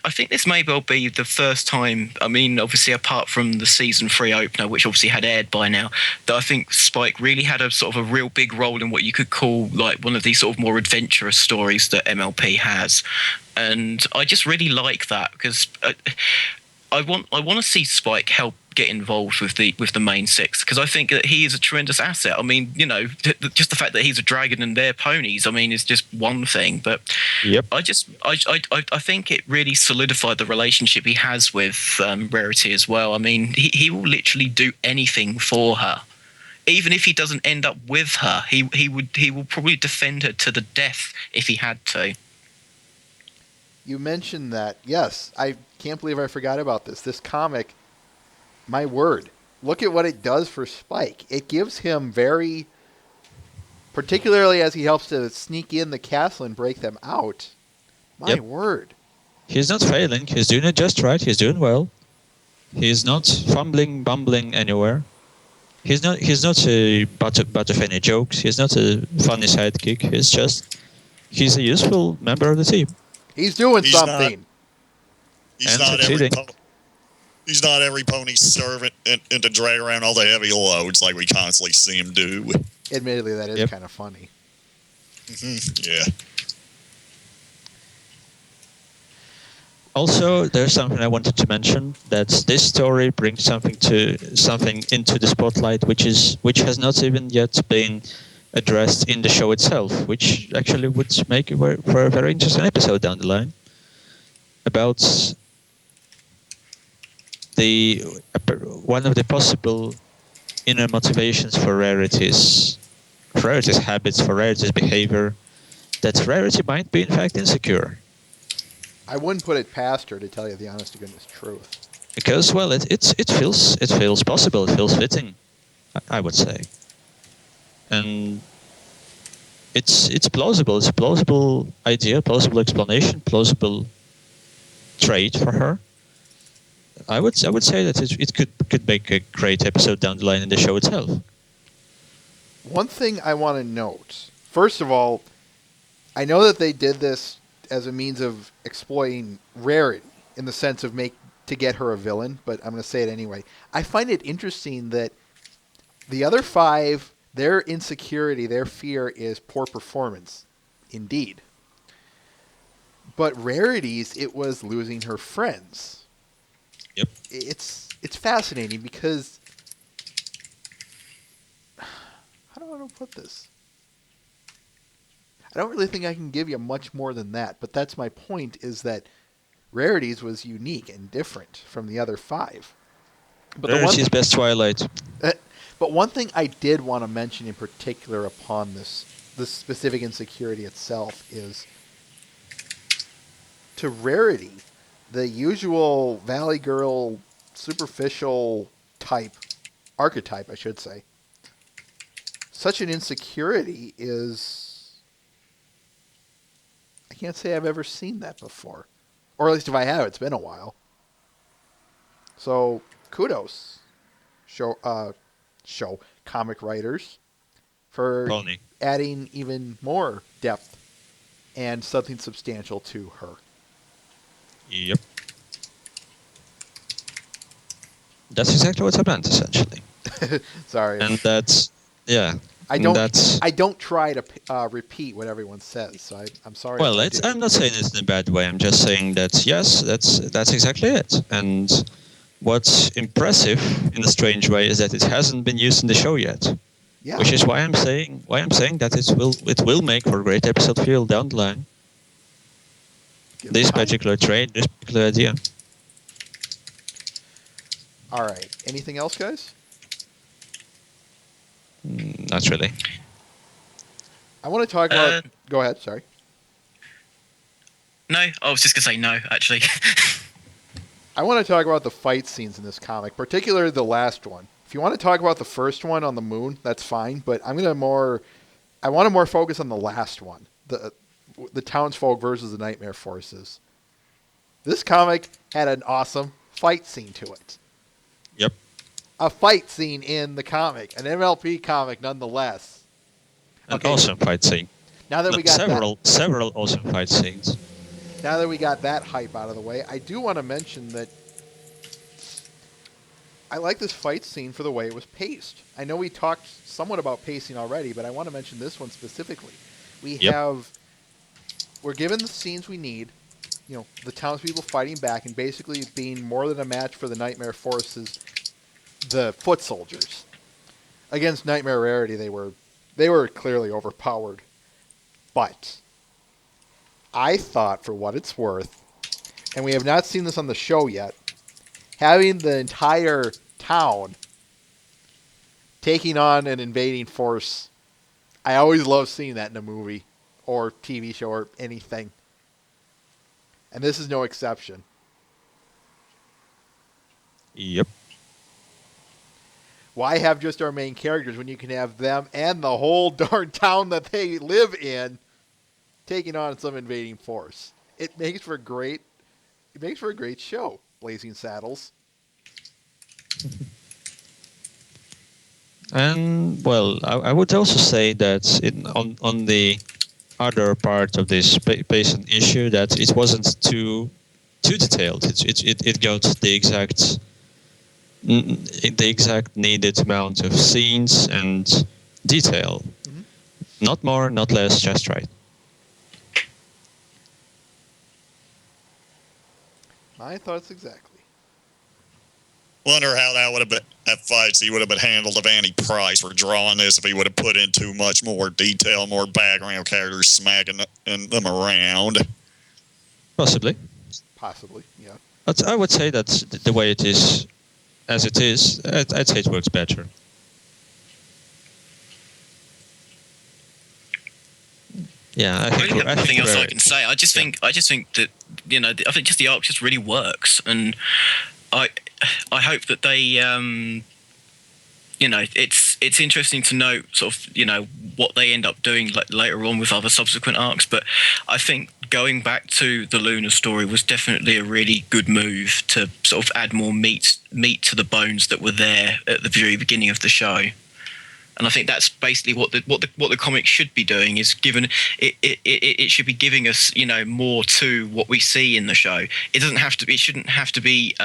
I think this may well be the first time, I mean, obviously apart from the season 3 opener, which obviously had aired by now, that I think Spike really had a sort of a real big role in what you could call like one of these sort of more adventurous stories that MLP has. And I just really like that because I want to see Spike help get involved with the main 6 because I think that he is a tremendous asset. I mean, you know, just the fact that he's a dragon and they're ponies, I mean, is just one thing. But yep. I think it really solidified the relationship he has with Rarity as well. I mean, he will literally do anything for her. Even if he doesn't end up with her, he will probably defend her to the death if he had to. You mentioned that. Yes, I can't believe I forgot about this. This comic, my word, look at what it does for Spike. It gives him very, particularly as he helps to sneak in the castle and break them out. My word. He's not failing. He's doing it just right. He's doing well. He's not fumbling, bumbling anywhere. He's not a butt of any jokes. He's not a funny sidekick. He's a useful member of the team. He's doing something. He's not every pony's servant and to drag around all the heavy loads like we constantly see him do. Admittedly, that is kind of funny. Yeah. Also, there's something I wanted to mention, that this story brings something into the spotlight which has not even yet been addressed in the show itself, which actually would make it for a very interesting episode down the line about one of the possible inner motivations for Rarity's habits, for Rarity's behavior, that Rarity might be in fact insecure. I wouldn't put it past her, to tell you the honest to goodness truth. Because, well, it feels possible, it feels fitting, I would say. And it's plausible. It's a plausible idea, plausible explanation, plausible trait for her. I would say that it could make a great episode down the line in the show itself. One thing I want to note, first of all, I know that they did this as a means of exploiting Rarity in the sense of to get her a villain, but I'm going to say it anyway. I find it interesting that the other 5, their insecurity, their fear is poor performance, indeed. But Rarity's, it was losing her friends. Yep. It's fascinating because, how do I want to put this? I don't really think I can give you much more than that, but that's my point, is that Rarity's was unique and different from the other 5. But Rarity's best Twilight. But one thing I did want to mention in particular upon this specific insecurity itself is, to Rarity, the usual Valley Girl, superficial archetype, I should say, such an insecurity is, I can't say I've ever seen that before. Or at least if I have, it's been a while. So, kudos, show comic writers, for adding even more depth and something substantial to her. Yep. That's exactly what I meant, essentially. Sorry. And that's, yeah. I don't try to repeat what everyone says, so I'm sorry. Well, I'm not saying it in a bad way. I'm just saying that, yes, that's exactly it. And what's impressive, in a strange way, is that it hasn't been used in the show yet. Yeah. Which is why I'm saying that it will make for a great episode feel down the line. This particular trait, this particular idea. All right. Anything else, guys? Not really. I want to talk about... Go ahead, sorry. No, I was just going to say no, actually. I want to talk about the fight scenes in this comic, particularly the last one. If you want to talk about the first one on the moon, that's fine, but I want to more focus on the last one. The townsfolk versus the Nightmare Forces. This comic had an awesome fight scene to it. Yep. A fight scene in the comic. An MLP comic, nonetheless. An awesome fight scene. Now that we got several awesome fight scenes. Now that we got that hype out of the way, I do want to mention that I like this fight scene for the way it was paced. I know we talked somewhat about pacing already, but I want to mention this one specifically. We're given the scenes we need, the townspeople fighting back and basically being more than a match for the Nightmare Forces, the foot soldiers. Against Nightmare Rarity, they were clearly overpowered. But I thought, for what it's worth, and we have not seen this on the show yet, having the entire town taking on an invading force, I always love seeing that in a movie or TV show or anything. And this is no exception. Yep. Why have just our main characters when you can have them and the whole darn town that they live in taking on some invading force? It makes for a great show, Blazing Saddles. And, well, I would also say that on the other part of this patient issue, that it wasn't too detailed. It got the exact needed amount of scenes and detail. Mm-hmm. Not more, not less, just right. My thoughts exactly. Wonder how that would have been, that fight scene would have been handled if Andy Price were drawing this, if he would have put in too much more detail, more background characters smacking them around. Possibly, yeah. But I would say that the way it is, as it is, I'd say it works better. Yeah, I I think really have nothing else I can say. I just think that I think just the arc just really works, and I hope that they it's interesting to note sort of what they end up doing later on with other subsequent arcs. But I think going back to the Luna story was definitely a really good move to sort of add more meat to the bones that were there at the very beginning of the show. And I think that's basically what the comic should be doing, is given it should be giving us more to what we see in the show. It shouldn't have to be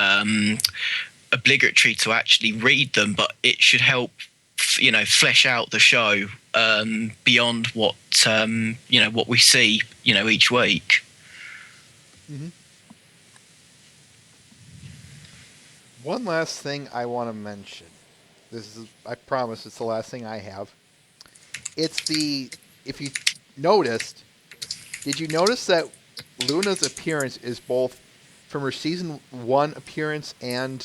obligatory to actually read them, but it should help flesh out the show beyond what what we see each week. Mm-hmm. One last thing I want to mention. I promise it's the last thing I have. If you noticed, did you notice that Luna's appearance is both from her season 1 appearance and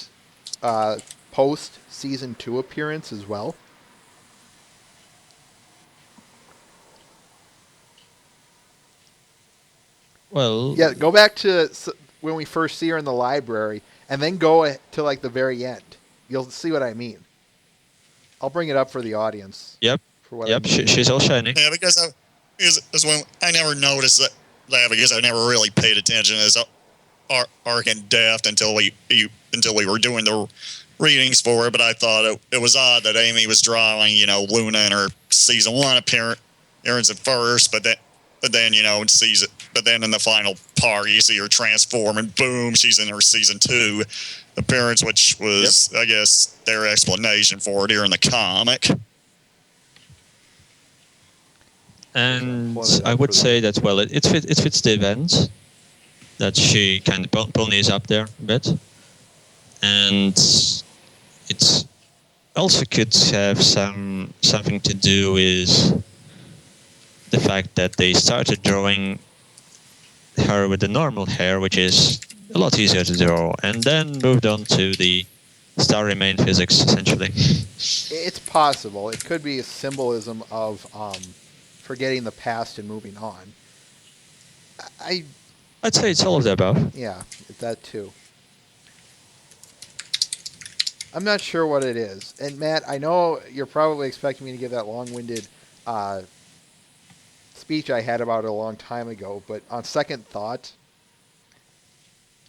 post season 2 appearance as well? Well, yeah, go back to when we first see her in the library, and then go to like the very end. You'll see what I mean. I'll bring it up for the audience. Yep. For what Yep. She's all shiny. Yeah, because when I never noticed that because I never really paid attention as arc in depth until we were doing the readings for it. But I thought it was odd that Amy was drawing Luna in her season 1 appearance at first, but then in the final part you see her transform and boom, she's in her season 2 appearance, which was I guess their explanation for it here in the comic. And I would say that it fits the event, that she kind of ponies up there a bit, and it's also could have something to do with the fact that they started drawing her with the normal hair, which is a lot easier to draw, and then moved on to the star remain physics, essentially. It's possible. It could be a symbolism of forgetting the past and moving on. I'd say it's all of the above. Yeah, that too. I'm not sure what it is. And Matt, I know you're probably expecting me to give that long-winded speech I had about it a long time ago, but on second thought,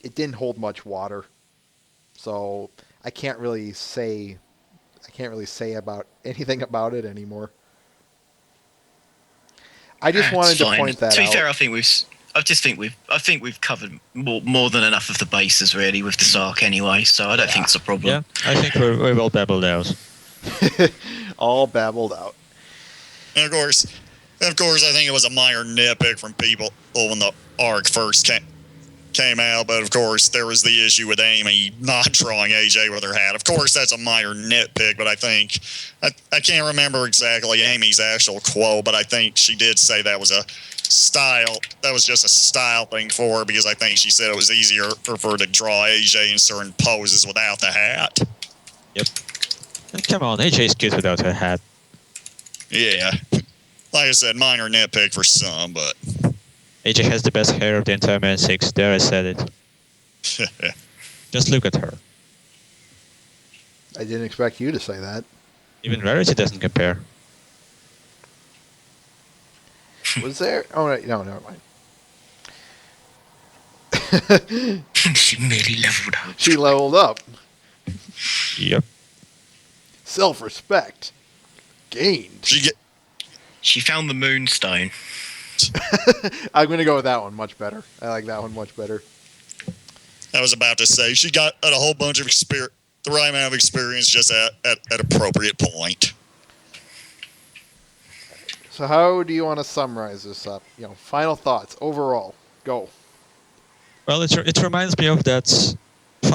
it didn't hold much water. So I can't really say about anything about it anymore. I just wanted to point that out. To be fair, I think we've covered more than enough of the bases really with this arc anyway, so I don't think it's a problem. Yeah, I think we're well babbled out. All babbled out. And of course, I think it was a minor nitpick from people when the arc first came out, but of course there was the issue with Amy not drawing AJ with her hat. Of course, that's a minor nitpick, but I think I can't remember exactly Amy's actual quote, but I think she did say that was just a style thing for her, because I think she said it was easier for her to draw AJ in certain poses without the hat. Yep. And come on, AJ's cute without her hat. Yeah. Like I said, minor nitpick for some, but AJ has the best hair of the entire Man 6. There, I said it. Just look at her. I didn't expect you to say that. Even Rarity doesn't compare. Was there? Oh, no, never mind. She merely leveled up. She leveled up. Yep. Self-respect. Gained. She found the moonstone. I'm going to go with that one much better. I like that one much better. I was about to say, she got a whole bunch of experience, the right amount of experience, just at appropriate point. So how do you want to summarize this up? Final thoughts overall. Go. Well, it reminds me of that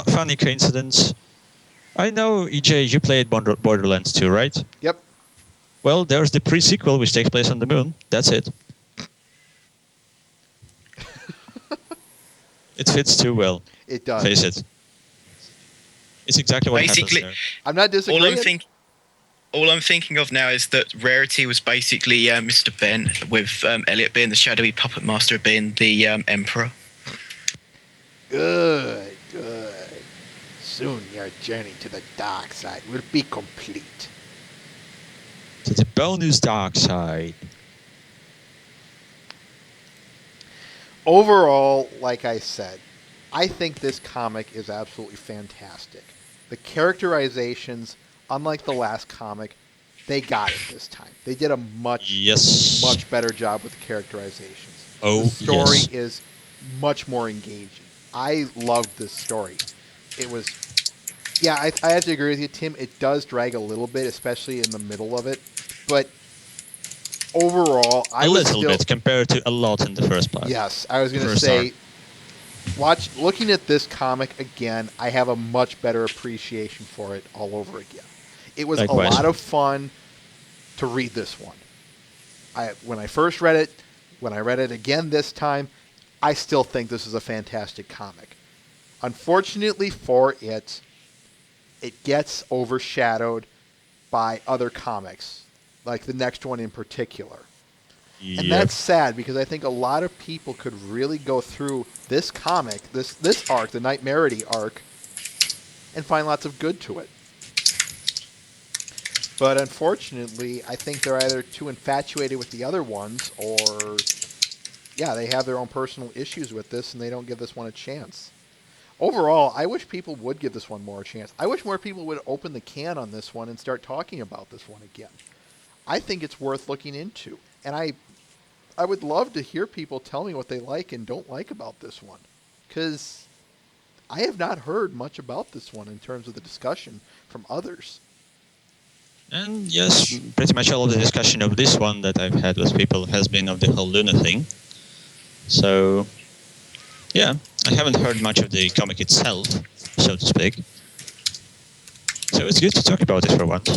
funny coincidence. I know, EJ, you played Borderlands 2, right? Yep. Well, there's the pre-sequel, which takes place on the moon. That's it. It fits too well. It does. Face it. It's exactly what happens there. I'm not disagreeing. All I'm thinking of now is that Rarity was basically Mr. Ben, with Elliot being the shadowy puppet master, being the Emperor. Good. Soon your journey to the dark side will be complete. To the bonus dark side. Overall, like I said, I think this comic is absolutely fantastic. The characterizations, unlike the last comic, they got it this time. They did a much better job with the characterizations. Oh, the story yes. is much more engaging. I loved this story. It was, yeah, I have to agree with you, Tim. It does drag a little bit, especially in the middle of it. But overall, A little bit compared to a lot in the first part. Yes, I was going to say, looking at this comic again, I have a much better appreciation for it all over again. It was a lot of fun to read this one. When I first read it, when I read it again this time, I still think this is a fantastic comic. Unfortunately for it, it gets overshadowed by other comics, like the next one in particular. Yep. And that's sad because I think a lot of people could really go through this comic, this arc, the Nightmarity arc, and find lots of good to it. But unfortunately, I think they're either too infatuated with the other ones or, yeah, they have their own personal issues with this and they don't give this one a chance. Overall, I wish people would give this one more a chance. I wish more people would open the can on this one and start talking about this one again. I think it's worth looking into. And I would love to hear people tell me what they like and don't like about this one. Because I have not heard much about this one in terms of the discussion from others. And yes, pretty much all of the discussion of this one that I've had with people has been of the whole Luna thing. So, yeah, I haven't heard much of the comic itself, so to speak. So it's good to talk about it for once.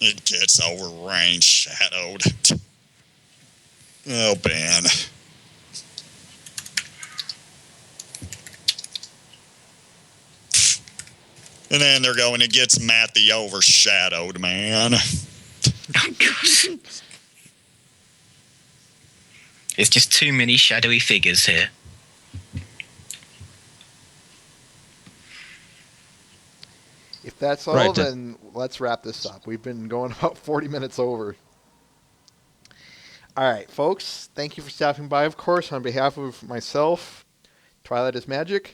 It gets overrange shadowed. Oh, Ben. And then they're going, it gets Matt the overshadowed, man. It's just too many shadowy figures here. If that's all, then let's wrap this up. We've been going about 40 minutes over. All right, folks, thank you for stopping by, of course, on behalf of myself, TwilightisMagic.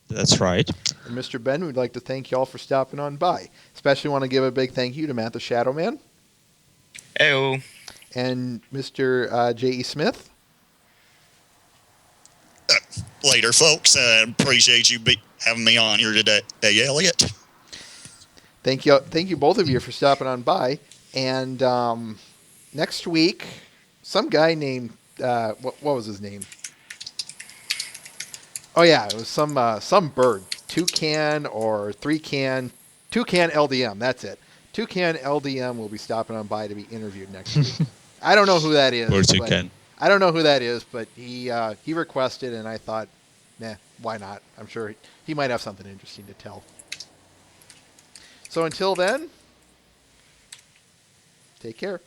That's right. And Mr. Ben, we'd like to thank you all for stopping on by. Especially want to give a big thank you to Matttheshadowman. Oh. And Mr. J.E. Smith. Later, folks. Appreciate you having me on here today, Elliot. Thank you both of you for stopping on by. And next week, some guy named what was his name? Oh yeah, it was some bird, toucan or toucan LDM. That's it. Toucan LDM will be stopping on by to be interviewed next week. I don't know who that is. Or toucan. I don't know who that is, but he requested, and I thought, nah, why not? I'm sure he might have something interesting to tell. So until then, take care.